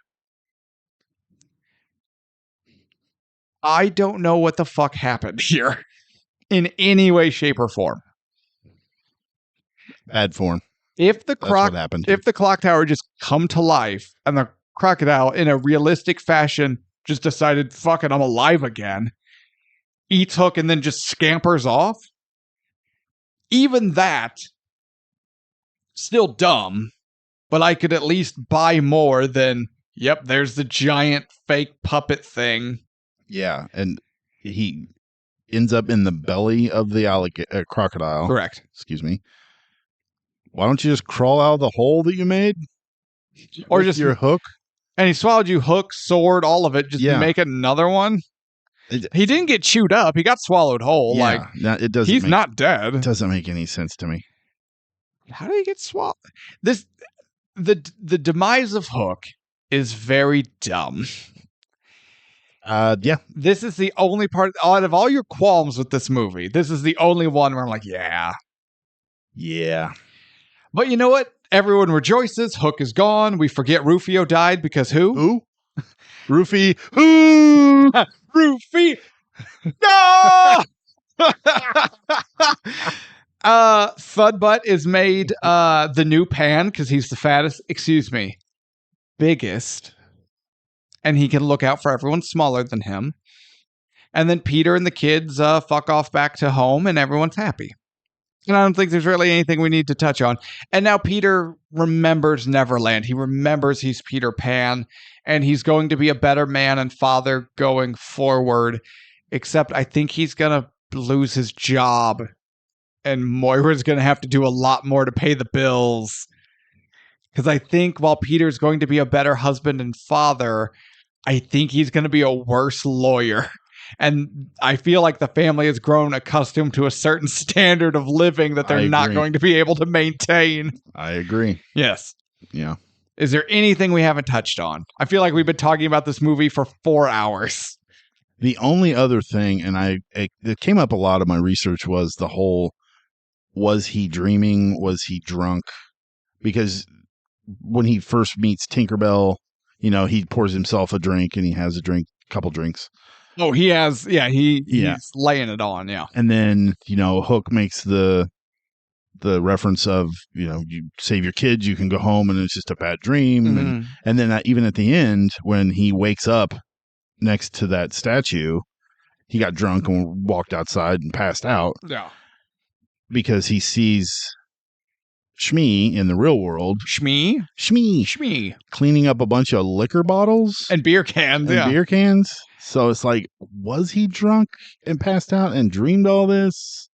I don't know what the fuck happened here. In any way, shape, or form. Bad form. If the clock tower just come to life and the crocodile in a realistic fashion just decided, fuck it, I'm alive again, eats Hook and then just scampers off, even that, still dumb, but I could at least buy more than, yep, there's the giant fake puppet thing. Yeah, and he ends up in the belly of the crocodile. Correct. Excuse me. Why don't you just crawl out of the hole that you made? Or with just your hook? And he swallowed you hook, sword, all of it, just to make another one? He didn't get chewed up. He got swallowed whole. Yeah, it doesn't. He's not dead. It doesn't make any sense to me. How did he get swallowed? The demise of Hook is very dumb. Yeah. This is the only part, out of all your qualms with this movie, this is the only one where I'm like, yeah. But you know what? Everyone rejoices. Hook is gone. We forget Rufio died because who? Rufy. Who? Rufy. No! Thudbutt is made the new Pan because he's the fattest, biggest. And he can look out for everyone smaller than him. And then Peter and the kids fuck off back to home and everyone's happy. And I don't think there's really anything we need to touch on. And now Peter remembers Neverland. He remembers he's Peter Pan, and he's going to be a better man and father going forward. Except I think he's going to lose his job, and Moira's going to have to do a lot more to pay the bills. Because I think while Peter's going to be a better husband and father, I think he's going to be a worse lawyer. And I feel like the family has grown accustomed to a certain standard of living that they're not going to be able to maintain. I agree. Yes. Yeah. Is there anything we haven't touched on? I feel like we've been talking about this movie for 4 hours. The only other thing, and it came up a lot of my research, was the whole, was he dreaming? Was he drunk? Because when he first meets Tinkerbell, he pours himself a drink and he has a couple drinks. Oh, he has, he's laying it on, yeah. And then, Hook makes the reference of, you save your kids, you can go home, and it's just a bad dream. Mm-hmm. And then even at the end, when he wakes up next to that statue, he got drunk and walked outside and passed out. Yeah. Because he sees Shmee in the real world. Shmee. Cleaning up a bunch of liquor bottles. And beer cans, Beer cans. So it's like, was he drunk and passed out and dreamed all this?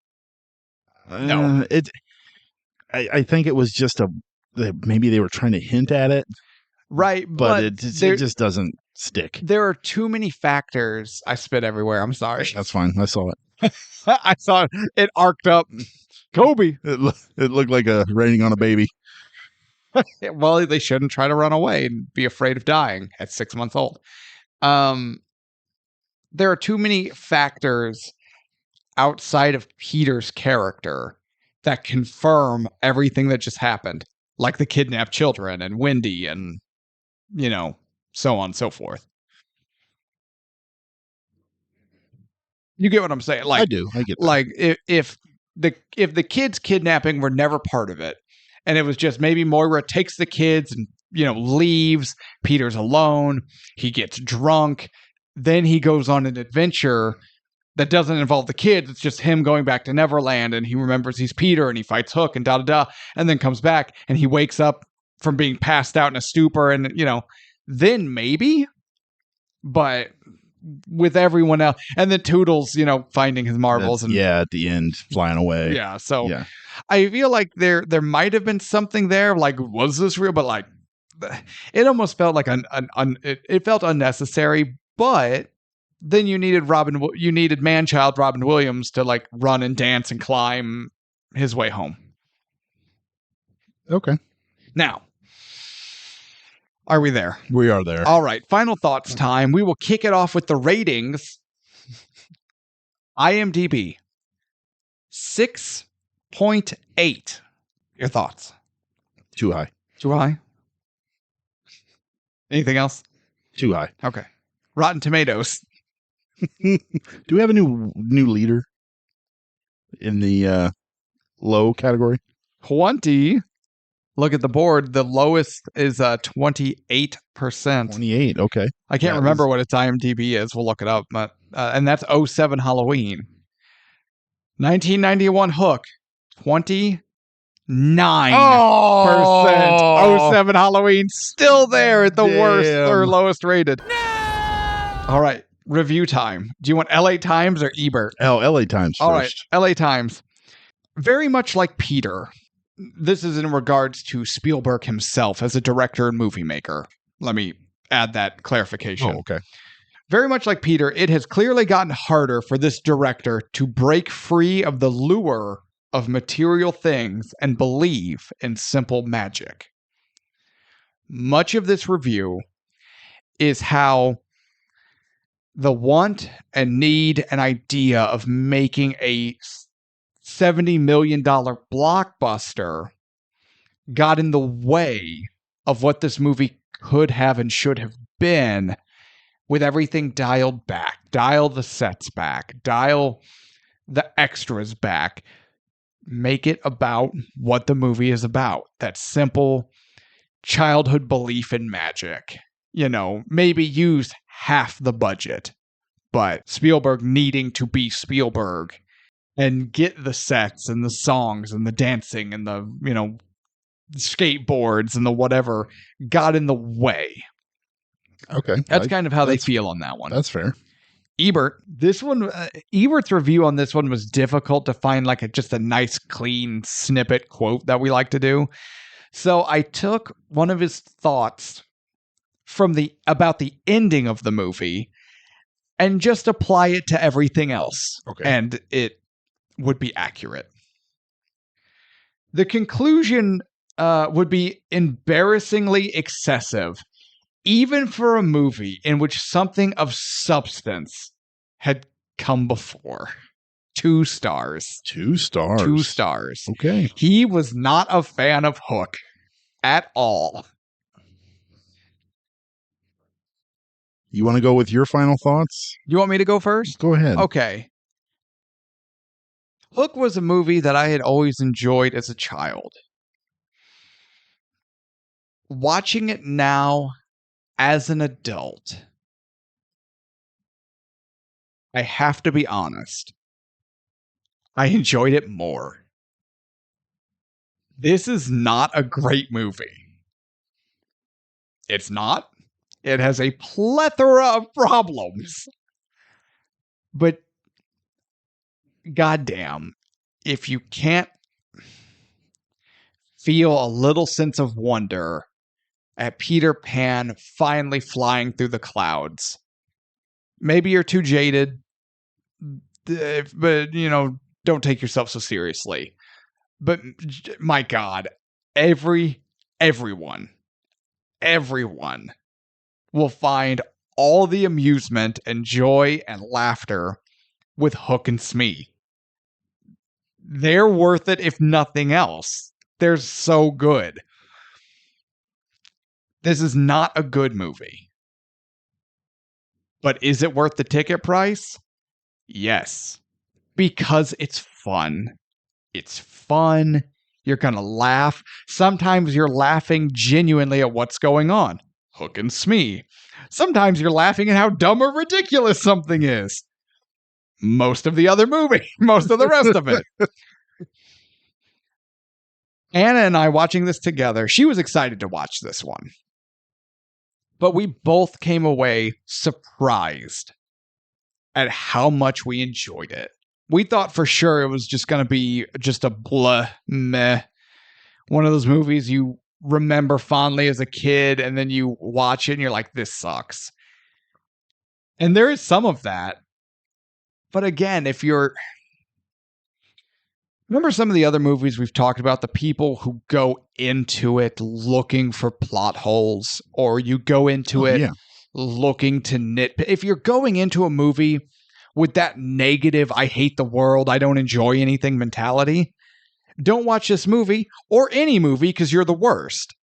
No. I think it was just maybe they were trying to hint at it. Right. But it just doesn't stick. There are too many factors. I spit everywhere. I'm sorry. That's fine. I saw it. I saw it. It arced up. Kobe. It looked like a raining on a baby. Well, they shouldn't try to run away and be afraid of dying at 6 months old. There are too many factors outside of Peter's character that confirm everything that just happened, like the kidnapped children and Wendy and, so on and so forth. You get what I'm saying? Like, I do. I get that. Like if the kids kidnapping were never part of it, and it was just maybe Moira takes the kids and, leaves, Peter's alone, he gets drunk, then he goes on an adventure that doesn't involve the kids. It's just him going back to Neverland, and he remembers he's Peter, and he fights Hook, and and then comes back, and he wakes up from being passed out in a stupor, and, then maybe, but with everyone else, and then Toodles, finding his marbles. At the end, flying away. Yeah, so I feel like there might have been something there, like, was this real? But, like, it almost felt like it felt unnecessary, but then you needed man-child Robin Williams to, like, run and dance and climb his way home. Okay. Now, are we there? We are there. All right. Final thoughts time. We will kick it off with the ratings. IMDb 6.8. Your thoughts? Too high. Too high? Anything else? Too high. Okay. Rotten Tomatoes. Do we have a new leader in the low category? 20. Look at the board. The lowest is 28%. 28. Okay. I can't remember what its IMDb is. We'll look it up. But and that's 07 Halloween. 1991 Hook. 29%. 07 Halloween. Still there at the worst or lowest rated. No! All right. Review time. Do you want LA Times or Ebert? LA Times first. All right. LA Times. Very much like Peter. This is in regards to Spielberg himself as a director and movie maker. Let me add that clarification. Oh, okay. Very much like Peter, it has clearly gotten harder for this director to break free of the lure of material things and believe in simple magic. Much of this review is how the want and need and idea of making a $70 million blockbuster got in the way of what this movie could have and should have been, with everything dialed back. Dial the sets back. Dial the extras back. make it about what the movie is about. That simple childhood belief in magic. Maybe use half the budget, but Spielberg needing to be Spielberg and get the sets and the songs and the dancing and the, skateboards and the whatever got in the way. Okay. That's kind of how they feel on that one. That's fair. Ebert, this one, Ebert's review on this one was difficult to find just a nice, clean snippet quote that we like to do. So I took one of his thoughts about the ending of the movie and just apply it to everything else. Okay. And it would be accurate. The conclusion would be embarrassingly excessive, even for a movie in which something of substance had come before. 2 stars. 2 stars. 2 stars. Okay. He was not a fan of Hook at all. You want to go with your final thoughts? You want me to go first? Go ahead. Okay. Hook was a movie that I had always enjoyed as a child. Watching it now as an adult, I have to be honest, I enjoyed it more. This is not a great movie. It's not. It has a plethora of problems. But goddamn, if you can't feel a little sense of wonder at Peter Pan finally flying through the clouds, maybe you're too jaded, but, don't take yourself so seriously. But my God, everyone will find all the amusement and joy and laughter with Hook and Smee. They're worth it, if nothing else. They're so good. This is not a good movie. But is it worth the ticket price? Yes. Because it's fun. It's fun. You're going to laugh. Sometimes you're laughing genuinely at what's going on. Hook and Smee. Sometimes you're laughing at how dumb or ridiculous something is. Most of the other movie. Most of the rest of it. Anna and I watching this together, she was excited to watch this one. But we both came away surprised at how much we enjoyed it. We thought for sure it was just going to be just a blah, meh. One of those movies you remember fondly as a kid, and then you watch it and you're like, this sucks. And there is some of that. But again, if you're... Remember some of the other movies we've talked about, the people who go into it looking for plot holes, or you go into it looking to nitpick. If you're going into a movie with that negative, I hate the world, I don't enjoy anything mentality, don't watch this movie or any movie because you're the worst.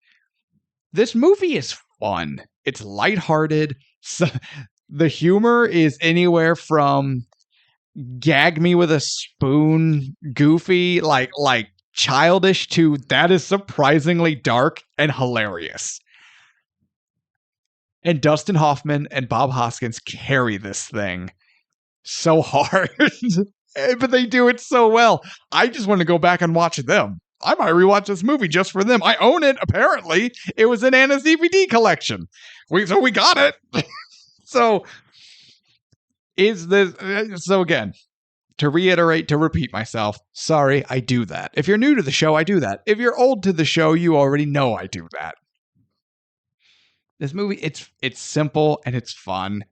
This movie is fun. It's lighthearted. So the humor is anywhere from gag me with a spoon, goofy, like childish, to that is surprisingly dark and hilarious. And Dustin Hoffman and Bob Hoskins carry this thing so hard. But they do it so well. I just want to go back and watch them. I might rewatch this movie just for them. I own it, apparently. It was in Anna's DVD collection. So we got it. So again, to reiterate, to repeat myself, sorry, I do that. If you're new to the show, I do that. If you're old to the show, you already know I do that. This movie, it's simple and it's fun.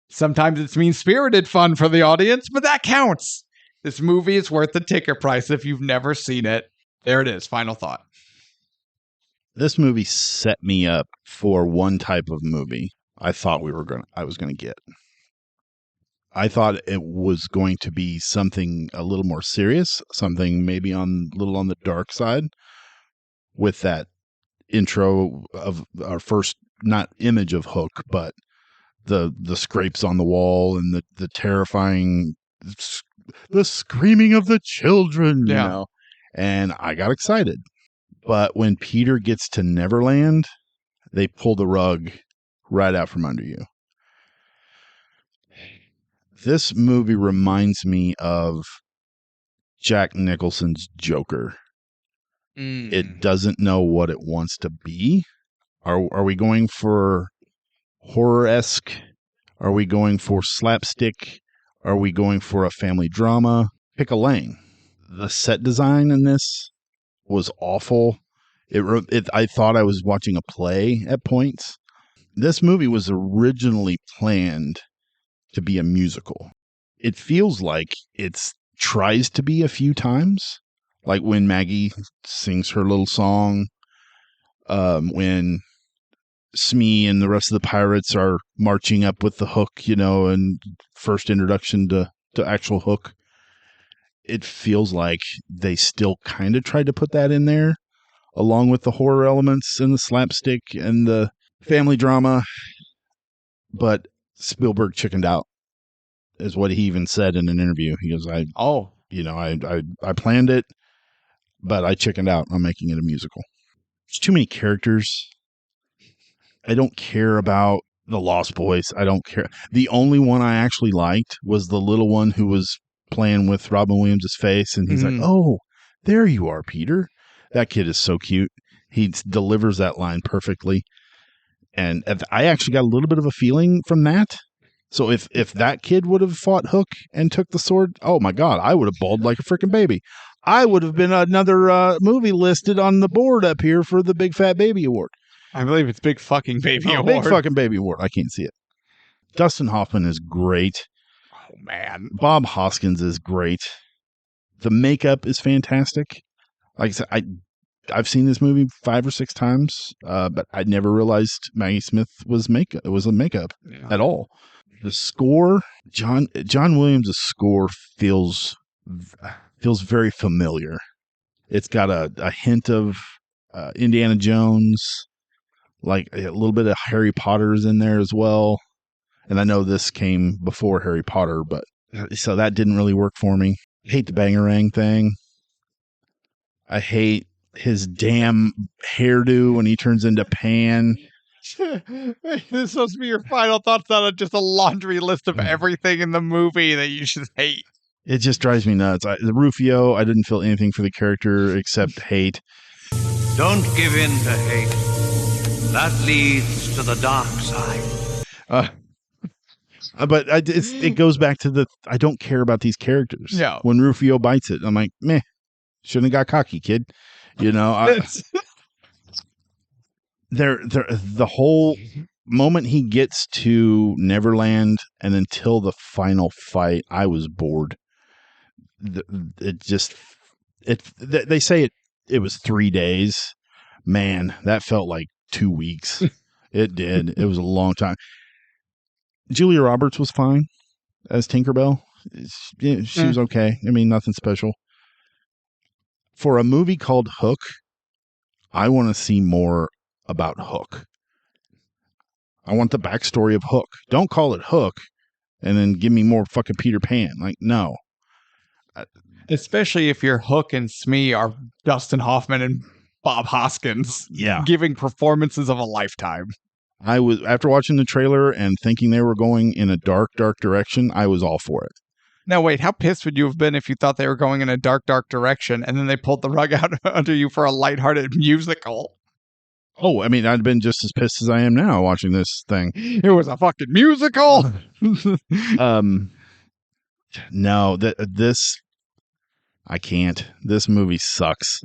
Sometimes it's mean-spirited fun for the audience, but that counts. This movie is worth the ticket price if you've never seen it. There it is. Final thought. This movie set me up for one type of movie I thought I was going to get. I thought it was going to be something a little more serious, something maybe a little on the dark side, with that intro of our first, not image of Hook, but the scrapes on the wall and the terrifying, the screaming of the children, you know. And I got excited. But when Peter gets to Neverland, they pull the rug right out from under you. This movie reminds me of Jack Nicholson's Joker. It doesn't know what it wants to be. Are we going for horror-esque? Are we going for slapstick? Are we going for a family drama? Pick a lane. The set design in this was awful. I thought I was watching a play at points. This movie was originally planned to be a musical. It feels like it tries to be a few times, like when Maggie sings her little song, when Smee and the rest of the pirates are marching up with the Hook, and first introduction to actual Hook. It feels like they still kind of tried to put that in there, along with the horror elements and the slapstick and the family drama. But Spielberg chickened out, is what he even said in an interview. He goes, I planned it, but I chickened out on making it a musical. There's too many characters. I don't care about the Lost Boys. I don't care. The only one I actually liked was the little one who was playing with Robin Williams' face, and he's like, "Oh, there you are, Peter." That kid is so cute. He delivers that line perfectly. And I actually got a little bit of a feeling from that. So if that kid would have fought Hook and took the sword, oh my God, I would have bawled like a freaking baby. I would have been another movie listed on the board up here for the Big Fat Baby Award. I believe it's Big Fucking Baby Award. Big Fucking Baby Award. I can't see it. Dustin Hoffman is great. Oh, man. Bob Hoskins is great. The makeup is fantastic. Like I said, I've seen this movie 5 or 6 times, but I never realized Maggie Smith was makeup. It was a makeup at all. The score, John Williams' score feels very familiar. It's got a hint of Indiana Jones, like a little bit of Harry Potter's in there as well. And I know this came before Harry Potter, but so that didn't really work for me. I hate the bangarang thing. I hate his damn hairdo when he turns into Pan. This is supposed to be your final thoughts on just a laundry list of everything in the movie that you should hate. It just drives me nuts. The Rufio, I didn't feel anything for the character except hate. Don't give in to hate. That leads to the dark side. But it goes back to I don't care about these characters. Yeah. When Rufio bites it, I'm like, meh, shouldn't have got cocky, kid. The whole moment he gets to Neverland and until the final fight, I was bored. They say it was 3 days. Man, that felt like 2 weeks. It did. It was a long time. Julia Roberts was fine as Tinkerbell. She was okay. I mean, nothing special. For a movie called Hook, I want to see more about Hook. I want the backstory of Hook. Don't call it Hook and then give me more fucking Peter Pan. Like, no. Especially if your Hook and Smee are Dustin Hoffman and Bob Hoskins. Yeah. Giving performances of a lifetime. I was, after watching the trailer and thinking they were going in a dark, dark direction, I was all for it. Now, wait, how pissed would you have been if you thought they were going in a dark, dark direction and then they pulled the rug out under you for a lighthearted musical? Oh, I mean, I'd been just as pissed as I am now watching this thing. It was a fucking musical. No, this I can't. This movie sucks.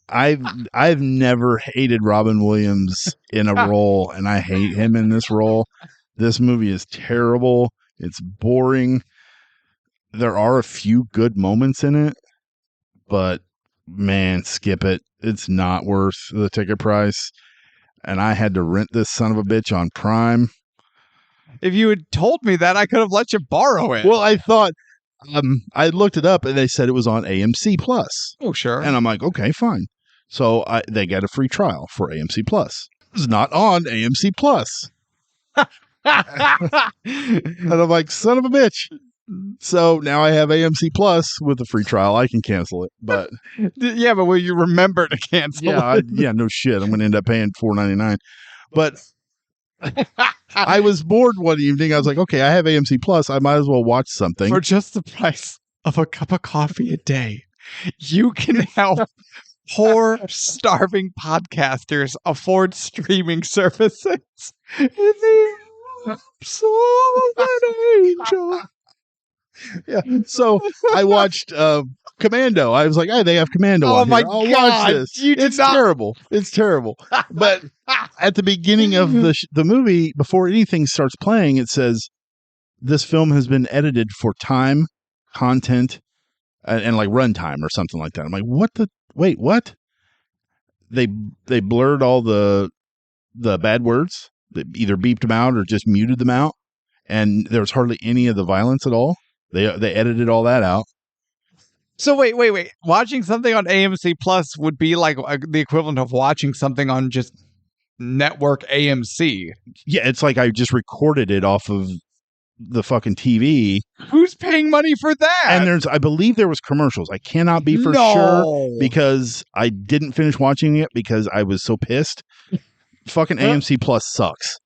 I've never hated Robin Williams in a role, and I hate him in this role. This movie is terrible. It's boring. There are a few good moments in it, but man, skip it. It's not worth the ticket price. And I had to rent this son of a bitch on Prime. If you had told me that, I could have let you borrow it. Well, I thought I looked it up and they said it was on AMC Plus. Oh, sure. And I'm like, okay, fine. So they get a free trial for AMC Plus. It's not on AMC Plus. And I'm like, son of a bitch. So now I have AMC Plus with a free trial. I can cancel it, but Yeah, but will you remember to cancel it? no shit. I'm going to end up paying $4.99. But I was bored one evening. I was like, okay, I have AMC Plus. I might as well watch something. For just the price of a cup of coffee a day, you can help poor, starving podcasters afford streaming services. In the arms of an angel. Yeah. So I watched Commando. I was like, hey, they have Commando on my here. I'll God. watch this. It's terrible. It's terrible. But at the beginning of the movie, before anything starts playing, it says, this film has been edited for time, content, and like runtime or something like that. I'm like, wait, what? They blurred all the bad words. They either beeped them out or just muted them out. And there was hardly any of the violence at all. They edited all that out. So wait. Watching something on AMC Plus would be like the equivalent of watching something on just network AMC. Yeah, it's like I just recorded it off of the fucking TV. Who's paying money for that? And I believe there was commercials. I cannot be for sure because I didn't finish watching it because I was so pissed. Fucking AMC Plus sucks.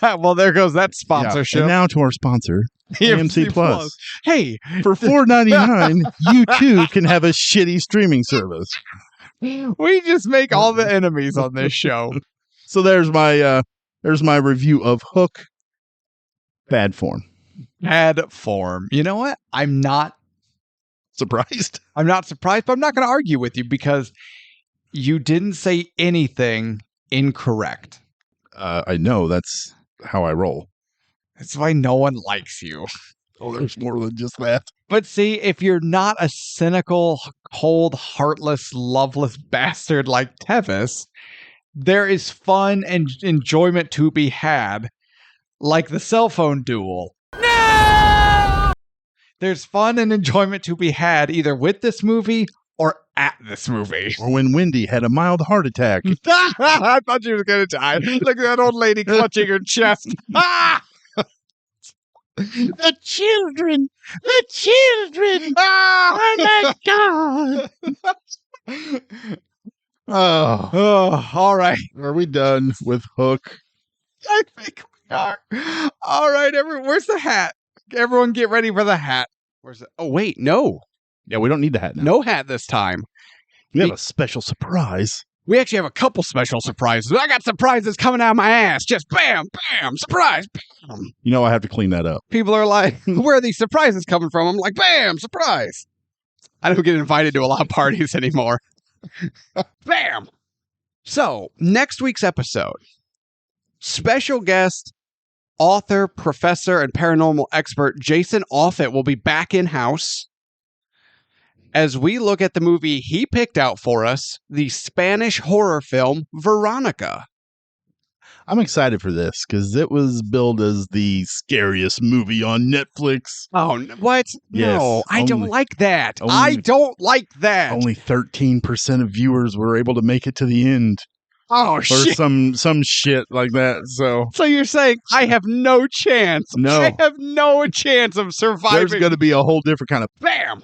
Well, there goes that sponsorship. Yeah. And now to our sponsor, AMC Plus. Hey, for $4.99, you too can have a shitty streaming service. We just make all the enemies on this show. So there's my review of Hook. Bad form. Bad form. You know what? I'm not surprised. I'm not surprised, but I'm not going to argue with you because you didn't say anything incorrect. I know that's how I roll. That's why no one likes you. Oh, there's more than just that. But see, if you're not a cynical, cold, heartless, loveless bastard like Tevis, there is fun and enjoyment to be had, like the cell phone duel. No! There's fun and enjoyment to be had either with this movie or at this movie. Or when Wendy had a mild heart attack. I thought she was going to die. Look at that old lady clutching her chest. The children! Oh my God! Oh, all right. Are we done with Hook? I think we are. All right, everyone. Where's the hat? Everyone get ready for the hat. Where's it? Oh, wait, no. Yeah, we don't need the hat now. No hat this time. We have a special surprise. We actually have a couple special surprises. I got surprises coming out of my ass. Just bam, bam, surprise, bam. You know, I have to clean that up. People are like, where are these surprises coming from? I'm like, bam, surprise. I don't get invited to a lot of parties anymore. Bam. So, next week's episode, special guest, author, professor, and paranormal expert Jason Offutt will be back in-house as we look at the movie he picked out for us, the Spanish horror film Veronica. I'm excited for this because it was billed as the scariest movie on Netflix. Oh, what? Yes, no, I don't like that. I don't like that. Only 13% of viewers were able to make it to the end. Oh, or shit. some shit like that. So you're saying I have no chance? No. I have no chance of surviving. There's going to be a whole different kind of bam.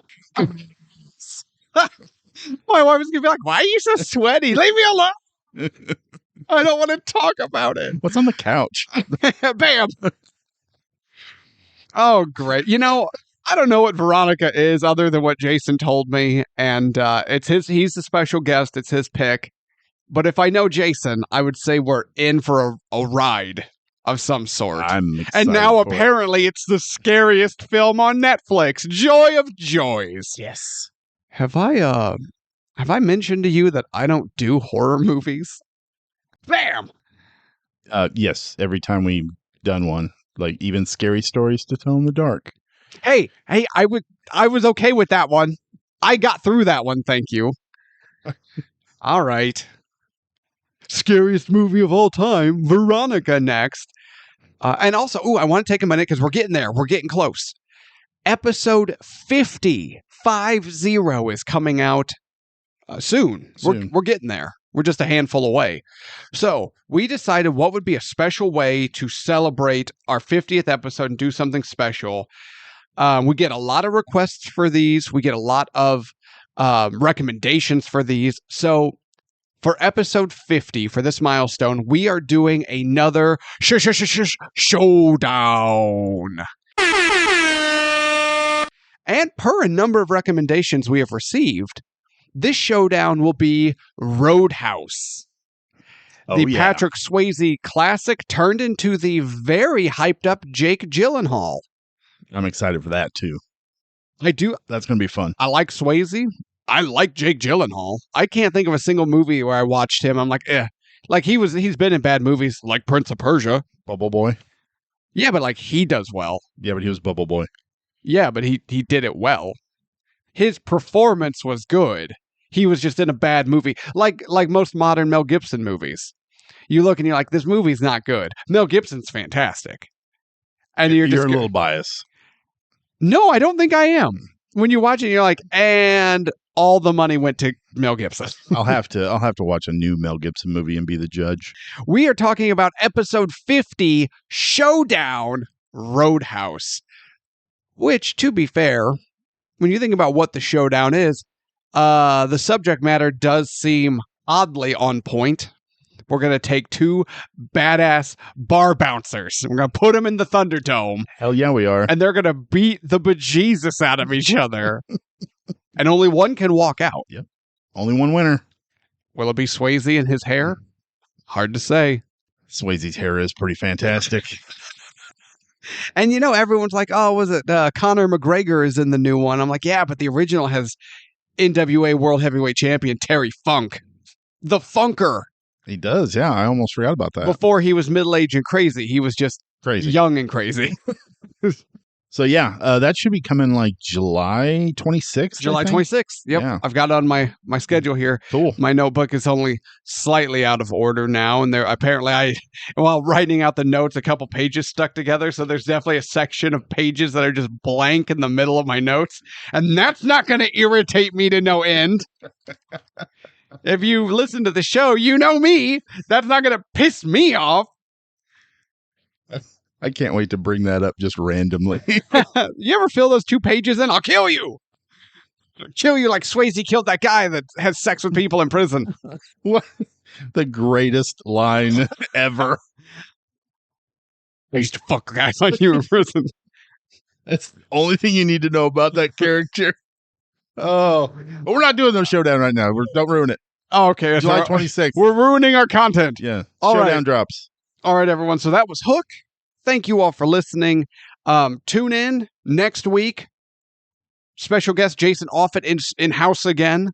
My wife is going to be like, why are you so sweaty? Leave me alone. I don't want to talk about it. What's on the couch? Bam. Oh, great. You know, I don't know what Veronica is other than what Jason told me. And he's the special guest. It's his pick. But if I know Jason, I would say we're in for a ride of some sort. I'm excited. And now apparently it's the scariest film on Netflix. Joy of joys. Yes. Have I mentioned to you that I don't do horror movies? Bam! Yes, every time we've done one, like even scary stories to tell in the dark. Hey, I was okay with that one. I got through that one, thank you. All right. Scariest movie of all time, Veronica next. And also, I want to take a minute because we're getting there. We're getting close. Episode 50 is coming out soon. We're getting there. We're just a handful away. So we decided what would be a special way to celebrate our 50th episode and do something special. We get a lot of requests for these. We get a lot of recommendations for these. So for episode 50, for this milestone, we are doing another showdown. And per a number of recommendations we have received, this showdown will be Roadhouse. The Patrick Swayze classic turned into the very hyped up Jake Gyllenhaal. I'm excited for that too. I do. That's going to be fun. I like Swayze. I like Jake Gyllenhaal. I can't think of a single movie where I watched him. I'm like, eh. Like he's been in bad movies like Prince of Persia. Bubble Boy. Yeah, but like he does well. Yeah, but he was Bubble Boy. Yeah, but he did it well. His performance was good. He was just in a bad movie. Like most modern Mel Gibson movies. You look and you're like, this movie's not good. Mel Gibson's fantastic. And you're a little biased. No, I don't think I am. When you watch it, you're like, and all the money went to Mel Gibson. I'll have to watch a new Mel Gibson movie and be the judge. We are talking about episode 50, Showdown Roadhouse. Which, to be fair, when you think about what the showdown is, the subject matter does seem oddly on point. We're going to take two badass bar bouncers. We're going to put them in the Thunderdome. Hell yeah, we are. And they're going to beat the bejesus out of each other. And only one can walk out. Yep. Only one winner. Will it be Swayze and his hair? Hard to say. Swayze's hair is pretty fantastic. And you know, everyone's like, oh, was it Conor McGregor is in the new one? I'm like, yeah, but the original has NWA World Heavyweight Champion Terry Funk. The Funker. He does, yeah. I almost forgot about that. Before he was middle-aged and crazy. He was just crazy, young and crazy. So yeah, that should be coming like July 26th. July 26th. Yep. Yeah. I've got it on my schedule here. Cool. My notebook is only slightly out of order now. And there apparently while writing out the notes, a couple pages stuck together. So there's definitely a section of pages that are just blank in the middle of my notes. And that's not going to irritate me to no end. If you listen to the show, you know me. That's not going to piss me off. I can't wait to bring that up just randomly. You ever fill those 2 pages in? I'll kill you. I'll kill you like Swayze killed that guy that has sex with people in prison. What? The greatest line ever. I used to fuck guys like you in prison. That's the only thing you need to know about that character. Oh, but we're not doing the showdown right now. Don't ruin it. Oh, okay. July 26th. We're ruining our content. Yeah. All showdown right. drops. All right, everyone. So that was Hook. Thank you all for listening. Tune in next week. Special guest Jason Offutt in house again,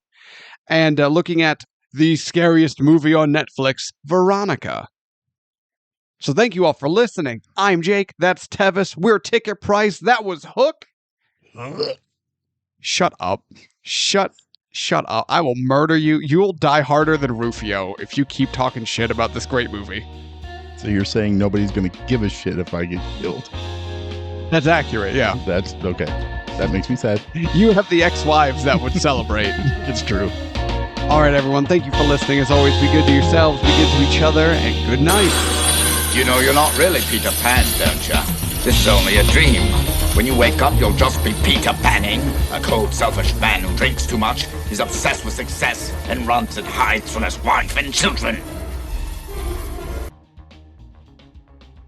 and looking at the scariest movie on Netflix, Veronica. So thank you all for listening. I'm Jake. That's Tevis. We're Ticket Price. That was Hook. Shut up. Shut up. I will murder you. You'll die harder than Rufio if you keep talking shit about this great movie. So you're saying nobody's going to give a shit if I get killed? That's accurate, yeah. That's okay. That makes me sad. You have the ex-wives that would celebrate. It's true. All right, everyone. Thank you for listening. As always, be good to yourselves, be good to each other, and good night. You know you're not really Peter Pan, don't you? This is only a dream. When you wake up, you'll just be Peter Panning, a cold, selfish man who drinks too much, is obsessed with success, and runs and hides from his wife and children.